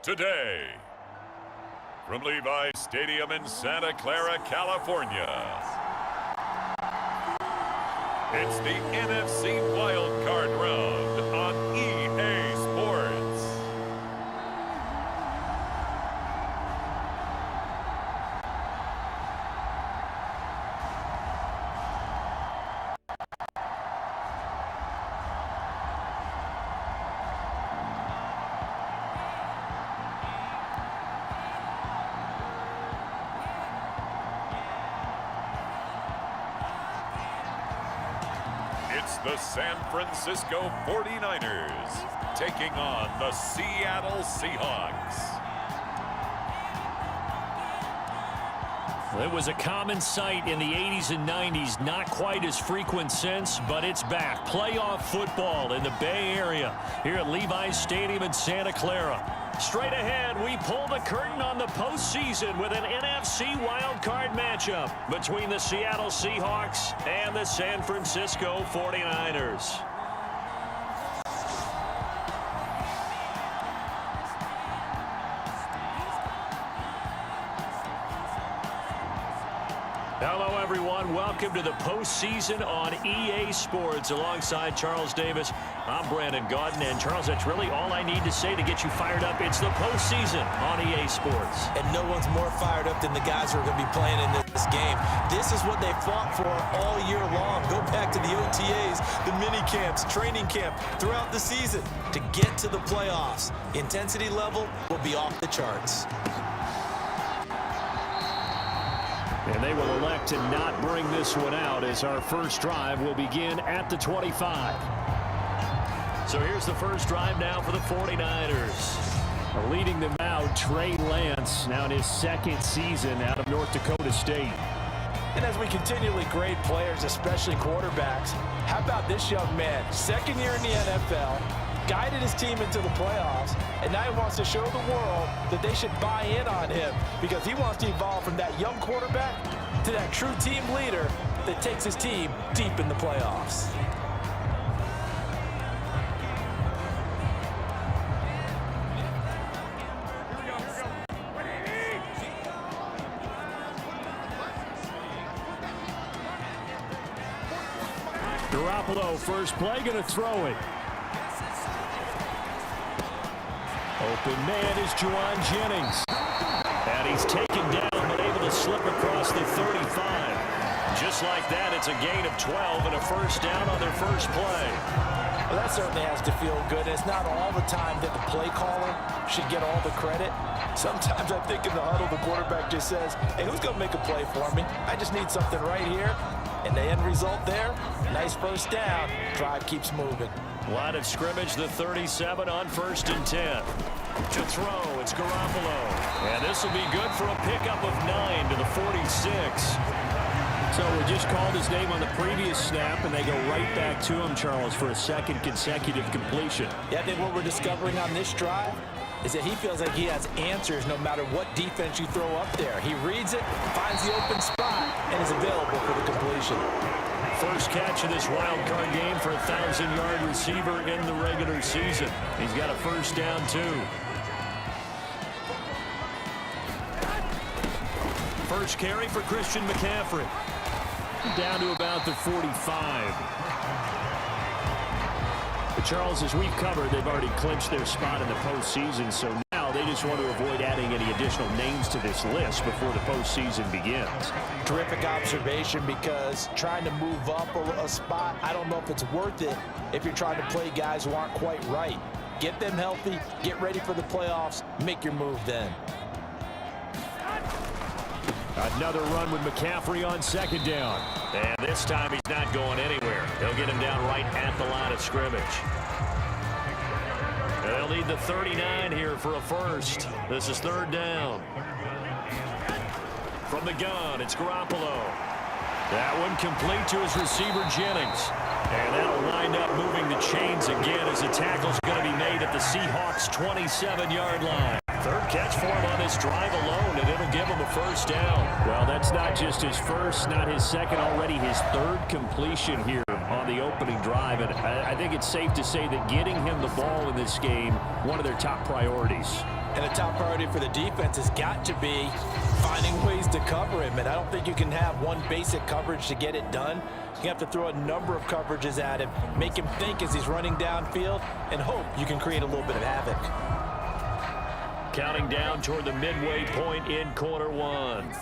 today. From Levi's Stadium in Santa Clara, California, it's the NFC Wild Card Round on EA Sports. It's the San Francisco 49ers taking on the Seattle Seahawks. It was a common sight in the 80s and 90s, not quite as frequent since, but it's back. Playoff football in the Bay Area here at Levi's Stadium in Santa Clara. Straight ahead, we pull the curtain on the postseason with an NFC wildcard matchup between the Seattle Seahawks and the San Francisco 49ers. Hello, everyone. Welcome to the postseason on EA Sports. Alongside Charles Davis, I'm Brandon Gaudin. And, Charles, that's really all I need to say to get you fired up. It's the postseason on EA Sports. And no one's more fired up than the guys who are going to be playing in this game. This is what they fought for all year long. Go back to the OTAs, the mini camps, training camp, throughout the season to get to the playoffs. Intensity level will be off the charts. And they will elect to not bring this one out as our first drive will begin at the 25. So here's the first drive now for the 49ers. Leading them out, Trey Lance, now in his second season out of North Dakota State. And as we continually grade players, especially quarterbacks, how about this young man? Second year in the NFL, guided his team into the playoffs, and now he wants to show the world that they should buy in on him because he wants to evolve from that young quarterback to that true team leader that takes his team deep in the playoffs. Garoppolo, first play, going to throw it. Open man is Juwan Jennings. And he's taken down, but able to slip across the 35. Just like that, it's a gain of 12 and a first down on their first play. Well, that certainly has to feel good. It's not all the time that the play caller should get all the credit. Sometimes I think in the huddle, the quarterback just says, hey, who's going to make a play for me? I just need something right here. And the end result there, nice first down. Drive keeps moving. Line of scrimmage, the 37 on 1st and 10. To throw, it's Garoppolo. And this will be good for a pickup of 9 to the 46. So we just called his name on the previous snap, and they go right back to him, Charles, for a second consecutive completion. Yeah, I think what we're discovering on this drive is that he feels like he has answers no matter what defense you throw up there. He reads it, finds the open spot, and is available for the completion. First catch of this wild card game for a 1,000-yard receiver in the regular season. He's got a first down, too. First carry for Christian McCaffrey. Down to about the 45. But Charles, as we've covered, they've already clinched their spot in the postseason, so now they just want to avoid adding any additional names to this list before the postseason begins. Terrific observation, because trying to move up a spot, I don't know if it's worth it if you're trying to play guys who aren't quite right. Get them healthy, get ready for the playoffs, make your move then. Another run with McCaffrey on second down. And this time he's not going anywhere. They'll get him down right at the line of scrimmage. They'll need the 39 here for a first. This is 3rd down. From the gun, it's Garoppolo. That one complete to his receiver, Jennings. And that'll wind up moving the chains again as the tackle's going to be made at the Seahawks' 27-yard line. Third catch for him on this drive alone, and it'll give him a first down. Well, that's not just his first, not his second, already his 3rd completion here on the opening drive. And I think it's safe to say that getting him the ball in this game, one of their top priorities. And the top priority for the defense has got to be finding ways to cover him. And I don't think you can have one basic coverage to get it done. You have to throw a number of coverages at him, make him think as he's running downfield, and hope you can create a little bit of havoc. Counting down toward the midway point in quarter one.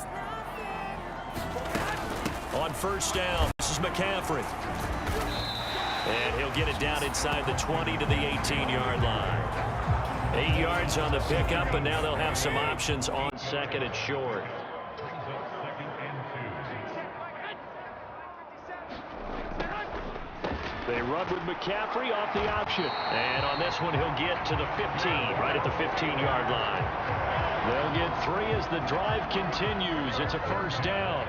On first down, this is McCaffrey. And he'll get it down inside the 20 to the 18-yard line. 8 yards on the pickup, and now they'll have some options on second and short. They run with McCaffrey off the option. And on this one, he'll get to the 15, right at the 15-yard line. They'll get 3 as the drive continues. It's a first down.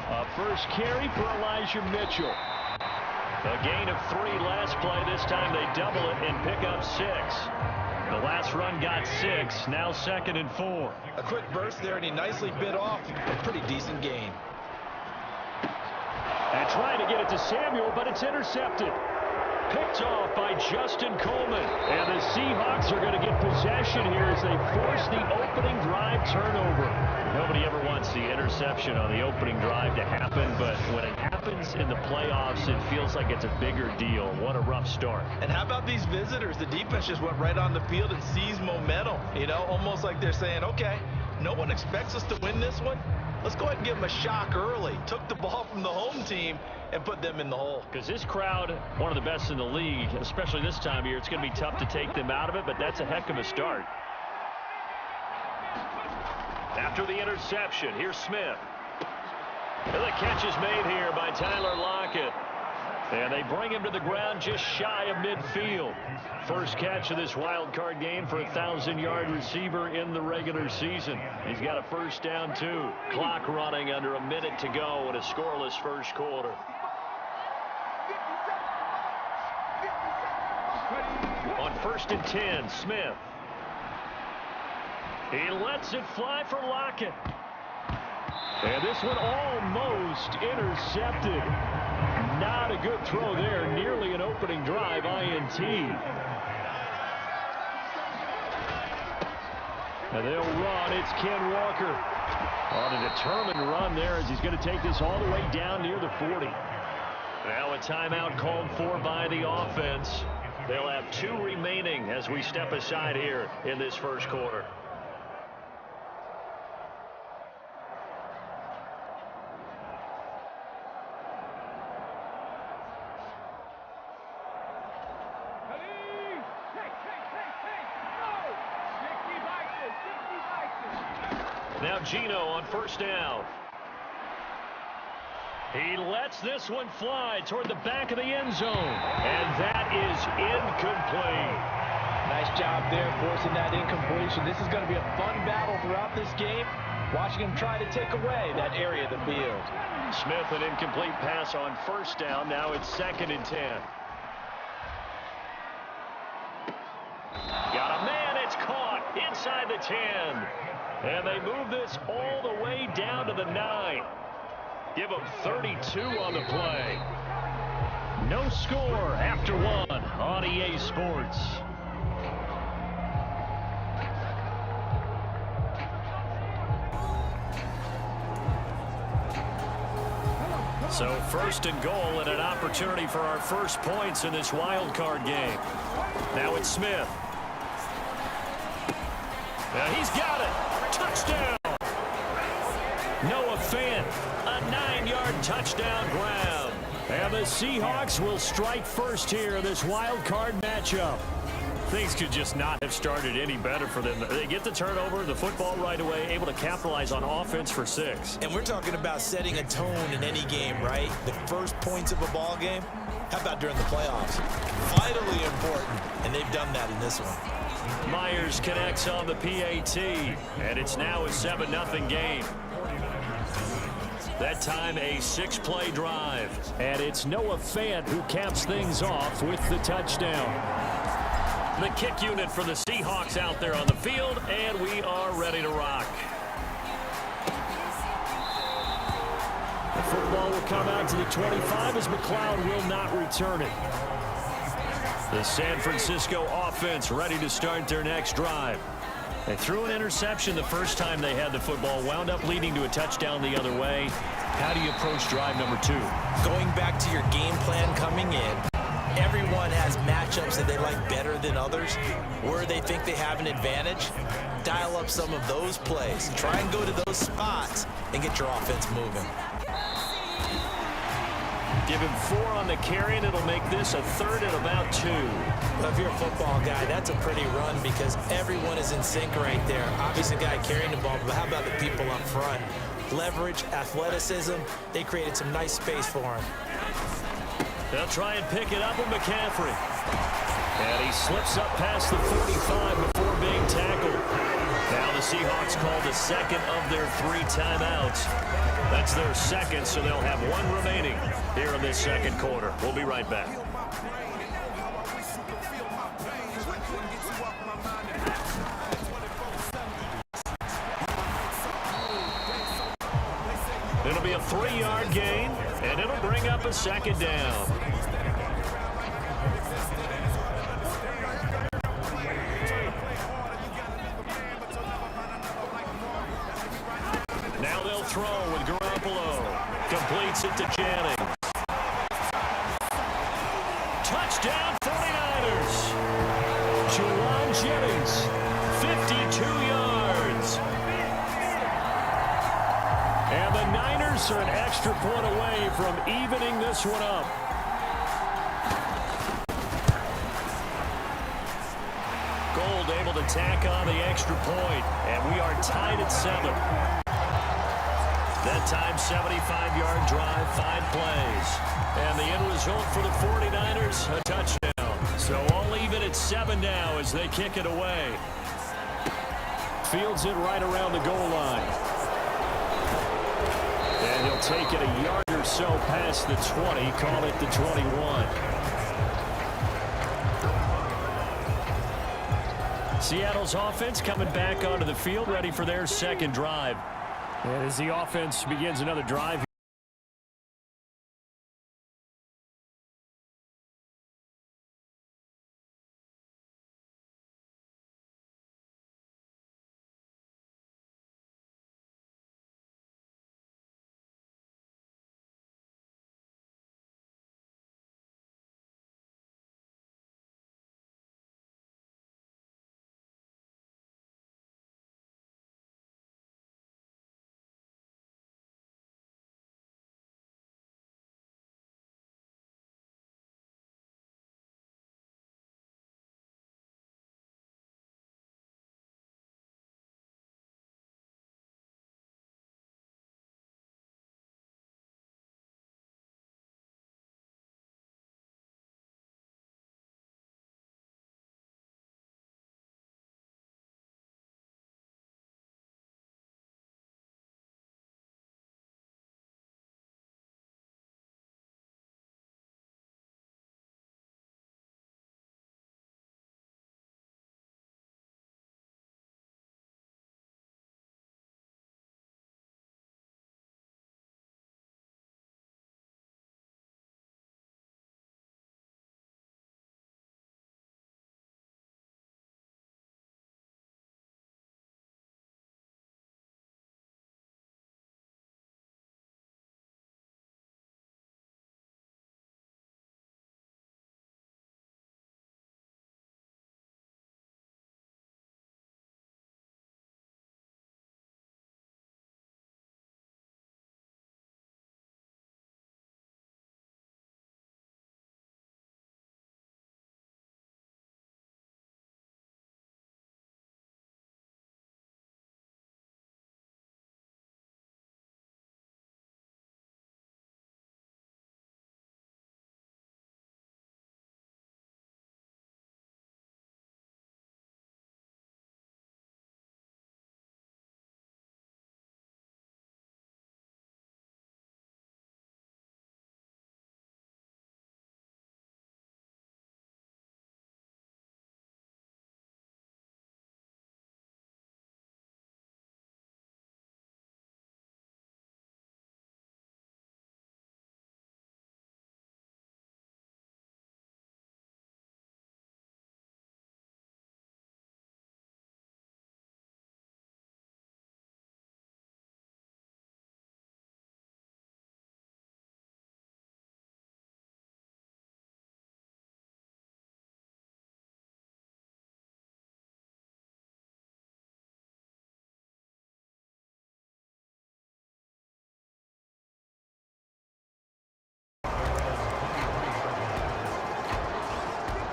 A first carry for Elijah Mitchell. A gain of 3 last play. This time they double it and pick up 6. The last run got 6, now second and 4. A quick burst there, and he nicely bit off a pretty decent gain. And trying to get it to Samuel, but it's intercepted. Picked off by Justin Coleman. And the Seahawks are going to get possession here as they force the opening drive turnover. Nobody ever wants the interception on the opening drive to happen, but when it happens in the playoffs, it feels like it's a bigger deal. What a rough start. And how about these visitors? The defense just went right on the field and seized momentum. You know, almost like they're saying, okay, no one expects us to win this one. Let's go ahead and give them a shock early. Took the ball from the home team and put them in the hole. Because this crowd, one of the best in the league, especially this time of year, it's going to be tough to take them out of it, but that's a heck of a start. After the interception, here's Smith. And the catch is made here by Tyler Lockett. And they bring him to the ground just shy of midfield. First catch of this wild card game for a 1,000-yard receiver in the regular season. He's got a first down, too. Clock running under a minute to go in a scoreless first quarter. On first and 10, Smith. He lets it fly for Lockett. And this one almost intercepted. Not a good throw there. Nearly an opening drive INT. And they'll run. It's Ken Walker on a determined run there as he's going to take this all the way down near the 40. Now a timeout called for by the offense. They'll have 2 remaining as we step aside here in this first quarter. Now Geno on first down. He lets this one fly toward the back of the end zone. And that is incomplete. Nice job there forcing that incompletion. This is going to be a fun battle throughout this game. Watching him try to take away that area of the field. Smith, an incomplete pass on first down. Now it's second and 10. Got a man. It's caught inside the 10. And they move this all the way down to the 9. Give them 32 on the play. No score after 1 on EA Sports. So first and goal and an opportunity for our first points in this wild card game. Now it's Smith. Now he's got it. Touchdown. Noah Fant, a 9-yard touchdown grab. And the Seahawks will strike first here in this wild card matchup. Things could just not have started any better for them. They get the turnover, the football right away, able to capitalize on offense for 6. And we're talking about setting a tone in any game, right? The first points of a ball game. How about during the playoffs? Vitally important, and they've done that in this one. Myers connects on the PAT, and it's now a 7-0 game. That time a 6-play drive. And it's Noah Fant who caps things off with the touchdown. The kick unit for the Seahawks out there on the field, and we are ready to rock. The football ball will come out to the 25 as McLeod will not return it. The San Francisco offense ready to start their next drive. They threw an interception the first time they had the football, wound up leading to a touchdown the other way. How do you approach drive number 2? Going back to your game plan coming in, everyone has matchups that they like better than others. Where they think they have an advantage, dial up some of those plays. Try and go to those spots and get your offense moving. Give him 4 on the carry, and it'll make this a 3rd and about 2. Well, if you're a football guy, that's a pretty run because everyone is in sync right there. Obviously, the guy carrying the ball, but how about the people up front? Leverage, athleticism, they created some nice space for him. They'll try and pick it up with McCaffrey. And he slips up past the 45 before being tackled. Now the Seahawks call the second of their 3 timeouts. That's their second, so they'll have 1 remaining here in this second quarter. We'll be right back. It'll be a 3-yard gain, and it'll bring up a second down. Now they'll throw with Garoppolo. Completes it to Jennings. Touchdown 49ers. Juwan Jennings, 52 yards. And the Niners are an extra point away from evening this one up. Gold able to tack on the extra point, and we are tied at 7. That time, 75-yard drive, 5 plays. And the end result for the 49ers, a touchdown. So all even at 7 now as they kick it away. Fields it right around the goal line. And he'll take it a yard or so past the 20, call it the 21. Seattle's offense coming back onto the field, ready for their second drive. And as the offense begins another drive,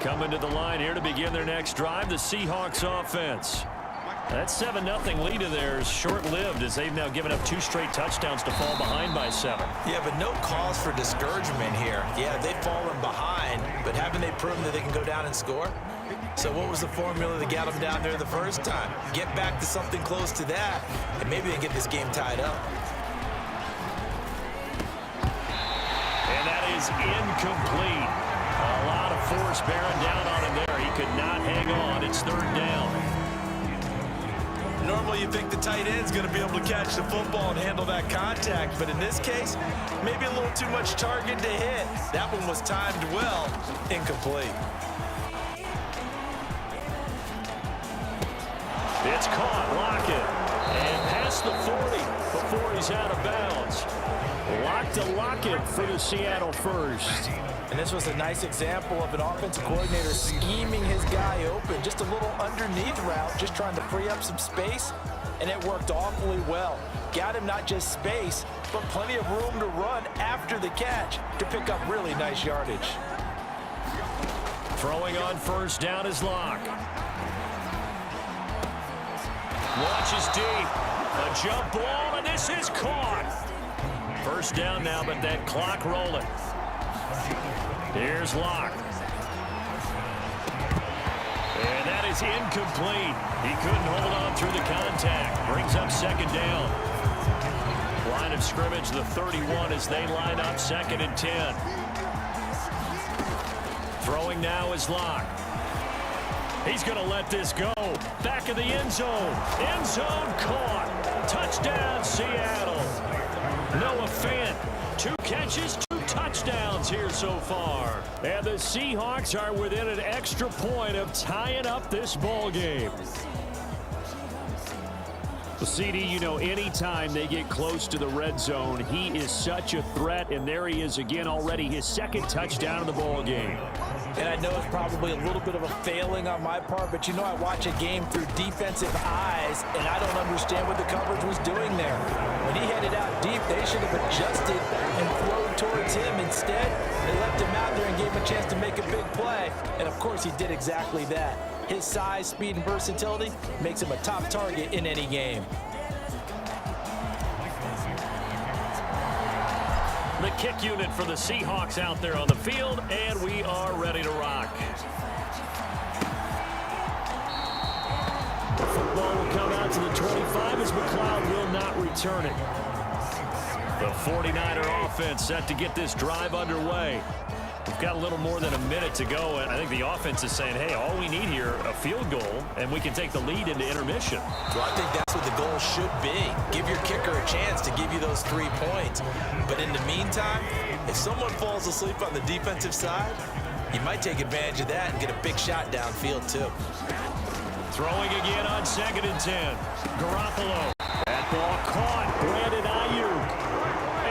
Coming to the line here to begin their next drive, the Seahawks offense. That 7-0 lead of theirs short-lived as they've now given up 2 straight touchdowns to fall behind by 7. Yeah, but no cause for discouragement here. Yeah, they've fallen behind, but haven't they proven that they can go down and score? So what was the formula that got them down there the first time? Get back to something close to that, and maybe they get this game tied up. And that is incomplete. A lot of force bearing down on him there. He could not hang on. It's 3rd down. Normally you think the tight end's going to be able to catch the football and handle that contact, but in this case, maybe a little too much target to hit. That one was timed well, incomplete. It's caught, Lockett, and past the 40 before he's out of bounds. Lockett for the Seattle first. And this was a nice example of an offensive coordinator scheming his guy open. Just a little underneath route, just trying to free up some space, and it worked awfully well. Got him not just space, but plenty of room to run after the catch to pick up really nice yardage. Throwing on first down is Lock. Launches deep. A jump ball, and this is caught. First down now, but that clock rolling. Here's Lock. And that is incomplete. He couldn't hold on through the contact. Brings up 2nd down. Line of scrimmage, the 31 as they line up 2nd and 10. Throwing now is Lock. He's going to let this go. Back of the end zone. End zone caught. Touchdown, Seattle. Noah Fant, 2 catches, 2 touchdowns here so far. And the Seahawks are within an extra point of tying up this ball game. Well, CD, you know, anytime they get close to the red zone, he is such a threat, and there he is again already, his 2nd touchdown of the ball game. And I know it's probably a little bit of a failing on my part, but you know I watch a game through defensive eyes, and I don't understand what the coverage was doing there. When he headed out deep, they should have adjusted and thrown towards him. Instead, they left him out there and gave him a chance to make a big play. And, of course, he did exactly that. His size, speed, and versatility makes him a top target in any game. The kick unit for the Seahawks out there on the field, and we are ready to rock. The football will come out to the 25 as McLeod will not return it. The 49er offense set to get this drive underway. We've got a little more than a minute to go, and I think the offense is saying, hey, all we need here, a field goal, and we can take the lead into intermission. Well, I think that's what the goal should be. Give your kicker a chance to give you those 3 points. But in the meantime, if someone falls asleep on the defensive side, you might take advantage of that and get a big shot downfield, too. Throwing again on 2nd and 10. Garoppolo. That ball caught. Brandon Ayuk.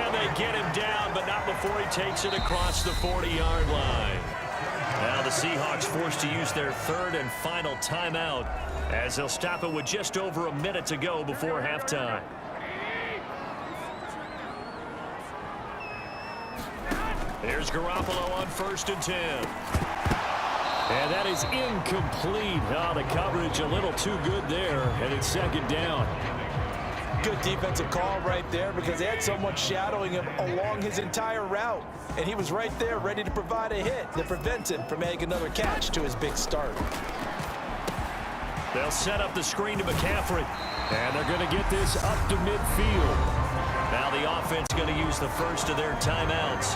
And they get him down, but not before he takes it across the 40-yard line. Now the Seahawks forced to use their 3rd and final timeout as they'll stop it with just over a minute to go before halftime. Here's Garoppolo on 1st and 10. And that is incomplete. Oh, the coverage a little too good there, and it's 2nd down. Good defensive call right there because they had someone shadowing him along his entire route. And he was right there ready to provide a hit that prevents him from making another catch to his big start. They'll set up the screen to McCaffrey. And they're going to get this up to midfield. Now the offense going to use the first of their timeouts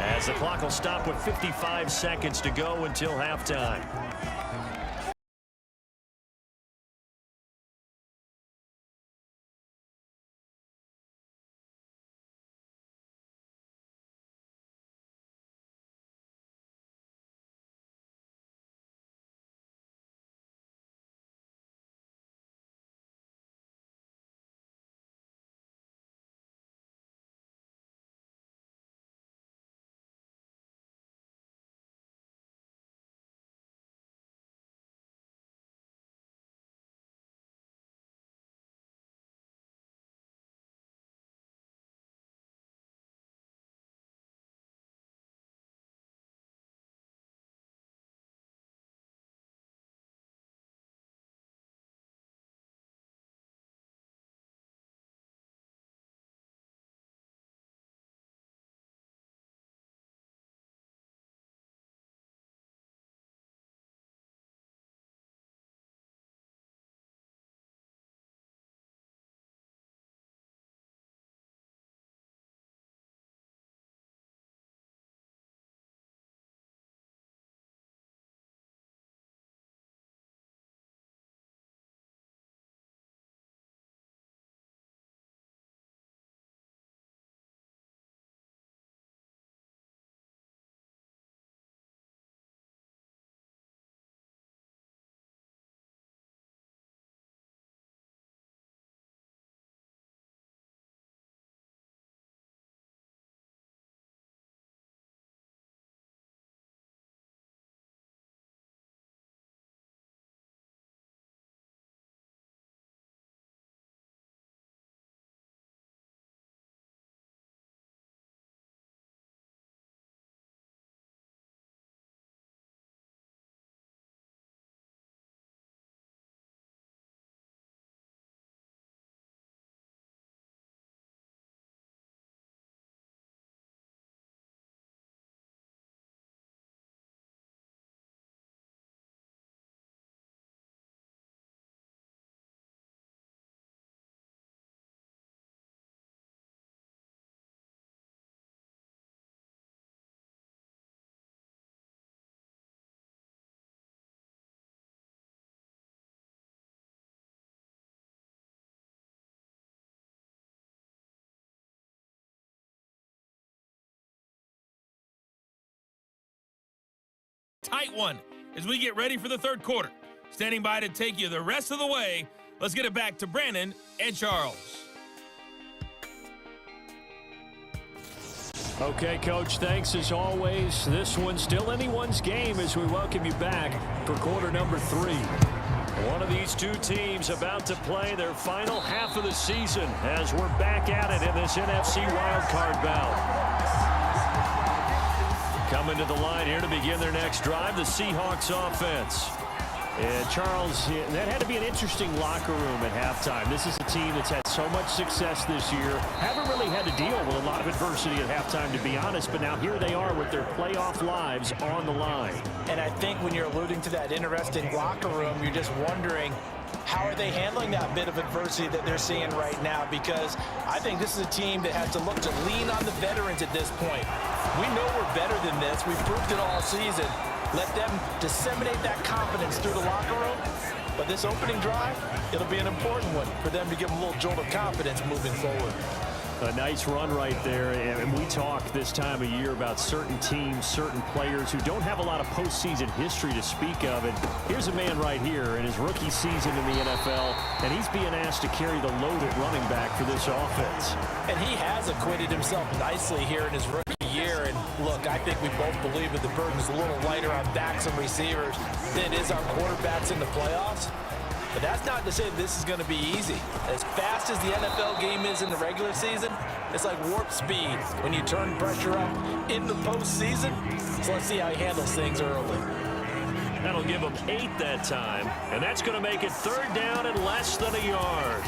as the clock will stop with 55 seconds to go until halftime. tight one as we get ready for the third quarter. Standing by to take you the rest of the way, let's get it back to Brandon and Charles. Okay, Coach, thanks as always. This one's still anyone's game as we welcome you back for quarter number 3. One of these two teams about to play their final half of the season as we're back at it in this NFC wildcard bout. Coming to the line here to begin their next drive, the Seahawks offense. And Charles, that had to be an interesting locker room at halftime. This is a team that's had so much success this year. Haven't really had to deal with a lot of adversity at halftime, to be honest. But now here they are with their playoff lives on the line. And I think when you're alluding to that interesting locker room, you're just wondering, how are they handling that bit of adversity that they're seeing right now? Because I think this is a team that has to look to lean on the veterans at this point. We know we're better than this. We've proved it all season. Let them disseminate that confidence through the locker room. But this opening drive, it'll be an important one for them to give them a little jolt of confidence moving forward. A nice run right there, and we talk this time of year about certain teams, certain players who don't have a lot of postseason history to speak of. And here's a man right here in his rookie season in the NFL, and he's being asked to carry the load at running back for this offense. And he has acquitted himself nicely here in his rookie year. And look, I think we both believe that the burden's a little lighter on backs and receivers than it is on quarterbacks in the playoffs. But that's not to say that this is going to be easy. As fast as the NFL game is in the regular season, it's like warp speed when you turn pressure up in the postseason. So let's see how he handles things early. That'll give him 8 that time, and that's going to make it third down and less than a yard.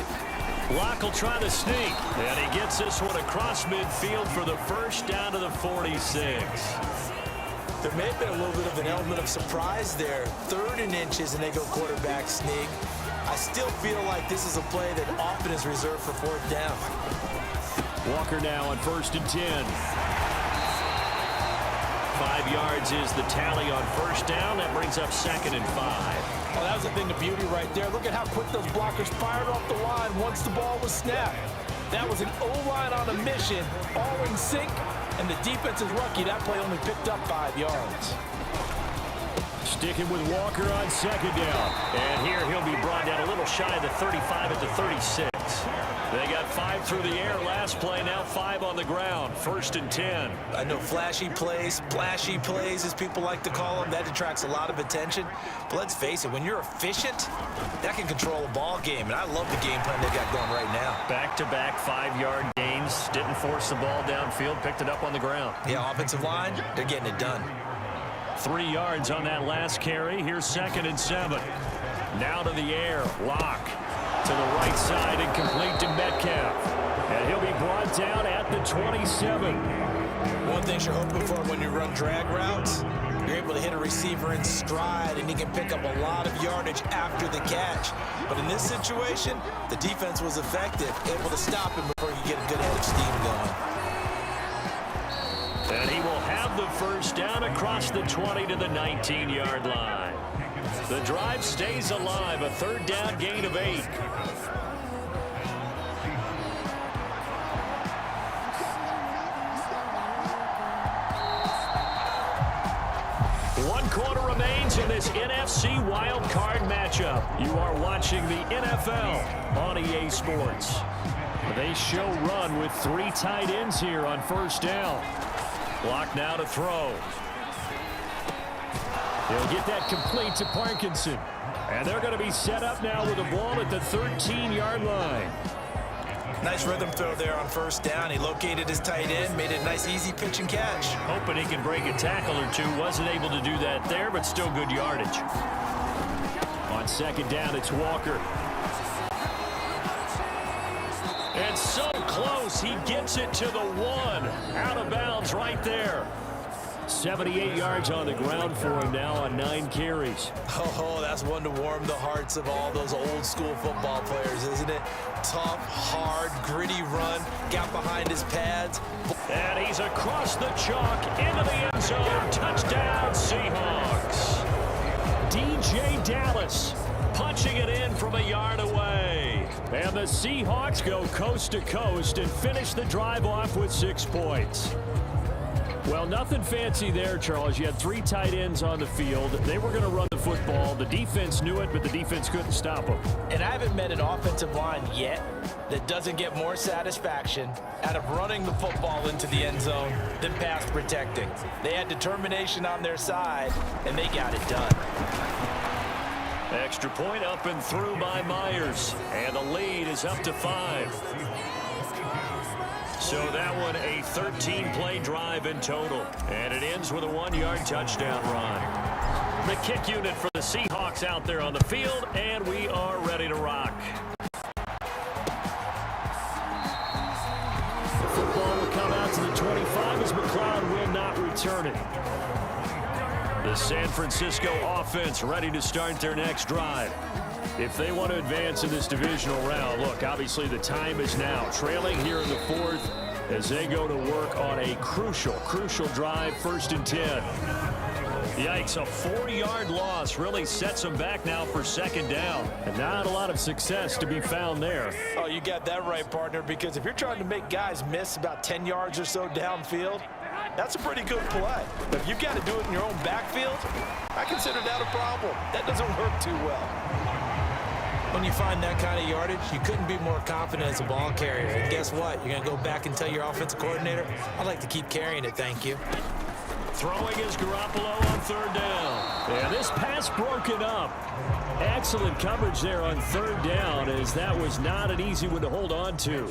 Locke will try to sneak, and he gets this one across midfield for the first down to the 46. There may have been a little bit of an element of surprise there. 3rd and inches, and they go quarterback sneak. I still feel like this is a play that often is reserved for 4th down. Walker now on 1st and 10. 5 yards is the tally on 1st down. That brings up 2nd and 5. Oh, that was a thing of beauty right there. Look at how quick those blockers fired off the line once the ball was snapped. That was an O-line on a mission, all in sync, and the defense is lucky that play only picked up 5 yards. Sticking with Walker on 2nd down. And here he'll be brought down a little shy of the 35 at the 36. They got 5 through the air last play, now 5 on the ground. 1st and 10. I know flashy plays, splashy plays, as people like to call them, that attracts a lot of attention. But let's face it, when you're efficient, that can control a ball game. And I love the game plan they got going right now. Back-to-back 5-yard gains. Didn't force the ball downfield, picked it up on the ground. Yeah, offensive line, they're getting it done. 3 yards on that last carry. Here's 2nd and 7. Now to the air. Locke to the right side and complete to Metcalf. And he'll be brought down at the 27. One thing you're hoping for when you run drag routes, you're able to hit a receiver in stride, and he can pick up a lot of yardage after the catch. But in this situation, the defense was effective, able to stop him before you get a good head of steam going. And he will have the first down across the 20 to the 19-yard line. The drive stays alive, a 3rd down gain of 8. One quarter remains in this NFC wild card matchup. You are watching the NFL on EA Sports. They show run with 3 tight ends here on 1st down. Locke now to throw. He'll get that complete to Parkinson. And they're going to be set up now with the ball at the 13-yard line. Nice rhythm throw there on 1st down. He located his tight end, made it a nice, easy pitch and catch. Hoping he can break a tackle or two. Wasn't able to do that there, but still good yardage. On 2nd down, it's Walker. And so close, he gets it to the 1. Out of bounds right there. 78 yards on the ground for him now on 9 carries. Oh, that's one to warm the hearts of all those old school football players, isn't it? Tough, hard, gritty run, got behind his pads. And he's across the chalk into the end zone. Touchdown, Seahawks. DJ Dallas punching it in from a yard away. And the Seahawks go coast to coast and finish the drive off with 6 points. Well, nothing fancy there, Charles. You had 3 tight ends on the field. They were going to run the football. The defense knew it, but the defense couldn't stop them. And I haven't met an offensive line yet that doesn't get more satisfaction out of running the football into the end zone than pass protecting. They had determination on their side, and they got it done. Extra point up and through by Myers. And the lead is up to 5. So that one a 13-play drive in total. And it ends with a 1-yard touchdown run. The kick unit for the Seahawks out there on the field, and we are ready to rock. The football will come out to the 25 as McLeod will not return it. The San Francisco offense ready to start their next drive. If they want to advance in this divisional round, look, obviously the time is now. Trailing here in the 4th as they go to work on a crucial drive, 1st and 10. Yikes, a 4-yard loss really sets them back now for 2nd down. And not a lot of success to be found there. Oh, you got that right, partner, because if you're trying to make guys miss about 10 yards or so downfield, that's a pretty good play. But if you've got to do it in your own backfield, I consider that a problem. That doesn't work too well. When you find that kind of yardage, you couldn't be more confident as a ball carrier. And guess what? You're going to go back and tell your offensive coordinator, I'd like to keep carrying it, thank you. Throwing is Garoppolo on 3rd down. And this pass broken up. Excellent coverage there on 3rd down, as that was not an easy one to hold on to.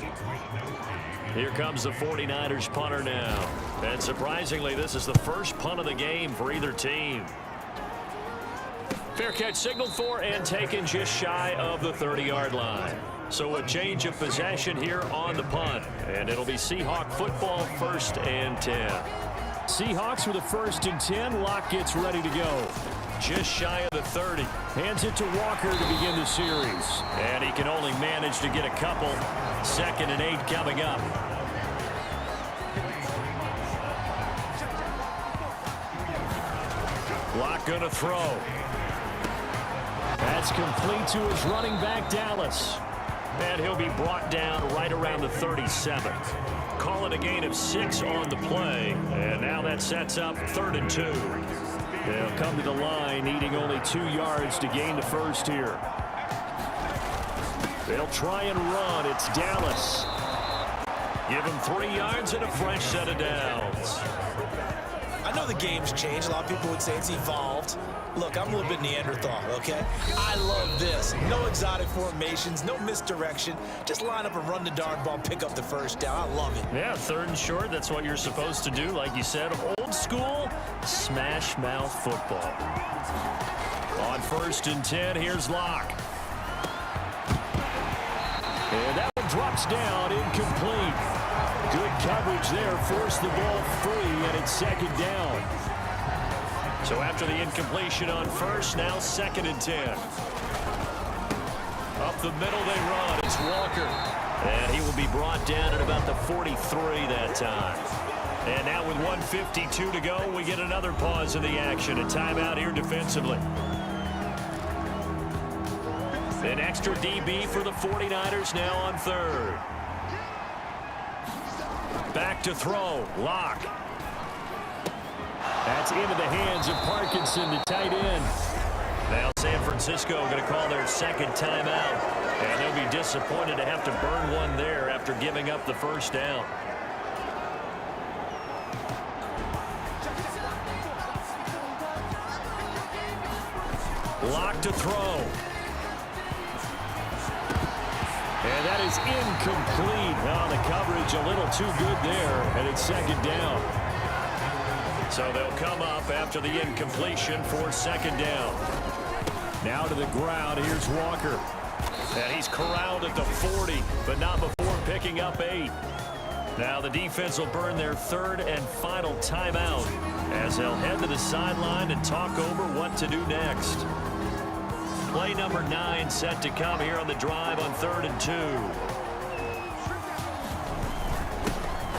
Here comes the 49ers punter now. And surprisingly, this is the first punt of the game for either team. Fair catch signaled for and taken just shy of the 30-yard line. So a change of possession here on the punt. And it'll be Seahawk football, 1st and 10. Seahawks with a 1st and 10. Locke gets ready to go. Just shy of the 30. Hands it to Walker to begin the series. And he can only manage to get a couple. 2nd and 8 coming up. Locke gonna throw. That's complete to his running back, Dallas. And he'll be brought down right around the 37th. Call it a gain of 6 on the play. And now that sets up 3rd and 2. They'll come to the line, needing only 2 yards to gain the first here. They'll try and run. It's Dallas. Give him 3 yards and a fresh set of downs. I know the game's changed. A lot of people would say it's evolved. Look, I'm a little bit Neanderthal, okay? I love this. No exotic formations, no misdirection. Just line up and run the darn ball, pick up the 1st down. I love it. Yeah, 3rd and short, that's what you're supposed to do. Like you said, old school smash mouth football. On 1st and 10, here's Locke. And that one drops down, incomplete. Good coverage there, forced the ball free, and it's 2nd down. So after the incompletion on 1st, now 2nd and 10. Up the middle they run. It's Walker. And he will be brought down at about the 43 that time. And now with 1:52 to go, we get another pause in the action. A timeout here defensively. An extra DB for the 49ers now on 3rd. Back to throw. Locke. That's into the hands of Parkinson, the tight end. Now San Francisco going to call their 2nd timeout. And they'll be disappointed to have to burn one there after giving up the 1st down. Locke to throw. And that is incomplete. Oh, the coverage a little too good there, and it's 2nd down. So they'll come up after the incompletion for 2nd down. Now to the ground, here's Walker. And he's corralled at the 40, but not before picking up 8. Now the defense will burn their 3rd and final timeout as they'll head to the sideline and talk over what to do next. Play number 9 set to come here on the drive on 3rd and 2.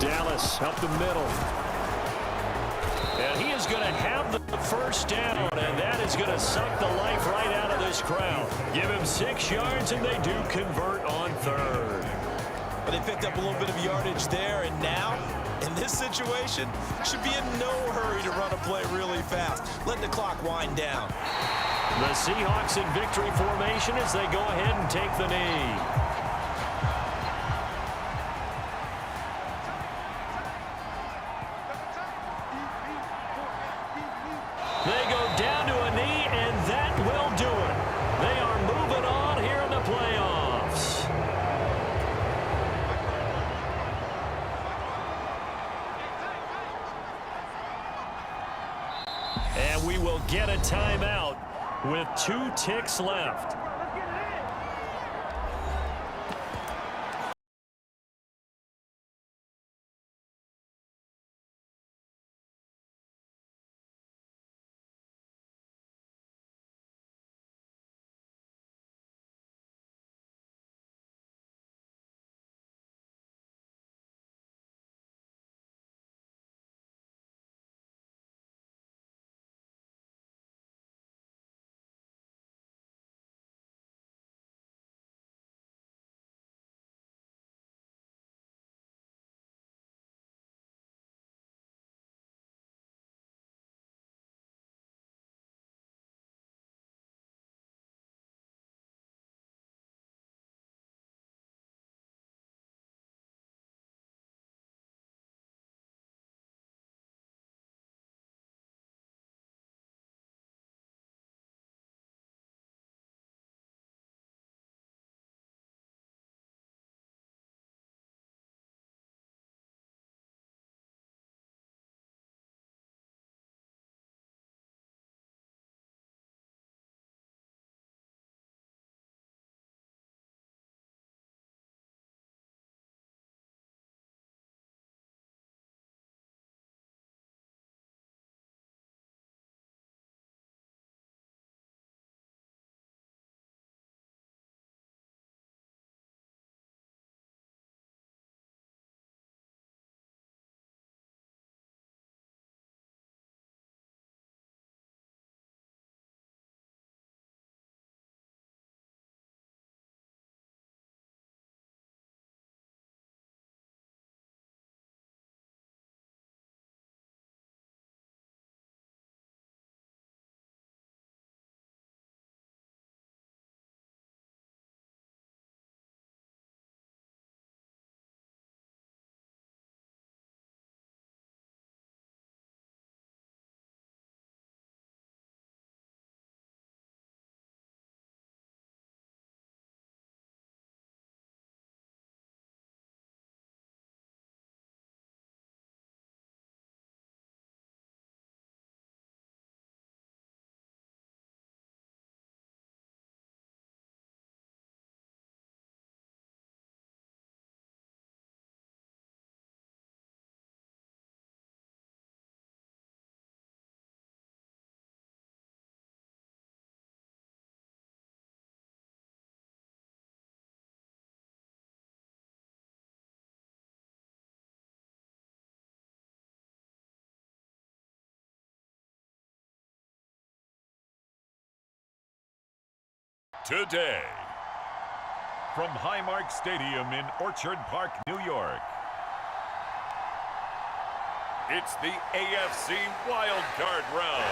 Dallas up the middle. And he is going to have the 1st down, and that is going to suck the life right out of this crowd. Give him 6 yards, and they do convert on 3rd. But they picked up a little bit of yardage there, and now In this situation, should be in no hurry to run a play really fast. Let the clock wind down. The Seahawks in victory formation as they go ahead and take the knee. They go down to a knee, and that will do it. They are moving on here in the playoffs. And we will get a timeout with 2 ticks left. Today, from Highmark Stadium in Orchard Park, New York, it's the AFC Wild Card Round.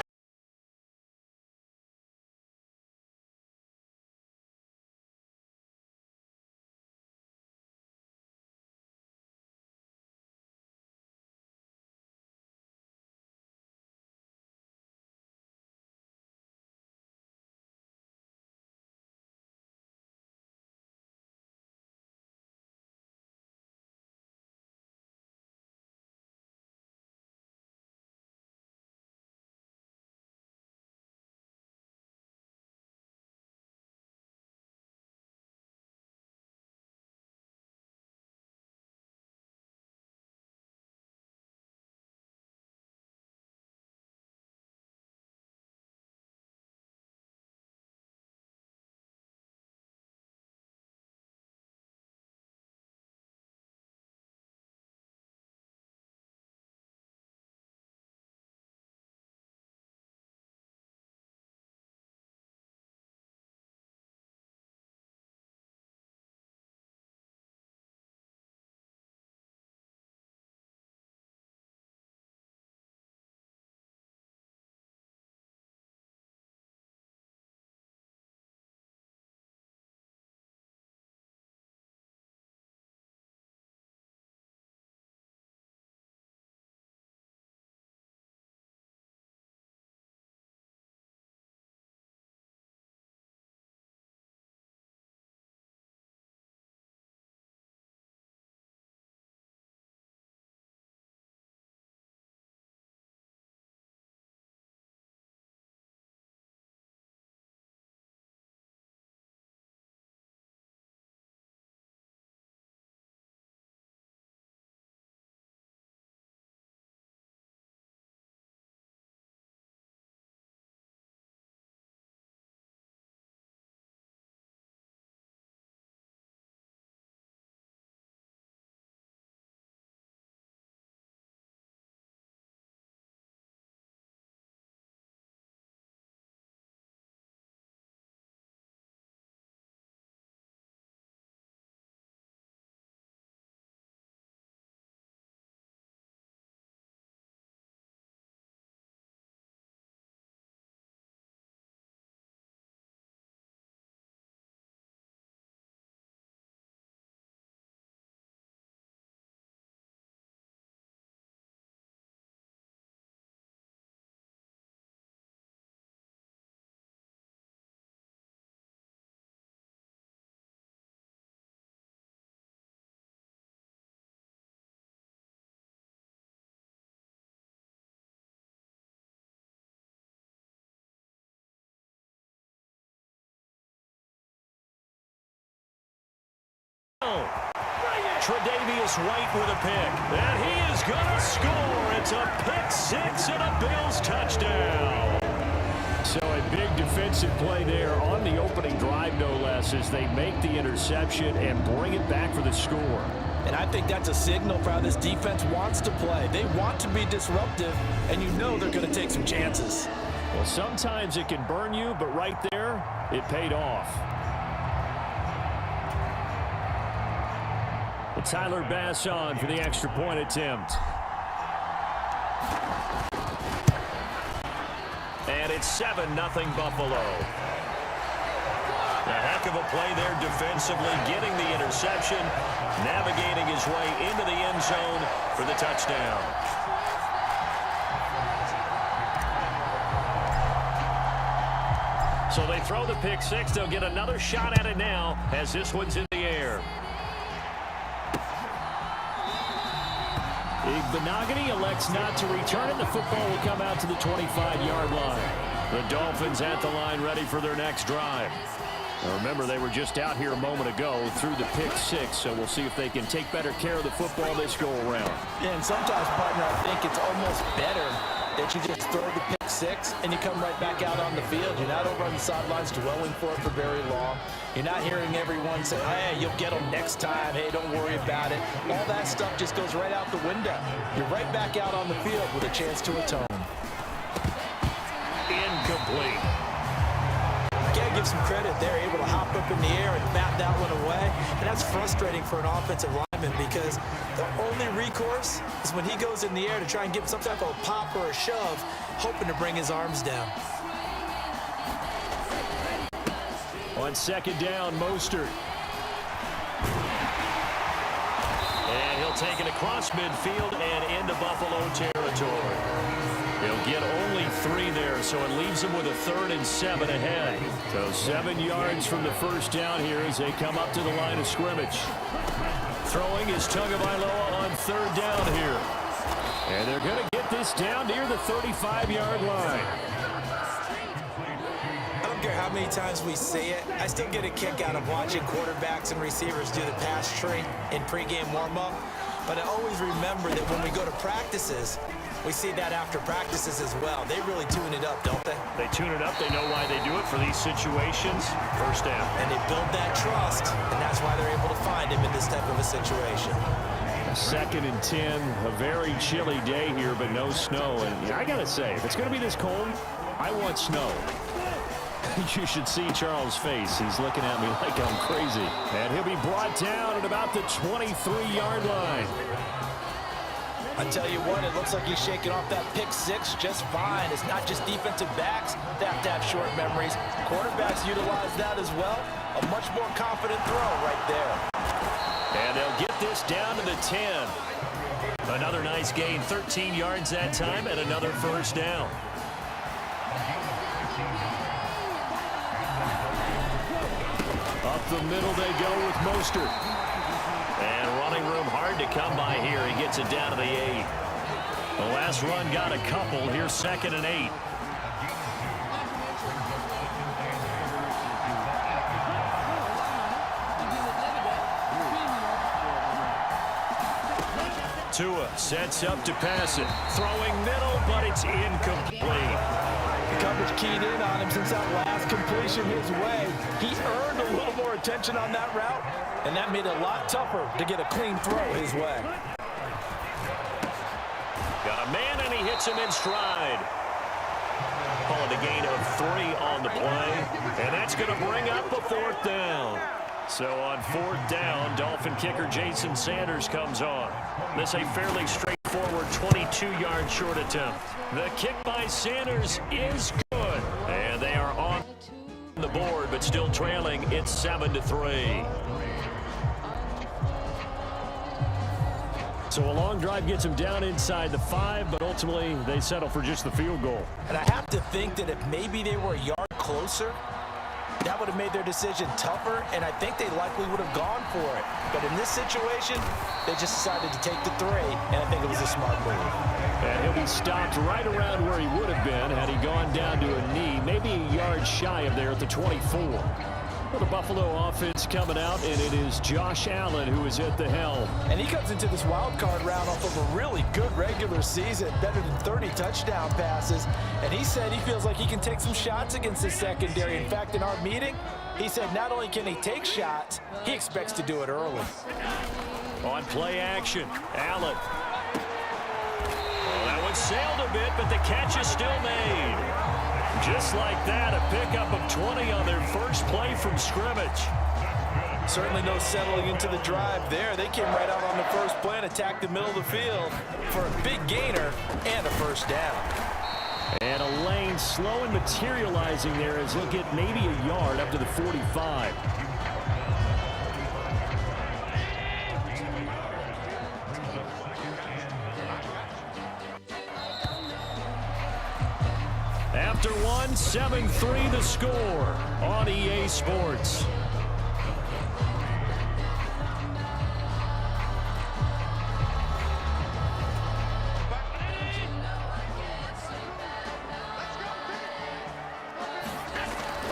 Tre'Davious White with a pick. And he is going to score. It's a pick six and a Bills touchdown. So a big defensive play there on the opening drive, no less, as they make the interception and bring it back for the score. And I think that's a signal for how this defense wants to play. They want to be disruptive, and you know they're going to take some chances. Well, sometimes it can burn you, but right there, it paid off. And Tyler Bass on for the extra point attempt. And it's 7-0 Buffalo. A heck of a play there defensively, getting the interception, navigating his way into the end zone for the touchdown. So they throw the pick six. They'll get another shot at it now as this one's in the air. Benogany elects not to return it. The football will come out to the 25-yard line. The Dolphins at the line ready for their next drive. Now remember, they were just out here a moment ago through the pick six, so we'll see if they can take better care of the football this go around. Yeah, and sometimes, partner, I think it's almost better that you just throw the pick six and you come right back out on the field. You're not over on the sidelines dwelling for it for very long. You're not hearing everyone say, hey, you'll get them next time. Hey, don't worry about it. All that stuff just goes right out the window. You're right back out on the field with a chance to atone. Incomplete. Gotta give some credit. They're able to hop up in the air and bat that one away. And that's frustrating for an offensive lineman because the only recourse is when he goes in the air to try and give some type of a pop or a shove, hoping to bring his arms down. On second down, Mostert. And he'll take it across midfield and into Buffalo territory. He'll get only 3 there, so it leaves him with a 3rd and 7 ahead. So 7 yards from the first down here as they come up to the line of scrimmage. Throwing is Tagovailoa on 3rd down here. And they're going to get this down near the 35-yard line. I don't care how many times we say it, I still get a kick out of watching quarterbacks and receivers do the pass tree in pregame warm-up. But I always remember that when we go to practices, we see that after practices as well. They really tune it up, don't they? They tune it up. They know why they do it for these situations. First down. And they build that trust, and that's why they're able to find him in this type of a situation. 2nd and 10, a very chilly day here, but no snow. And I got to say, if it's going to be this cold, I want snow. You should see Charles' face. He's looking at me like I'm crazy. And he'll be brought down at about the 23-yard line. I tell you what, it looks like he's shaking off that pick six just fine. It's not just defensive backs that have to have short memories. Quarterbacks utilize that as well. A much more confident throw right there. And they'll get this down to the 10. Another nice gain, 13 yards that time, and another first down. Up the middle they go with Mostert. And running room hard to come by here. He gets it down to the 8. The last run got a couple. Here's 2nd and 8. Tua sets up to pass it. Throwing middle, but it's incomplete. The coverage keyed in on him since that last completion his way. He earned a little more attention on that route, and that made it a lot tougher to get a clean throw his way. Got a man, and he hits him in stride. Call it a gain of 3 on the play, and that's going to bring up a 4th down. So on 4th down, Dolphin kicker Jason Sanders comes on. This a fairly straightforward 22-yard short attempt. The kick by Sanders is good. And they are on the board, but still trailing. It's 7-3. So a long drive gets them down inside the 5, but ultimately they settle for just the field goal. And I have to think that if maybe they were a yard closer, that would have made their decision tougher, and I think they likely would have gone for it. But in this situation, they just decided to take the 3, and I think it was a smart move. And he'll be stopped right around where he would have been had he gone down to a knee, maybe a yard shy of there at the 24. Well, the Buffalo offense coming out, and it is Josh Allen who is at the helm. And he comes into this wild card round off of a really good regular season, better than 30 touchdown passes. And he said he feels like he can take some shots against the secondary. In fact, in our meeting, he said not only can he take shots, he expects to do it early. On play action, Allen. Well, that one sailed a bit, but the catch is still made. Just like that, a pickup of 20 on their first play from scrimmage. Certainly no settling into the drive there. They came right out on the first play and attacked the middle of the field for a big gainer and a first down. And a lane slow and materializing there as he'll get maybe a yard up to the 45. After one, 7-3 the score on EA Sports.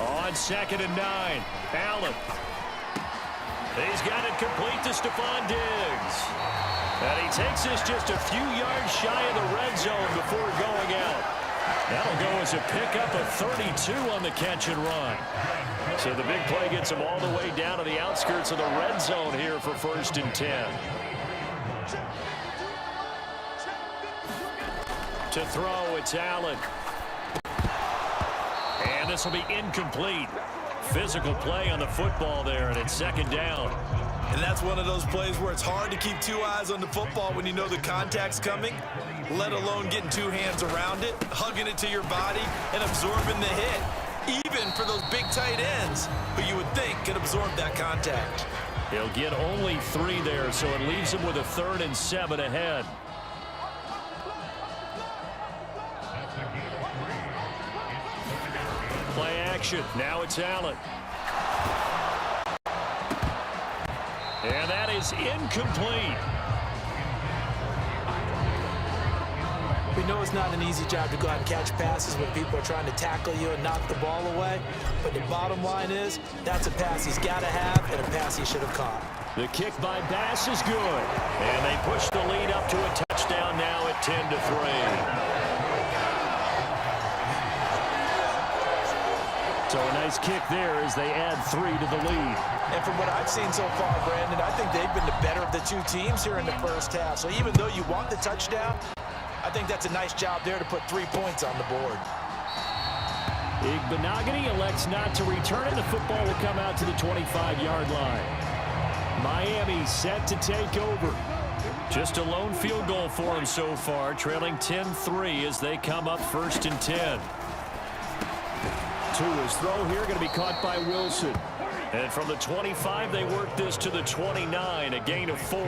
On 2nd and 9, Allen. He's got it complete to Stephon Diggs. And he takes this just a few yards shy of the red zone before going out. That'll go as a pickup of 32 on the catch and run. So the big play gets him all the way down to the outskirts of the red zone here for 1st and 10. To throw, it's Allen. And this will be incomplete. Physical play on the football there, and it's 2nd down. And that's one of those plays where it's hard to keep two eyes on the football when you know the contact's coming, let alone getting two hands around it, hugging it to your body, and absorbing the hit, even for those big tight ends who you would think could absorb that contact. He'll get only 3 there, so it leaves him with a 3rd and 7 ahead. Play action. Now it's Allen. And that is incomplete. We know it's not an easy job to go out and catch passes when people are trying to tackle you and knock the ball away. But the bottom line is, that's a pass he's got to have and a pass he should have caught. The kick by Bass is good. And they push the lead up to a touchdown now at 10-3. So a nice kick there as they add 3 to the lead. And from what I've seen so far, Brandon, I think they've been the better of the two teams here in the first half. So even though you want the touchdown, I think that's a nice job there to put 3 points on the board. Igbinoghene elects not to return it. The football will come out to the 25-yard line. Miami set to take over. Just a lone field goal for them so far, trailing 10-3 as they come up 1st and 10. Tua's throw here going to be caught by Wilson. And from the 25, they work this to the 29, a gain of 4.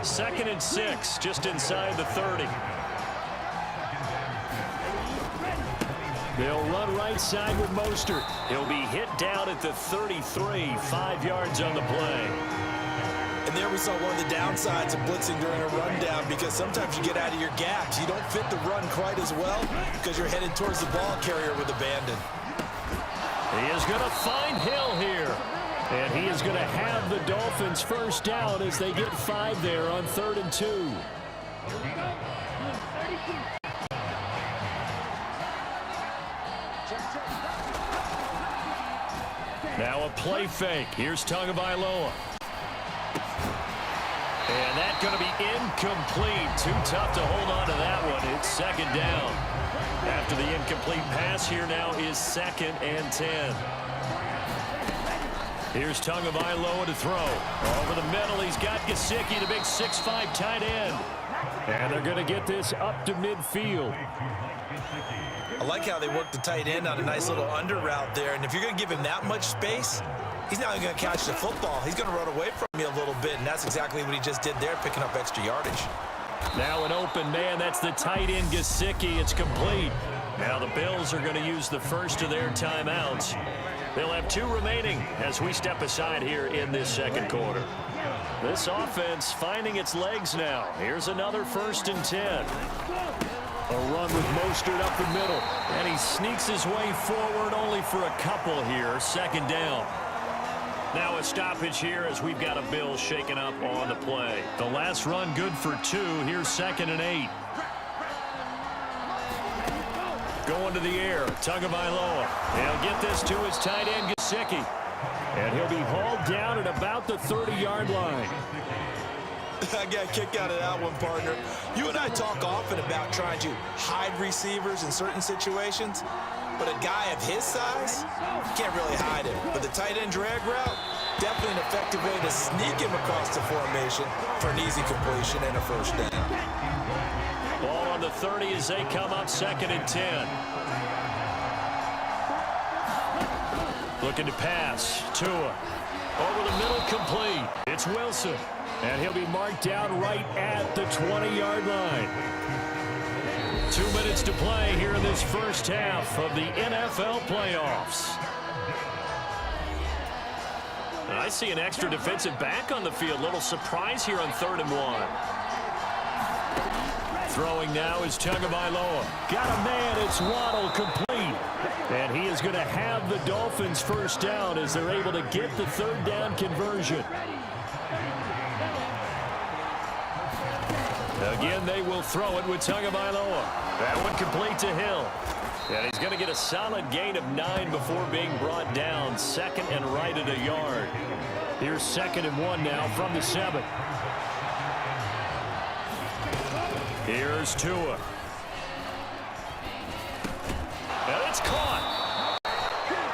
2nd and 6, just inside the 30. They'll run right side with Mostert. He'll be hit down at the 33, 5 yards on the play. And there we saw one of the downsides of blitzing during a rundown, because sometimes you get out of your gaps. You don't fit the run quite as well because you're headed towards the ball carrier with abandon. He is going to find Hill here. And he is going to have the Dolphins first down as they get 5 there on 3rd and 2. Now a play fake. Here's Tagovailoa. And that's going to be incomplete. Too tough to hold on to that one. It's 2nd down. After the incomplete pass, here now is 2nd and 10. Here's Tagovailoa to throw. Over the middle, he's got Gesicki, the big 6'5" tight end. And they're going to get this up to midfield. I like how they work the tight end on a nice little under route there. And if you're going to give him that much space, he's not going to catch the football. He's going to run away from you a little bit, and that's exactly what he just did there, picking up extra yardage. Now an open man. That's the tight end, Gesicki. It's complete. Now the Bills are going to use the first of their timeouts. They'll have 2 remaining as we step aside here in this 2nd quarter. This offense finding its legs now. Here's another 1st and 10. A run with Mostert up the middle. And he sneaks his way forward only for a couple here. 2nd down. Now a stoppage here as we've got a Bill shaken up on the play. The last run good for 2. Here's 2nd and 8. Going to the air. Tagovailoa. He'll get this to his tight end, Gesicki. And he'll be hauled down at about the 30-yard line. I got a kick out of that one, partner. You and I talk often about trying to hide receivers in certain situations, but a guy of his size, you can't really hide him. But the tight end drag route, definitely an effective way to sneak him across the formation for an easy completion and a first down. Ball on the 30 as they come up 2nd and 10. Looking to pass. Tua. Over the middle, complete. It's Wilson. And he'll be marked down right at the 20-yard line. 2 minutes to play here in this first half of the NFL playoffs. And I see an extra defensive back on the field. Little surprise here on 3rd and 1. Throwing now is Tagovailoa. Got a man. It's Waddle, complete. And he is going to have the Dolphins first down as they're able to get the 3rd down conversion. Again, they will throw it with Tagovailoa. That one complete to Hill. And he's going to get a solid gain of 9 before being brought down. 2nd and right at a yard. Here's 2nd and 1 now from the 7. Here's Tua. And it's caught.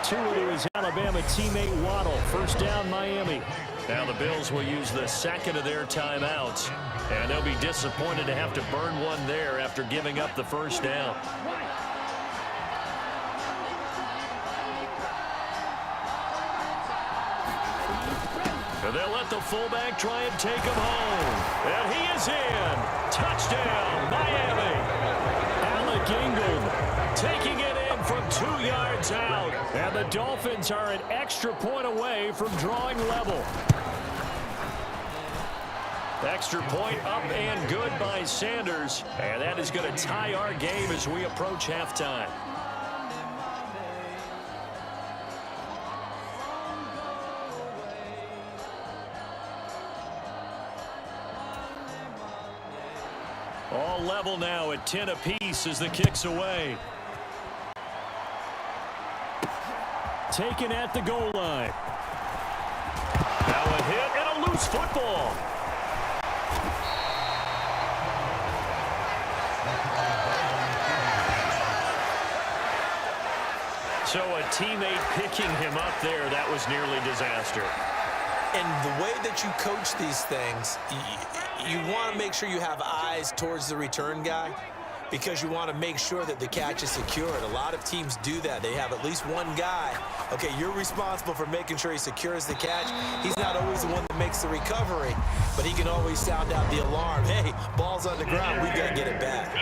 Tua to his Alabama teammate Waddle. First down, Miami. Now the Bills will use the 2nd of their timeouts. And they'll be disappointed to have to burn one there after giving up the first down. And they'll let the fullback try and take him home. And he is in. Touchdown, Miami. Alec Ingold taking it in from 2 yards out. And the Dolphins are an extra point away from drawing level. Extra point up and good by Sanders. And that is going to tie our game as we approach halftime. All level now at 10 apiece as the kick's away. Taken at the goal line. Now a hit and a loose football. So a teammate picking him up there, that was nearly disaster. And the way that you coach these things, you want to make sure you have eyes towards the return guy because you want to make sure that the catch is secured. A lot of teams do that. They have at least one guy. Okay, you're responsible for making sure he secures the catch. He's not always the one that makes the recovery, but he can always sound out the alarm. Hey, ball's on the ground. We've got to get it back.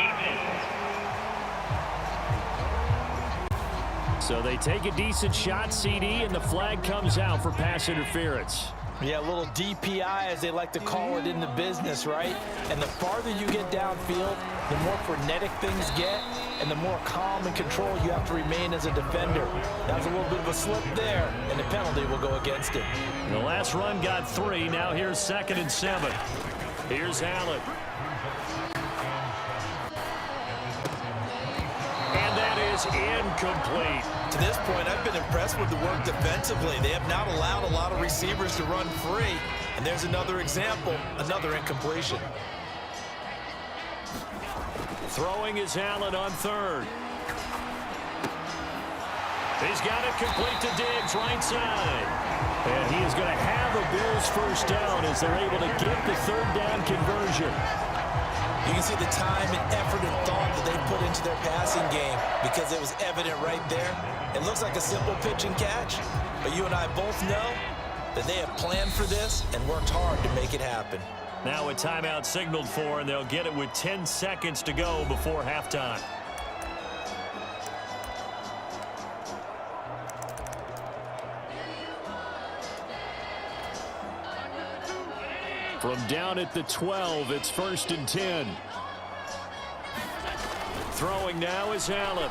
So they take a decent shot, CD, and the flag comes out for pass interference. Yeah, a little DPI, as they like to call it in the business, right? And the farther you get downfield, the more frenetic things get, and the more calm and control you have to remain as a defender. That was a little bit of a slip there, and the penalty will go against him. The last run got 3. Now here's 2nd and 7. Here's Allen. And that is incomplete. To this point, I've been impressed with the work defensively. They have not allowed a lot of receivers to run free. And there's another example, another incompletion. Throwing is Allen on 3rd. He's got it complete to Diggs, right side. And he is going to have a Bills first down as they're able to get the 3rd down conversion. You can see the time and effort and thought that they put into their passing game because it was evident right there. It looks like a simple pitch and catch, but you and I both know that they have planned for this and worked hard to make it happen. Now a timeout signaled for, and they'll get it with 10 seconds to go before halftime. From down at the 12, it's 1st and 10. Throwing now is Allen.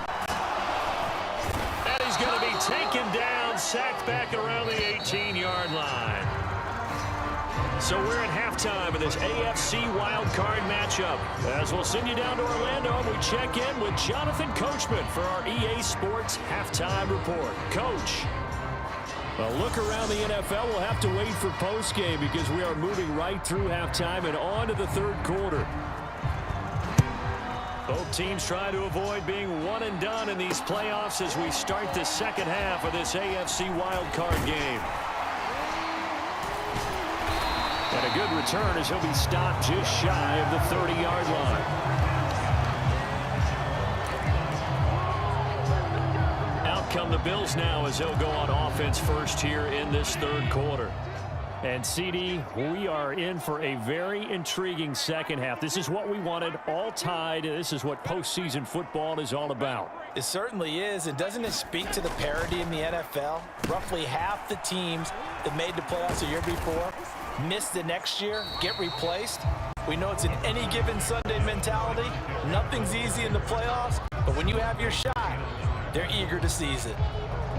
And he's going to be taken down down, sacked back around the 18-yard line. So we're at halftime of this AFC wildcard matchup. As we'll send you down to Orlando, and we check in with Jonathan Coachman for our EA Sports Halftime Report. Coach. A look around the NFL. We'll have to wait for postgame because we are moving right through halftime and on to the third quarter. Both teams try to avoid being one and done in these playoffs as we start the second half of this AFC wildcard game. And a good return as he'll be stopped just shy of the 30-yard line. Out come the Bills now as they'll go on offense first here in this third quarter. And, CD, we are in for a very intriguing second half. This is what we wanted, all tied. This is what postseason football is all about. It certainly is, and doesn't it speak to the parity in the NFL? Roughly half the teams that made the playoffs the year before miss the next year, get replaced. We know it's an any given Sunday mentality. Nothing's easy in the playoffs, but when you have your shot, they're eager to seize it.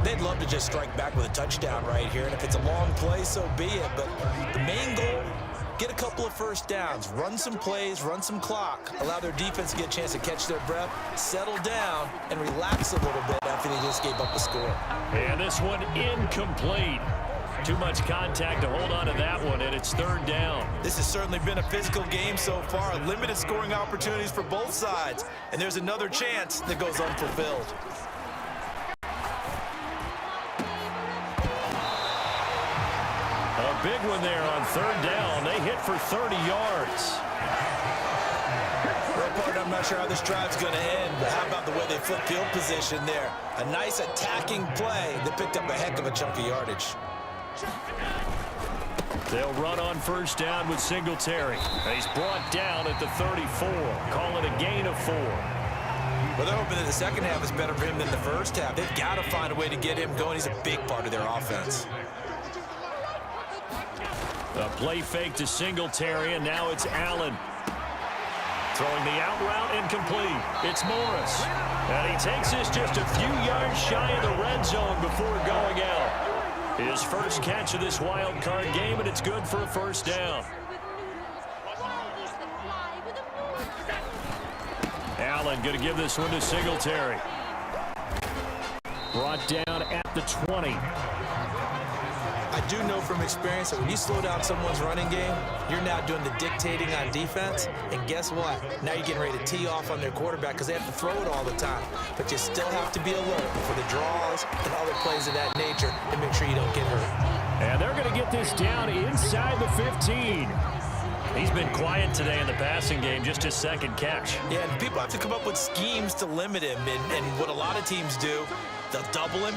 They'd love to just strike back with a touchdown right here, and if it's a long play, so be it. But the main goal, get a couple of first downs, run some plays, run some clock, allow their defense to get a chance to catch their breath, settle down, and relax a little bit after they just gave up a score. And this one incomplete. Too much contact to hold on to that one, and it's third down. This has certainly been a physical game so far, limited scoring opportunities for both sides, and there's another chance that goes unfulfilled. A big one there on third down. They hit for 30 yards. Well, partner, I'm not sure how this drive's going to end, but how about the way they flip field position there? A nice attacking play that picked up a heck of a chunk of yardage. They'll run on first down with Singletary. He's brought down at the 34. Call it a gain of 4. Well, they're hoping that the second half is better for him than the first half. They've got to find a way to get him going. He's a big part of their offense. A play fake to Singletary, and now it's Allen. Throwing the out route incomplete. It's Morris. And he takes this just a few yards shy of the red zone before going out. His first catch of this wild card game, and it's good for a first down. Allen going to give this one to Singletary. Brought down at the 20. I do know from experience that when you slow down someone's running game, you're now doing the dictating on defense. And guess what? Now you're getting ready to tee off on their quarterback because they have to throw it all the time. But you still have to be alert for the draws and other plays of that nature to make sure you don't get hurt. And they're going to get this down inside the 15. He's been quiet today in the passing game, just his second catch. Yeah, and people have to come up with schemes to limit him. And what a lot of teams do, they'll double him,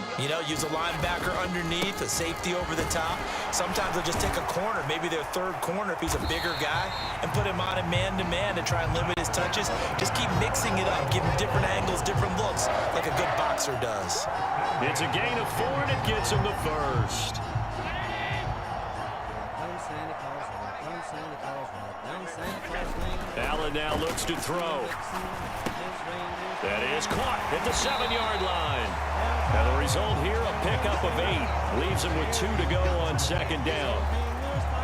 use a linebacker underneath, a safety over the top. Sometimes they'll just take a corner, maybe their third corner if he's a bigger guy, and put him on a man-to-man to try and limit his touches. Just keep mixing it up, give him different angles, different looks, like a good boxer does. It's a gain of 4, and it gets him the first. Allen now looks to throw. That is caught at the 7-yard line. And the result here, a pickup of 8. Leaves him with 2 to go on second down.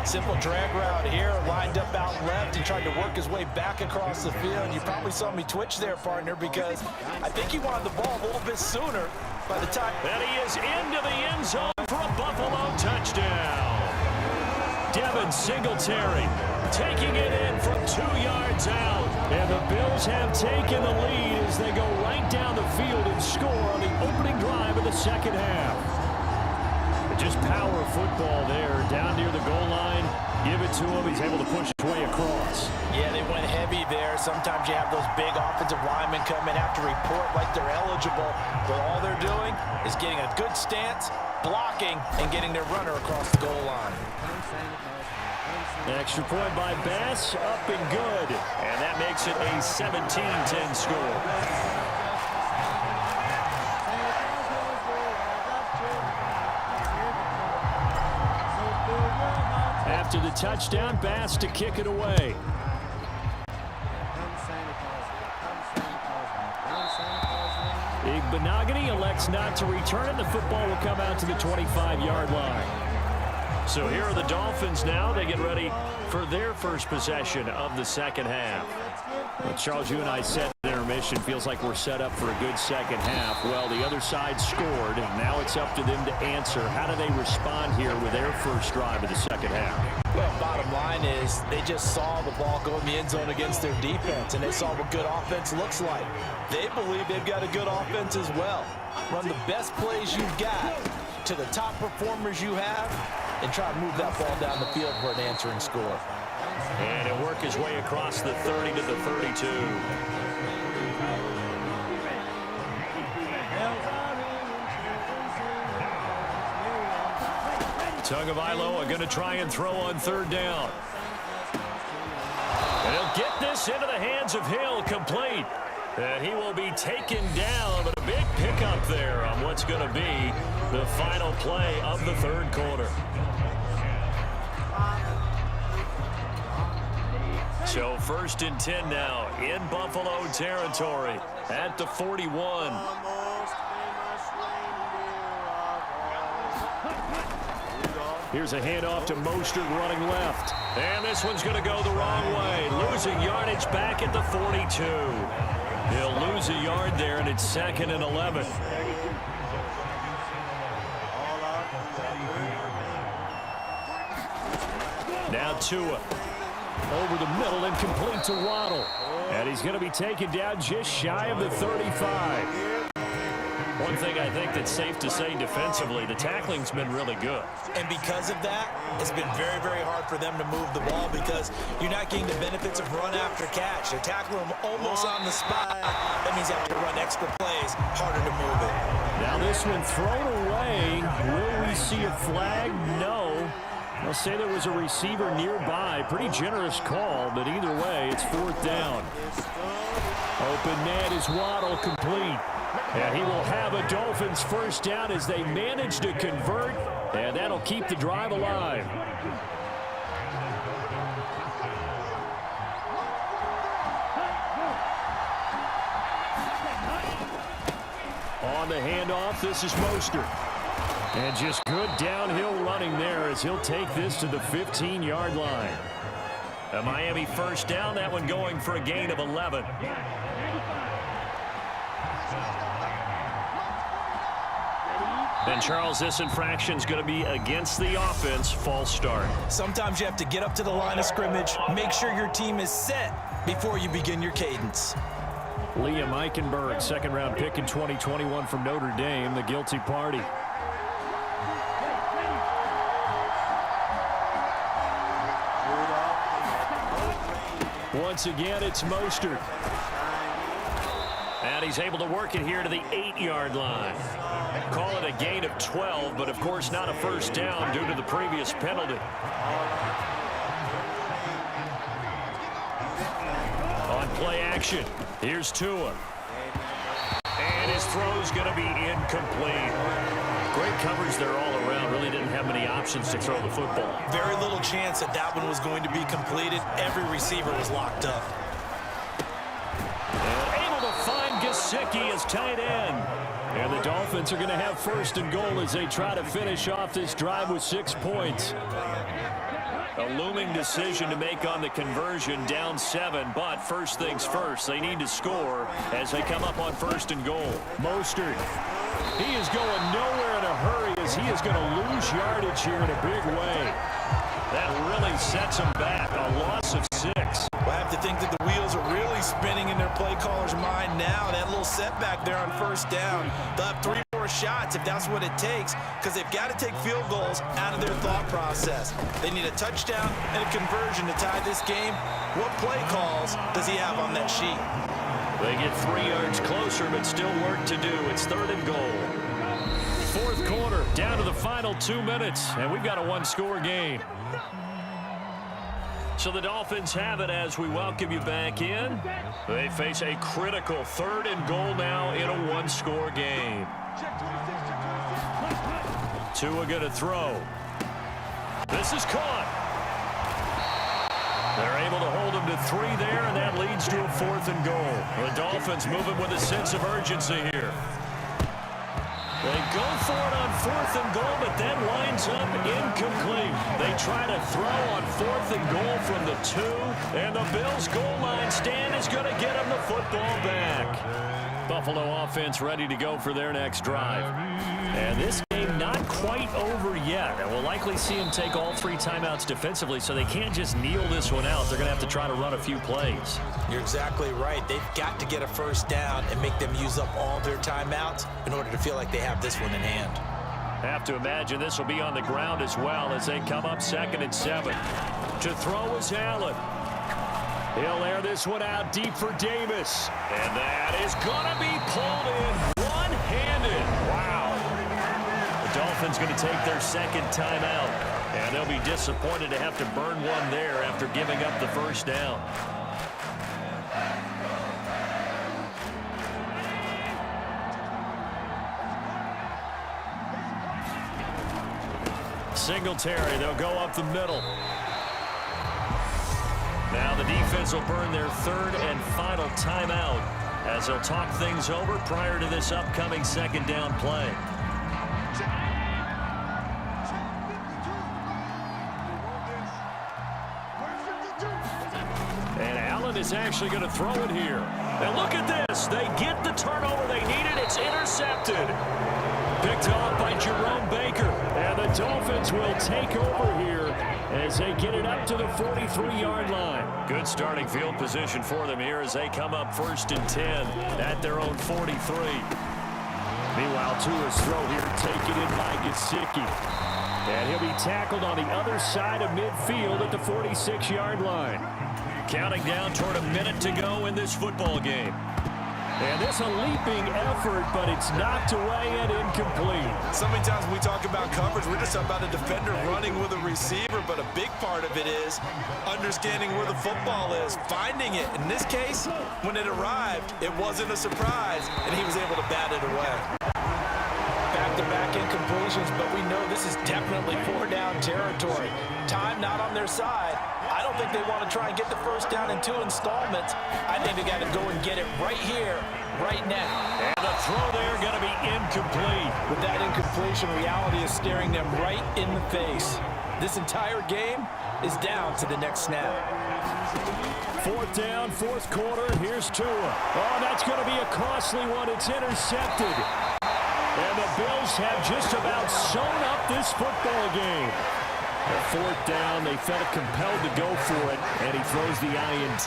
Simple drag route here, lined up out left and tried to work his way back across the field. You probably saw me twitch there, partner, because I think he wanted the ball a little bit sooner by the time. And he is into the end zone for a Buffalo touchdown. Devin Singletary taking it in from 2 yards out. And the Bills have taken the lead as they go right down the field and score on the opening drive of the second half. Just power football there, down near the goal line. Give it to him. He's able to push his way across. Yeah, they went heavy there. Sometimes you have those big offensive linemen come in, have to report like they're eligible. But all they're doing is getting a good stance, blocking, and getting their runner across the goal line. An extra point by Bass, up and good. And that makes it a 17-10 score. After the touchdown, Bass to kick it away. Big Benogany elects not to return it. The football will come out to the 25-yard line. So here are the Dolphins now. They get ready for their first possession of the second half. Well, Charles, you and I said intermission feels like we're set up for a good second half. Well, the other side scored, and now it's up to them to answer. How do they respond here with their first drive of the second half? Well, bottom line is they just saw the ball go in the end zone against their defense, and they saw what good offense looks like. They believe they've got a good offense as well. Run the best plays you've got to the top performers you have, and try to move that ball down the field for an answering score. And he'll work his way across the 30 to the 32. Tagovailoa going to try and throw on third down. And he'll get this into the hands of Hill, complete. And he will be taken down, but a big pickup there on what's going to be the final play of the third quarter. So 1st and 10 now in Buffalo territory at the 41. Here's a handoff to Mostert running left. And this one's going to go the wrong way. Losing yardage back at the 42. He'll lose a yard there, and it's 2nd and 11. Now Tua. Over the middle and complete to Waddle. And he's going to be taken down just shy of the 35. One thing I think that's safe to say defensively, the tackling's been really good. And because of that, it's been very, very hard for them to move the ball because you're not getting the benefits of run after catch. They tackle them almost on the spot. That means you have to run extra plays, harder to move it. Now this one thrown away. Will we see a flag? No. I'll say there was a receiver nearby. Pretty generous call, but either way, it's 4th down. Open net is Waddle, complete. And he will have a Dolphins first down as they manage to convert, and that'll keep the drive alive. On the handoff, this is Mostert. And just good downhill running there as he'll take this to the 15-yard line. A Miami first down, that one going for a gain of 11. And Charles, this infraction's going to be against the offense. False start. Sometimes you have to get up to the line of scrimmage, make sure your team is set before you begin your cadence. Liam Eichenberg, 2nd-round pick in 2021 from Notre Dame, the guilty party. Once again, it's Mostert. And he's able to work it here to the 8-yard line. Call it a gain of 12, but of course not a first down due to the previous penalty. On play action, here's Tua. And his throw's going to be incomplete. Great coverage there all around. Really didn't have many options to throw the football. Very little chance that that one was going to be completed. Every receiver was locked up. And able to find Gesicki as tight end. And the Dolphins are going to have 1st and goal as they try to finish off this drive with 6 points. A looming decision to make on the conversion, down 7, but first things first, they need to score as they come up on 1st and goal. Mostert, he is going nowhere in a hurry as he is going to lose yardage here in a big way. That really sets him back, a loss of 6. Well, I have to think that the wheels are really spinning in their play caller's mind now. That little setback there on 1st down. They'll have 3 more shots if that's what it takes because they've got to take field goals out of their thought process. They need a touchdown and a conversion to tie this game. What play calls does he have on that sheet? They get 3 yards closer, but still work to do. It's 3rd and goal. 4th quarter, down to the final 2 minutes, and we've got a 1-score game. So the Dolphins have it as we welcome you back in. They face a critical 3rd and goal now in a 1-score game. Tua going to throw. This is caught. They're able to hold him to 3 there, and that leads to a 4th and goal. The Dolphins moving with a sense of urgency here. go for it on 4th and goal, but that winds up incomplete. They try to throw on 4th and goal from the 2, and the Bills' goal line stand is going to get them the football back. Buffalo offense ready to go for their next drive. And this game not quite over yet. And we'll likely see them take all 3 timeouts defensively, so they can't just kneel this one out. They're going to have to try to run a few plays. You're exactly right. They've got to get a first down and make them use up all their timeouts in order to feel like they have this one in hand. Have to imagine this will be on the ground as well as they come up 2nd and 7. To throw is Allen. He'll air this one out deep for Davis. And that is going to be pulled in one-handed. Wow. The Dolphins going to take their 2nd timeout. And they'll be disappointed to have to burn one there after giving up the first down. Singletary, they'll go up the middle. Now the defense will burn their 3rd and final timeout as they'll talk things over prior to this upcoming 2nd down play. And Allen is actually going to throw it here. And look at this. They get the turnover they needed. It's intercepted. Picked off by Jerome Baker. And the Dolphins will take over here as they get it up to the 43-yard line. Good starting field position for them here as they come up 1st and 10 at their own 43. Meanwhile, Tua's throw here taken in by Gesicki. And he'll be tackled on the other side of midfield at the 46-yard line. Counting down toward a minute to go in this football game. And this a leaping effort, but it's knocked away and incomplete. So many times when we talk about coverage, we're just about a defender running with a receiver, but a big part of it is understanding where the football is, finding it. In this case, when it arrived, it wasn't a surprise, and he was able to bat it away. Back-to-back incompletions, but we know this is definitely 4-down territory. Time not on their side. I don't think they want to try and get the first down in 2 installments. I think they got to go and get it right here, right now. And the throw there going to be incomplete. With that incompletion, reality is staring them right in the face. This entire game is down to the next snap. 4th down, 4th quarter. Here's Tua. Oh, that's going to be a costly one. It's intercepted. And the Bills have just about sewn up this football game. The 4th down, they felt compelled to go for it, and he throws the INT.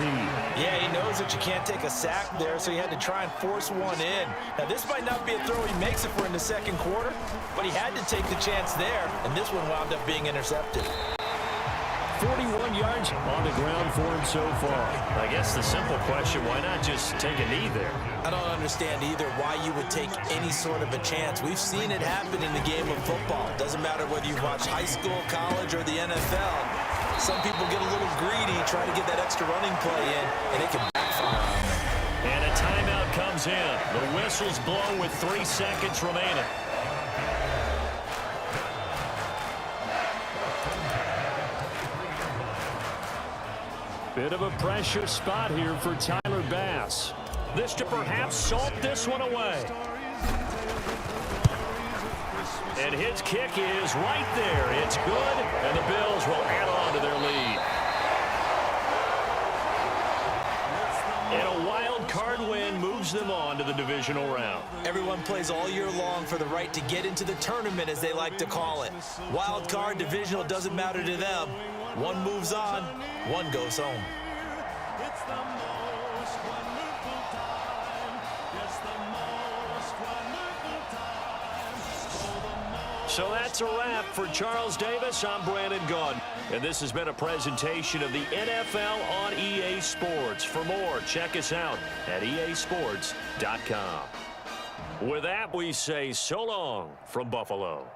Yeah, he knows that you can't take a sack there, so he had to try and force one in. Now, this might not be a throw he makes it for in the 2nd quarter, but he had to take the chance there, and this one wound up being intercepted. 41 yards on the ground for him so far. I guess the simple question, why not just take a knee there? I don't understand either why you would take any sort of a chance. We've seen it happen in the game of football. Doesn't matter whether you watch high school, college, or the NFL. Some people get a little greedy, try to get that extra running play in, and it can backfire on them. And a timeout comes in. The whistles blow with 3 seconds remaining. Bit of a pressure spot here for Tyler Bass. This to perhaps salt this one away. And his kick is right there. It's good, and the Bills will add on to their lead. And a wild card win moves them on to the divisional round. Everyone plays all year long for the right to get into the tournament, as they like to call it. Wild card, divisional, doesn't matter to them. One moves on, one goes home. So that's a wrap for Charles Davis. I'm Brandon Gunn. And this has been a presentation of the NFL on EA Sports. For more, check us out at easports.com. With that, we say so long from Buffalo.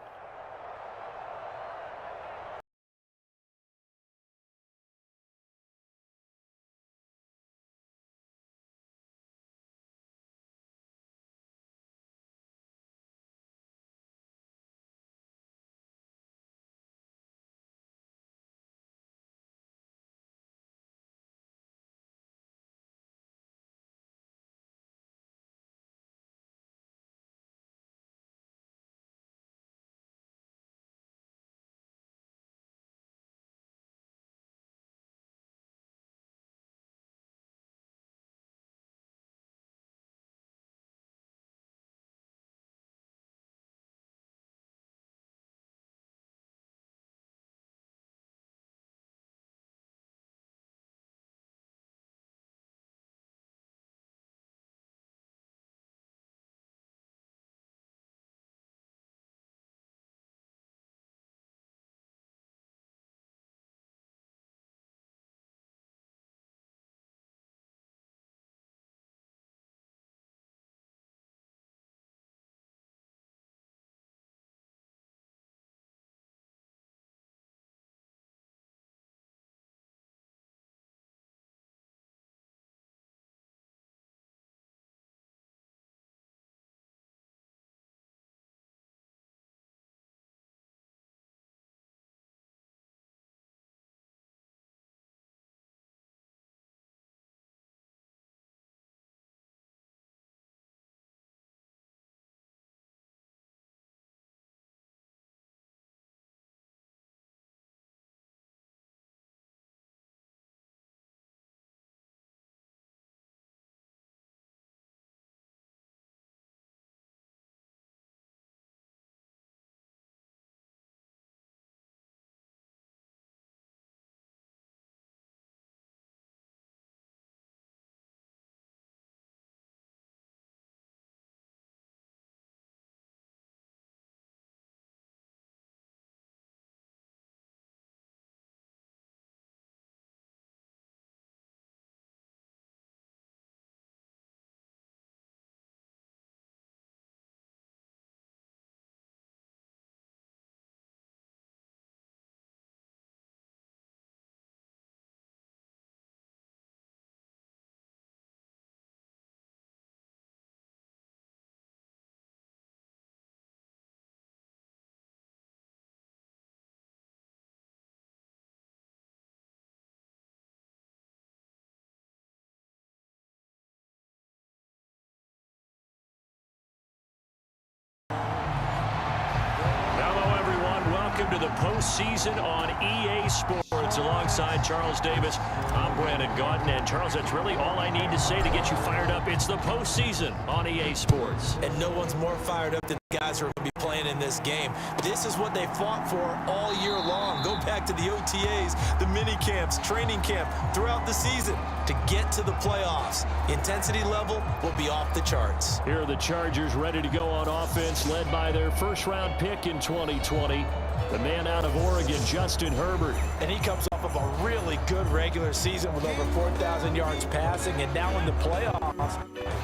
postseason on EA Sports. Alongside Charles Davis, I'm Brandon Gaudin. And Charles, that's really all I need to say to get you fired up. It's the postseason on EA Sports. And no one's more fired up than the guys who are going to be playing in this game. This is what they fought for all year long. Go back to the OTAs, the mini camps, training camp throughout the season to get to the playoffs. Intensity level will be off the charts. Here are the Chargers ready to go on offense, led by their first-round pick in 2020, the man out of Oregon, Justin Herbert. And he comes off of a really good regular season with over 4,000 yards passing, and now in the playoffs,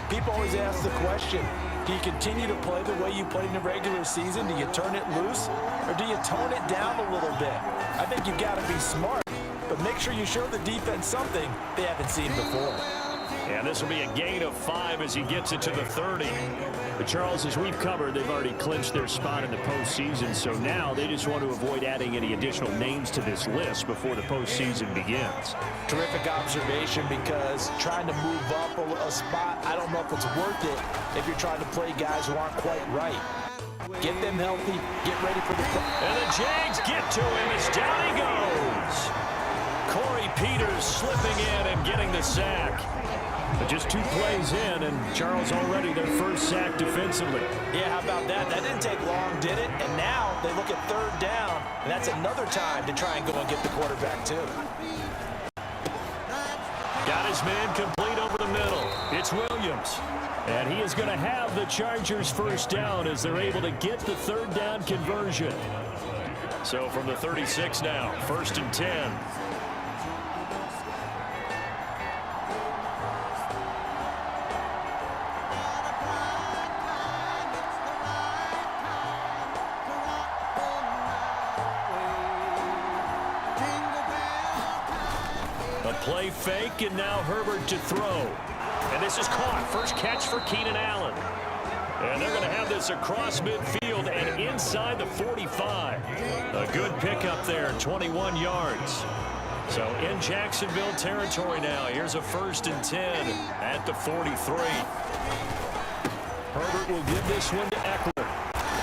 people always ask the question, do you continue to play the way you played in the regular season? Do you turn it loose, or do you tone it down a little bit? I think you've got to be smart, but make sure you show the defense something they haven't seen before. And this will be a gain of 5 as he gets it to the 30. But Charles, as we've covered, they've already clinched their spot in the postseason, so now they just want to avoid adding any additional names to this list before the postseason begins. Terrific observation, because trying to move up a spot, I don't know if it's worth it if you're trying to play guys who aren't quite right. Get them healthy, get ready for the And the Jags get to him as down he goes. Corey Peters slipping in and getting the sack. But just 2 plays in, and Charles already their first sack defensively. Yeah, how about that? That didn't take long, did it? And now they look at 3rd down, and that's another time to try and go and get the quarterback too. Got his man complete over the middle. It's Williams. And he is going to have the Chargers first down as they're able to get the 3rd down conversion. So from the 36 now, 1st and 10. Play fake, and now Herbert to throw. And this is caught. First catch for Keenan Allen. And they're going to have this across midfield and inside the 45. A good pickup there, 21 yards. So in Jacksonville territory now. Here's a 1st and 10 at the 43. Herbert will give this one to Eckler.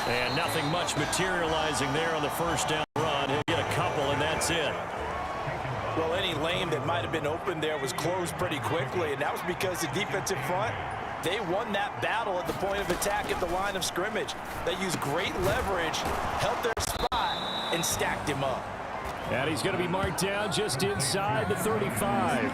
And nothing much materializing there on the first down run. He'll get a couple, and that's it. Well, any lane that might have been open there was closed pretty quickly, and that was because the defensive front, they won that battle at the point of attack at the line of scrimmage. They used great leverage, held their spot, and stacked him up. And he's going to be marked down just inside the 35.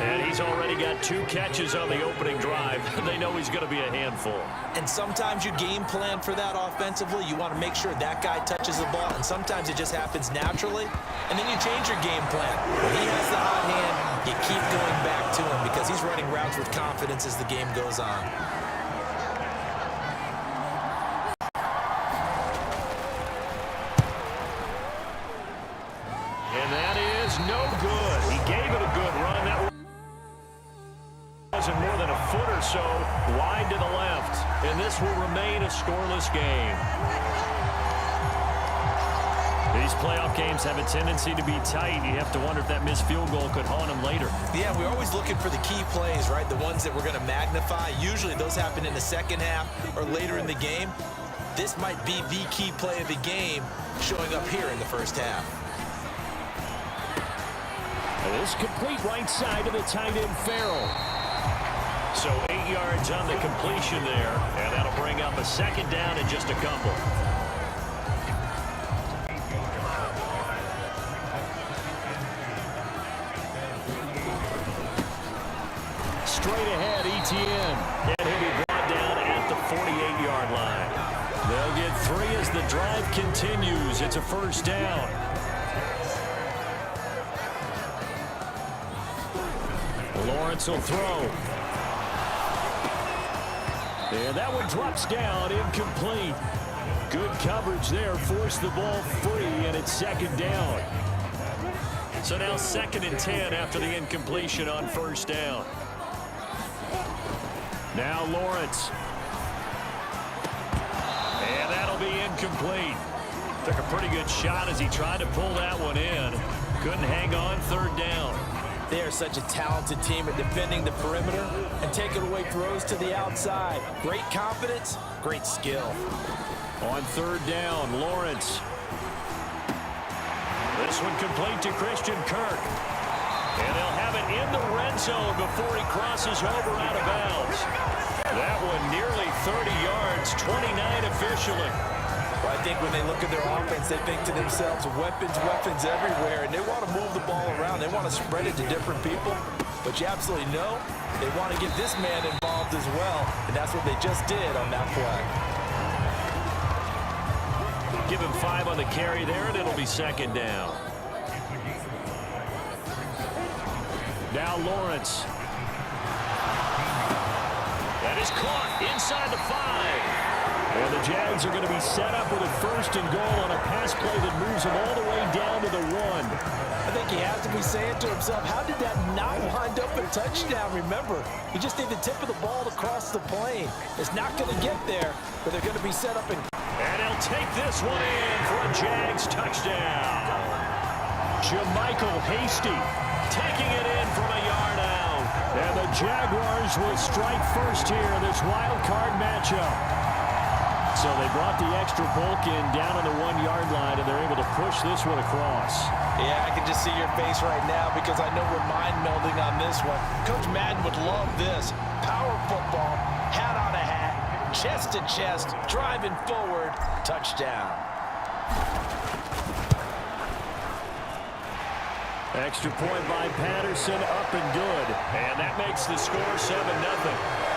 And he's already got 2 catches on the opening drive. They know he's going to be a handful. And sometimes you game plan for that offensively. You want to make sure that guy touches the ball, and sometimes it just happens naturally. And then you change your game plan. When he has the hot hand, you keep going back to him because he's running routes with confidence as the game goes on. And that is no good. He gave it a good run. That wasn't more than a foot or so wide to the left. And this will remain a scoreless game. These playoff games have a tendency to be tight. You have to wonder if that missed field goal could haunt them later. Yeah, we're always looking for the key plays, right? The ones that we're going to magnify. Usually those happen in the second half or later in the game. This might be the key play of the game showing up here in the first half. This complete right side of the tight end Farrell. So 8 yards on the completion there, and that'll bring up a 2nd down and just a couple. Straight ahead, Etienne. And he'll be brought down at the 48-yard line. They'll get 3 as the drive continues. It's a 1st down. Lawrence will throw. And that one drops down, incomplete. Good coverage there, forced the ball free, and it's 2nd down. So now 2nd and 10 after the incompletion on 1st down. Now Lawrence. And that'll be incomplete. Took a pretty good shot as he tried to pull that one in. Couldn't hang on, 3rd down. They are such a talented team at defending the perimeter and taking away throws to the outside. Great confidence, great skill. On 3rd down, Lawrence. This one complete to Christian Kirk. And they'll have it in the red zone before he crosses over out of bounds. That one nearly 30 yards, 29 officially. Well, I think when they look at their offense, they think to themselves, weapons everywhere, and they want to move the ball around. They want to spread it to different people. But you absolutely know they want to get this man involved as well, and that's what they just did on that play. Give him 5 on the carry there, and it'll be second down. Now Lawrence. That is caught inside the 5. And the Jags are going to be set up with a 1st and goal on a pass play that moves them all the way down to the 1. I think he has to be saying to himself, how did that not wind up a touchdown? Remember, he just need the tip of the ball to cross the plane. It's not going to get there, but they're going to be set up. And he'll take this one in for a Jags touchdown. Jermichael Hasty taking it in from a yard out. And the Jaguars will strike first here in this wild card matchup. So they brought the extra bulk in down on the 1-yard line, and they're able to push this one across. Yeah, I can just see your face right now because I know we're mind melding on this one. Coach Madden would love this. Power football, hat on a hat, chest to chest, driving forward, touchdown. Extra point by Patterson, up and good. And that makes the score 7-0.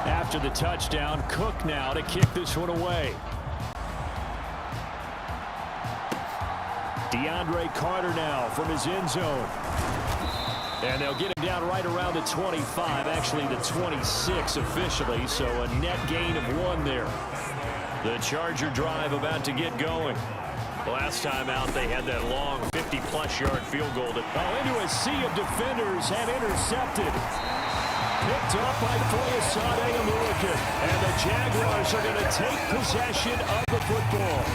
After the touchdown, Cook now to kick this one away. DeAndre Carter now from his end zone. And they'll get him down right around the 25, actually the 26 officially, so a net gain of 1 there. The Charger drive about to get going. Last time out, they had that long 50-plus yard field goal that into a sea of defenders and intercepted. Picked up by Foyesade Oluokun. And the Jaguars are going to take possession of the football.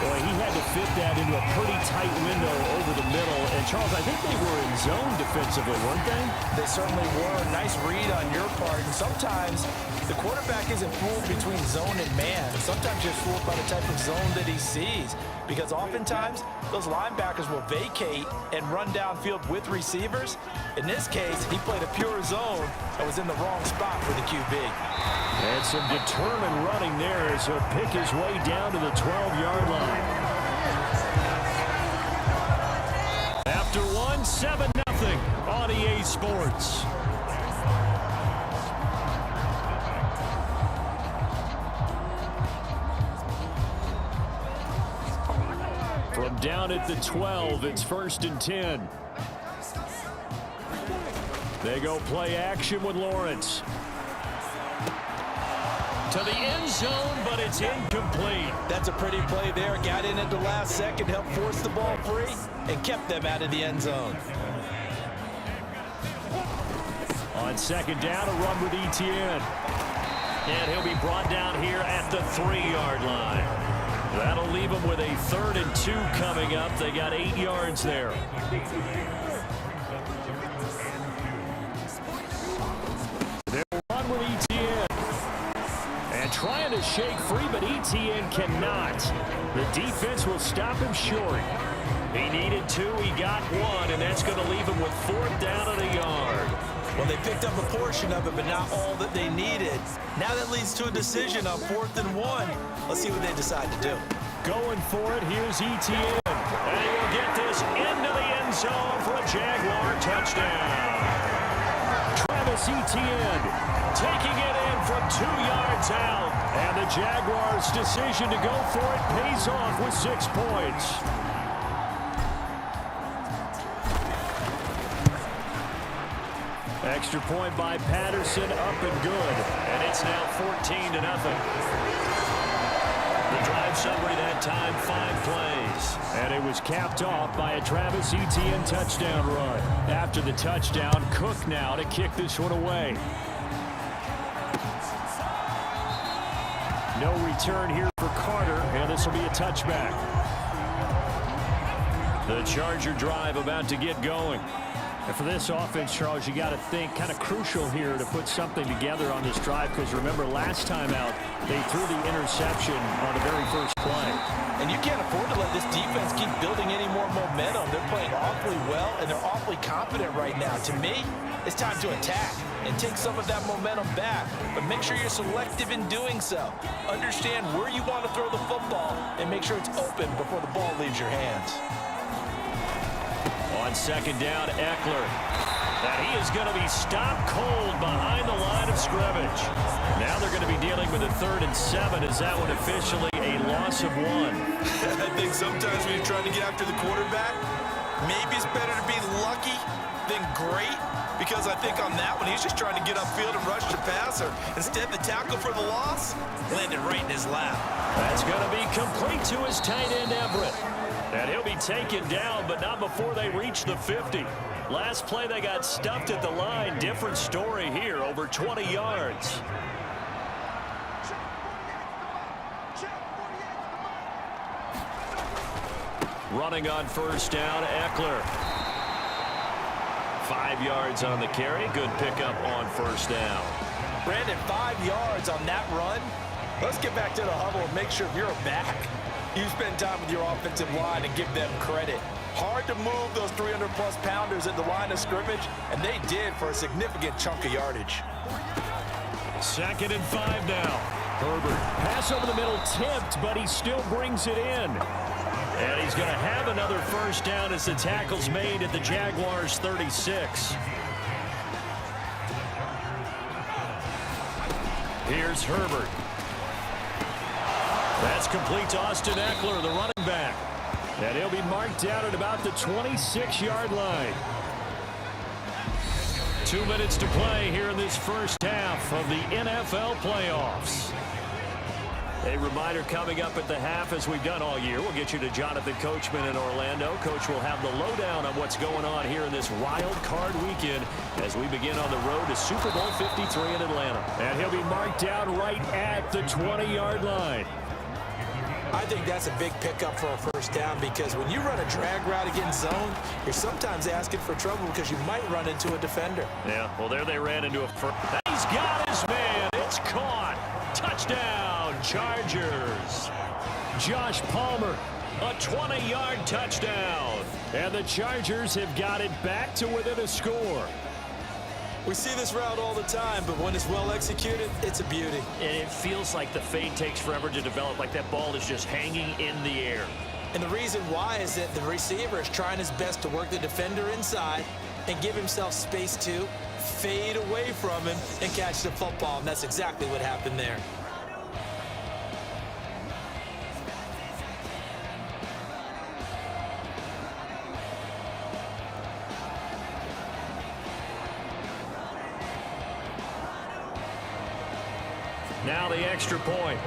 Boy, he had to fit that into a pretty tight window over the middle. And, Charles, I think they were in zone defensively, weren't they? They certainly were. Nice read on your part. And sometimes the quarterback isn't fooled between zone and man. Sometimes you're fooled by the type of zone that he sees. Because oftentimes, those linebackers will vacate and run downfield with receivers. In this case, he played a pure zone that was in the wrong spot for the QB. And some determined running there as he'll pick his way down to the 12-yard line. After 1, 7-0 on EA Sports. From down at the 12, it's 1st and 10. They go play action with Lawrence. To the end zone, but it's incomplete. That's a pretty play there. Got in at the last second, helped force the ball free, and kept them out of the end zone. On 2nd down, a run with Etienne. And he'll be brought down here at the 3-yard line. That'll leave them with a 3rd and 2 coming up. They got 8 yards there. They'll run with Etienne. And trying to shake free, but Etienne cannot. The defense will stop him short. He needed 2, he got 1, and that's going to leave him with 4th down and a yard. Well, they picked up a portion of it, but not all that they needed. Now that leads to a decision on 4th and 1. Let's see what they decide to do. Going for it, here's Etienne. And he will get this into the end zone for a Jaguar touchdown. Travis Etienne taking it in from 2 yards out. And the Jaguars' decision to go for it pays off with 6 points. Extra point by Patterson, up and good. And it's now 14-0. The drive summary that time, 5 plays. And it was capped off by a Travis Etienne touchdown run. After the touchdown, Cook now to kick this one away. No return here for Carter, and this will be a touchback. The Charger drive about to get going. And for this offense, Charles, you got to think kind of crucial here to put something together on this drive, because remember last time out they threw the interception on the very first play. And you can't afford to let this defense keep building any more momentum. They're playing awfully well, and they're awfully confident right now. To me, it's time to attack and take some of that momentum back. But make sure you're selective in doing so. Understand where you want to throw the football and make sure it's open before the ball leaves your hands. On second down, Eckler. And he is going to be stopped cold behind the line of scrimmage. Now they're going to be dealing with a 3rd and 7. Is that one officially a loss of 1? I think sometimes when you're trying to get after the quarterback, maybe it's better to be lucky than great, because I think on that one, he's just trying to get upfield and rush the passer. Instead, the tackle for the loss landed right in his lap. That's going to be complete to his tight end, Everett. And he'll be taken down, but not before they reach the 50. Last play, they got stuffed at the line. Different story here, over 20 yards. Running on first down, Eckler. 5 yards on the carry. Good pickup on first down. Brandon, 5 yards on that run. Let's get back to the huddle and make sure you're back. You spend time with your offensive line and give them credit. Hard to move those 300-plus pounders at the line of scrimmage, and they did for a significant chunk of yardage. 2nd and 5 now. Herbert, pass over the middle, tipped, but he still brings it in. And he's going to have another first down as the tackle's made at the Jaguars' 36. Here's Herbert. That's complete to Austin Eckler, the running back. And he'll be marked down at about the 26-yard line. 2 minutes to play here in this first half of the NFL playoffs. A reminder coming up at the half, as we've done all year. We'll get you to Jonathan Coachman in Orlando. Coach will have the lowdown on what's going on here in this wild card weekend as we begin on the road to Super Bowl 53 in Atlanta. And he'll be marked down right at the 20-yard line. I think that's a big pickup for a first down, because when you run a drag route against zone, you're sometimes asking for trouble because you might run into a defender. Yeah, well, there they ran into a first. He's got his man. It's caught. Touchdown, Chargers. Josh Palmer, a 20-yard touchdown. And the Chargers have got it back to within a score. We see this route all the time, but when it's well executed, it's a beauty. And it feels like the fade takes forever to develop, like that ball is just hanging in the air. And the reason why is that the receiver is trying his best to work the defender inside and give himself space to fade away from him and catch the football, and that's exactly what happened there. Now the extra point.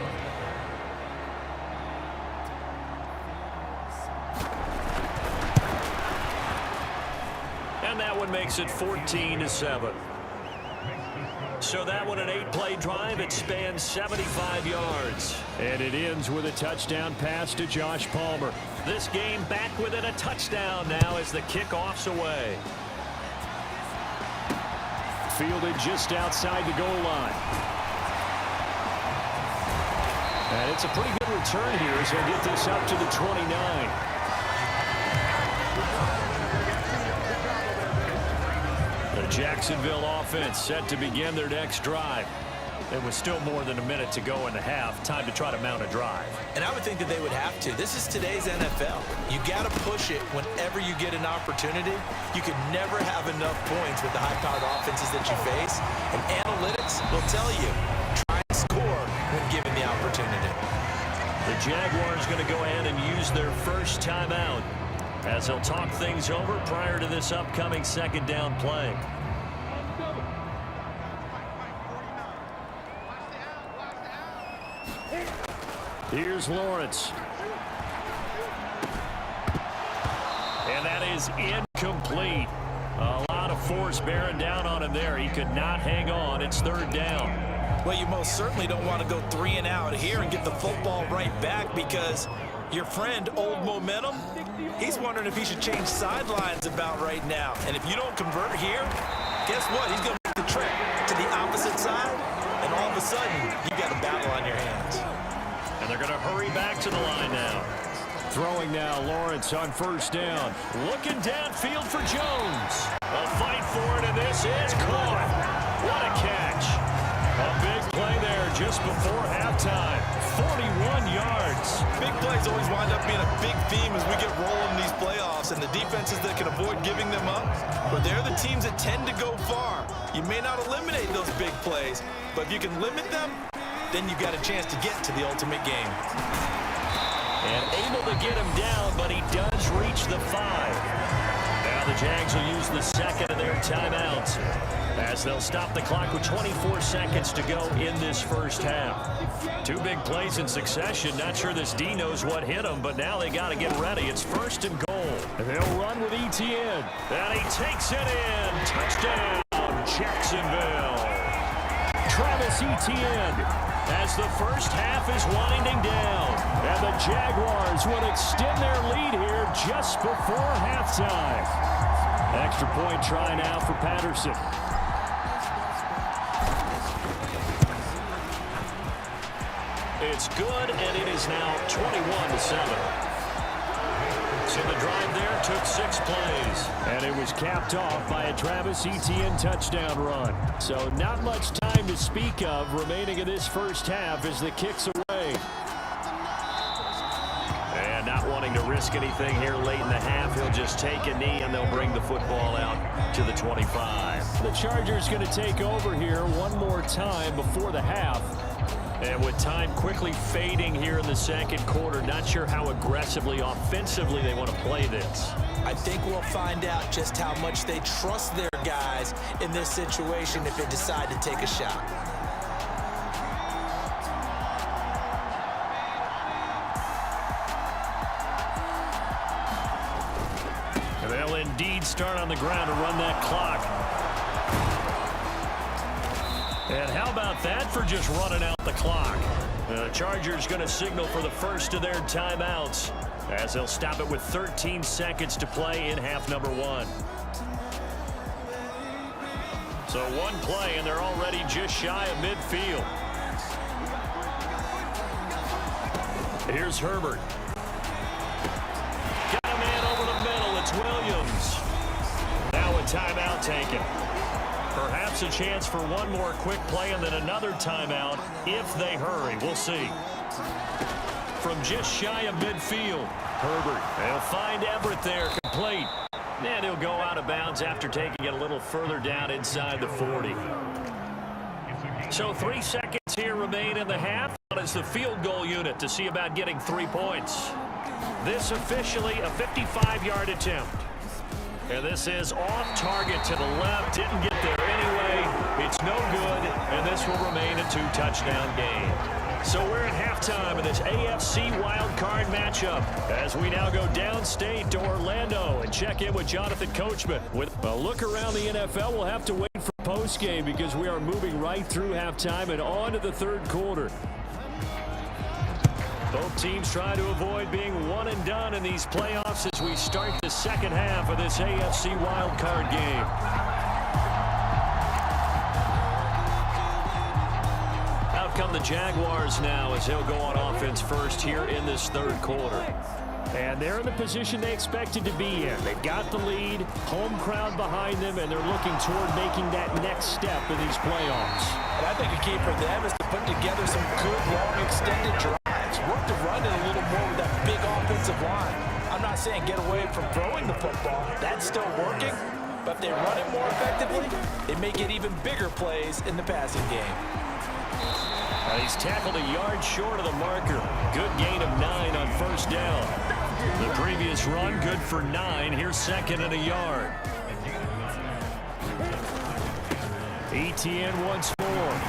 And that one makes it 14-7. So that one, an 8-play drive. It spans 75 yards. And it ends with a touchdown pass to Josh Palmer. This game back within a touchdown now as the kickoff's away. Fielded just outside the goal line. And it's a pretty good return here as they'll get this up to the 29. The Jacksonville offense set to begin their next drive. There was still more than a minute to go in the half. Time to try to mount a drive. And I would think that they would have to. This is today's NFL. You got to push it whenever you get an opportunity. You can never have enough points with the high-powered offenses that you face. And analytics will tell you, try and score when given the opportunity. The Jaguars going to go ahead and use their first timeout as they'll talk things over prior to this upcoming second down play. Here's Lawrence. And that is incomplete. A lot of force bearing down on him there. He could not hang on. It's third down. Well, you most certainly don't want to go 3 and out here and get the football right back, because Your friend, Old Momentum, he's wondering if he should change sidelines about right now. And if you don't convert here, guess what? He's going to make the trip to the opposite side, and all of a sudden, you got a battle on your hands. And they're going to hurry back to the line now. Throwing now, Lawrence on first down. Looking downfield for Jones. A fight for it, and this is caught. What a catch. A big play there just before halftime. 41 yards. Big plays always wind up being a big theme as we get rolling in these playoffs, and the defenses that can avoid giving them up, but they're the teams that tend to go far. You may not eliminate those big plays, but if you can limit them, then you've got a chance to get to the ultimate game. And able to get him down, but he does reach the 5. Now the Jags will use the second of their timeouts as they'll stop the clock with 24 seconds to go in this first half. 2 big plays in succession. Not sure this D knows what hit him, but now they got to get ready. It's first and goal. And they'll run with Etienne. And he takes it in. Touchdown, Jacksonville. Travis Etienne as the first half is winding down. And the Jaguars will extend their lead here just before halftime. Extra point try now for Patterson. It's good, and it is now 21-7. So the drive there took 6 plays. And it was capped off by a Travis Etienne touchdown run. So not much time to speak of remaining in this first half as the kick's away. And not wanting to risk anything here late in the half, he'll just take a knee and they'll bring the football out to the 25. The Chargers going to take over here one more time before the half. And with time quickly fading here in the second quarter, not sure how aggressively, offensively they want to play this. I think we'll find out just how much they trust their guys in this situation if they decide to take a shot. And they'll indeed start on the ground to run that clock. And how about that for just running out the clock? The Chargers going to signal for the first of their timeouts as they'll stop it with 13 seconds to play in half number 1. So 1 play, and they're already just shy of midfield. Here's Herbert. Got a man over the middle. It's Williams. Now a timeout taken. Perhaps a chance for one more quick play and then another timeout if they hurry. We'll see. From just shy of midfield, Herbert. They'll find Everett there, complete. And he'll go out of bounds after taking it a little further down inside the 40. So 3 seconds here remain in the half. It's the field goal unit to see about getting 3 points. This officially a 55-yard attempt. And this is off target to the left. Didn't get there anyway. It's no good, and this will remain a 2-touchdown game. So we're at halftime of this AFC wildcard matchup as we now go downstate to Orlando and check in with Jonathan Coachman. With a look around the NFL, we'll have to wait for postgame because we are moving right through halftime and on to the third quarter. Both teams try to avoid being one and done in these playoffs as we start the second half of this AFC wildcard game. Out come the Jaguars now as they'll go on offense first here in this third quarter. And they're in the position they expected to be in. They've got the lead, home crowd behind them, and they're looking toward making that next step in these playoffs. And I think a key for them is to put together some good, long, extended drives. Work to run it a little more with that big offensive line. I'm not saying get away from throwing the football. That's still working. But if they run it more effectively, it may get even bigger plays in the passing game. He's tackled a yard short of the marker. Good gain of 9 on first down. The previous run, good for 9. Here's second and a yard. Etienne once more.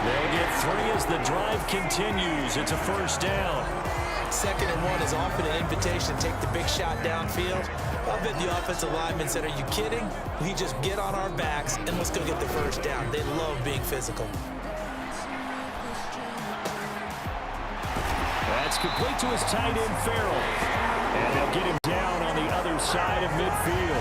They'll get 3 as the drive continues. It's a first down. 2nd and 1 is often an invitation to take the big shot downfield. I bet the offensive lineman said, are you kidding? We just get on our backs and let's go get the first down. They love being physical. It's complete to his tight end, Farrell. And they'll get him down on the other side of midfield.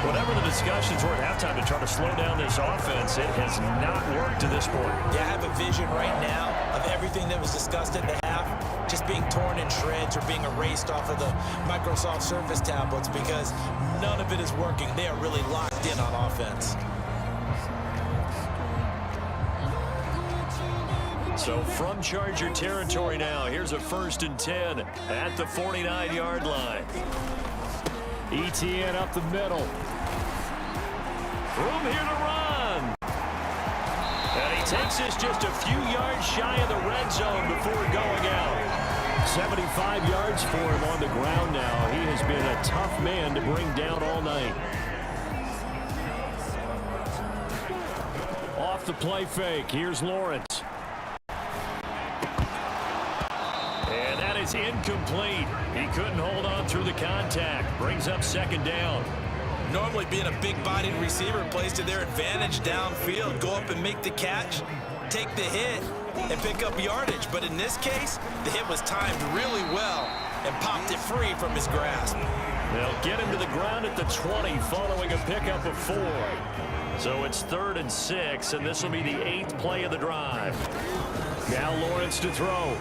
Whatever the discussions were at halftime to try to slow down this offense, it has not worked to this point. Yeah, I have a vision right now of everything that was discussed at the half just being torn in shreds or being erased off of the Microsoft Surface tablets because none of it is working. They are really locked in on offense. So from Charger territory now, here's a 1st and 10 at the 49-yard line. ETN up the middle. Room here to run. And he takes this just a few yards shy of the red zone before going out. 75 yards for him on the ground now. He has been a tough man to bring down all night. Off the play fake. Here's Lawrence. And that is incomplete. He couldn't hold on through the contact. Brings up 2nd down. Normally being a big-bodied receiver plays to their advantage downfield. Go up and make the catch, take the hit, and pick up yardage. But in this case, the hit was timed really well and popped it free from his grasp. They'll get him to the ground at the 20 following a pickup of 4. So it's 3rd and 6, and this will be the 8th play of the drive. Now Lawrence to throw.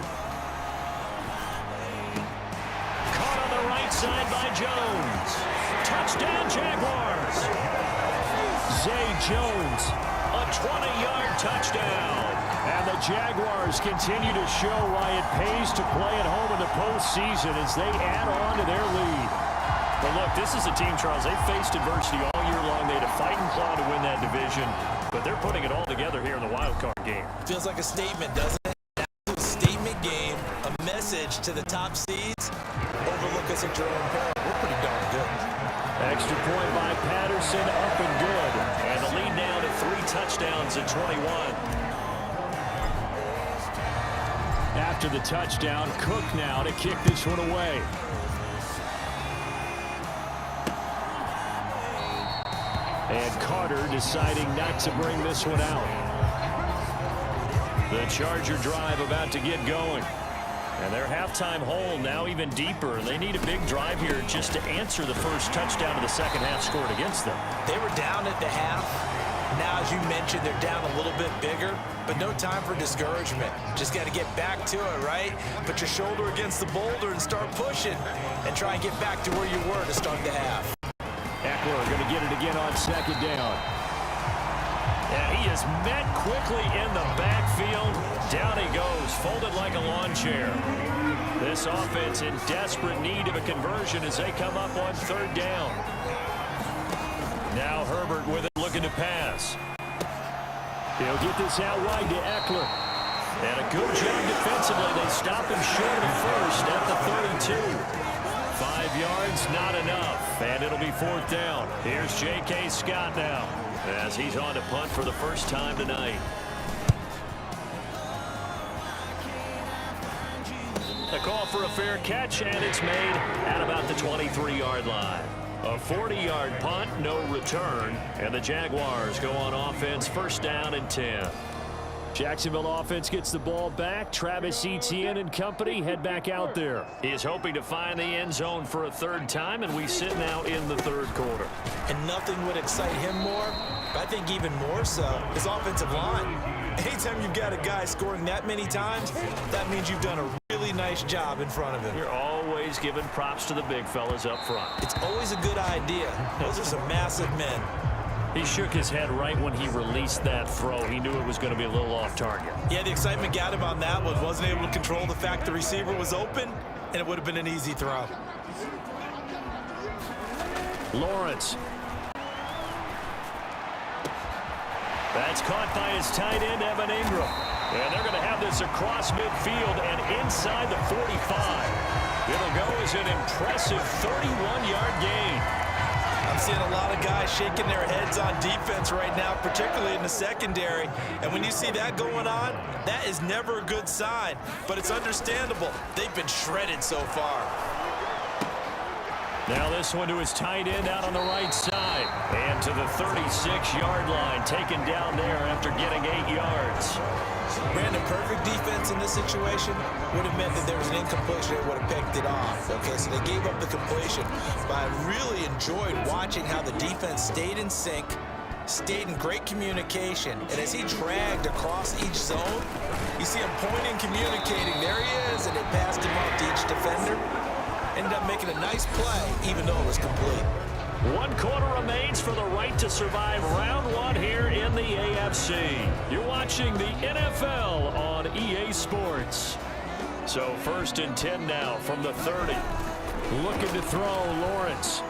Caught on the right side by Jones. Touchdown, Jaguars. Zay Jones, a 20-yard touchdown. And the Jaguars continue to show why it pays to play at home in the postseason as they add on to their lead. But look, this is a team, Charles, they faced adversity all year long. They had to fight and claw to win that division, but they're putting it all together here in the wild card game. Feels like a statement, doesn't it? A statement game, a message to the top seeds. Overlook us at your own peril. We're pretty darn good. Extra point by Patterson, up and good. And the lead now to 3 touchdowns at 21. After the touchdown, Cook now to kick this one away. And Carter deciding not to bring this one out. The Charger drive about to get going. And their halftime hole now even deeper. They need a big drive here just to answer the first touchdown of the second half scored against them. They were down at the half. Now, as you mentioned, they're down a little bit bigger, but no time for discouragement. Just got to get back to it, right? Put your shoulder against the boulder and start pushing and try and get back to where you were to start the half. Eckler going to get it again on 2nd down. And he is met quickly in the backfield. Down he goes, folded like a lawn chair. This offense in desperate need of a conversion as they come up on 3rd down. Now Herbert with it, looking to pass. He'll get this out wide to Eckler. And a good job defensively. They stop him short of 1st at the 32. 5 yards, not enough. And it'll be 4th down. Here's J.K. Scott now as he's on to punt for the first time tonight. A call for a fair catch, and it's made at about the 23-yard line. A 40-yard punt, no return, and the Jaguars go on offense, 1st down and 10. Jacksonville offense gets the ball back. Travis Etienne and company head back out there. He is hoping to find the end zone for a 3rd time, and we sit now in the 3rd quarter. And nothing would excite him more, but I think even more so, his offensive line. Anytime you've got a guy scoring that many times, that means you've done a really nice job in front of him. You're always giving props to the big fellas up front. It's always a good idea. Those are some massive men. He shook his head right when he released that throw. He knew it was going to be a little off target. Yeah, the excitement got him on that one. Wasn't able to control the fact the receiver was open, and it would have been an easy throw. Lawrence. That's caught by his tight end, Evan Ingram. And they're going to have this across midfield and inside the 45. It'll go as an impressive 31-yard gain. I'm seeing a lot of guys shaking their heads on defense right now, particularly in the secondary. And when you see that going on, that is never a good sign. But it's understandable. They've been shredded so far. Now this one to his tight end out on the right side. And to the 36-yard line, taken down there after getting 8 yards. Brandon, perfect defense in this situation would have meant that there was an incompletion that would have picked it off. Okay, so they gave up the completion. But I really enjoyed watching how the defense stayed in sync, stayed in great communication, and as he dragged across each zone, you see him pointing, communicating. There he is, and it passed him off to each defender. Ended up making a nice play, even though it was complete. 1 quarter remains for the right to survive round 1 here in the AFC. You're watching the NFL on EA Sports. So 1st and 10 now from the 30. Looking to throw, Lawrence.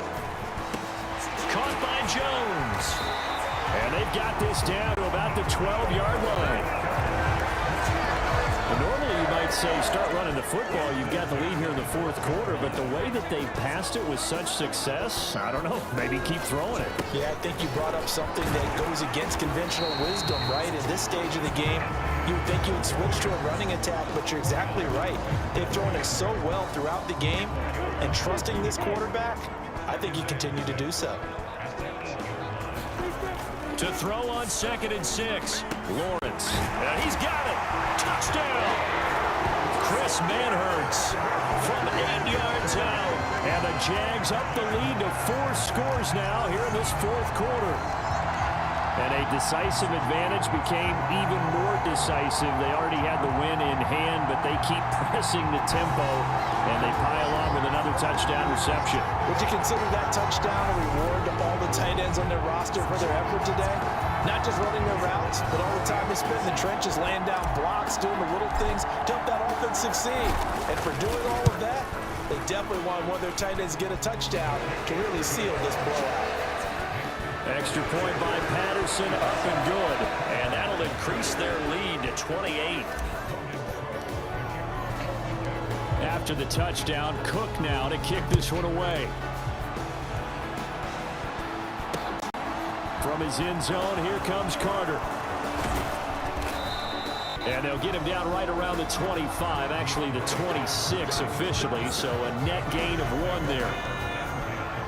Caught by Jones. And they've got this down to about the 12-yard line. Normally you might say start running the football. You've got the lead here in the 4th quarter, but the way that they passed it with such success, I don't know, maybe keep throwing it. Yeah, I think you brought up something that goes against conventional wisdom, right? At this stage of the game, you would think you would switch to a running attack, but you're exactly right. They've thrown it so well throughout the game, and trusting this quarterback, I think you continue to do so. To throw on 2nd and 6, Lawrence. And he's got it. Touchdown. Chris Manhertz from 8 yards out. And the Jags up the lead to 4 scores now here in this 4th quarter. And a decisive advantage became even more decisive. They already had the win in hand, but they keep pressing the tempo, and they pile on with another touchdown reception. Would you consider that touchdown a reward to all the tight ends on their roster for their effort today? Not just running their routes, but all the time they spent in the trenches, laying down blocks, doing the little things to help that offense succeed. And for doing all of that, they definitely want one of their tight ends to get a touchdown to really seal this blowout. Extra point by Patterson, up and good. And that'll increase their lead to 28. After the touchdown, Cook now to kick this one away. From his end zone, here comes Carter. And they'll get him down right around the 25, actually the 26 officially, so a net gain of 1 there.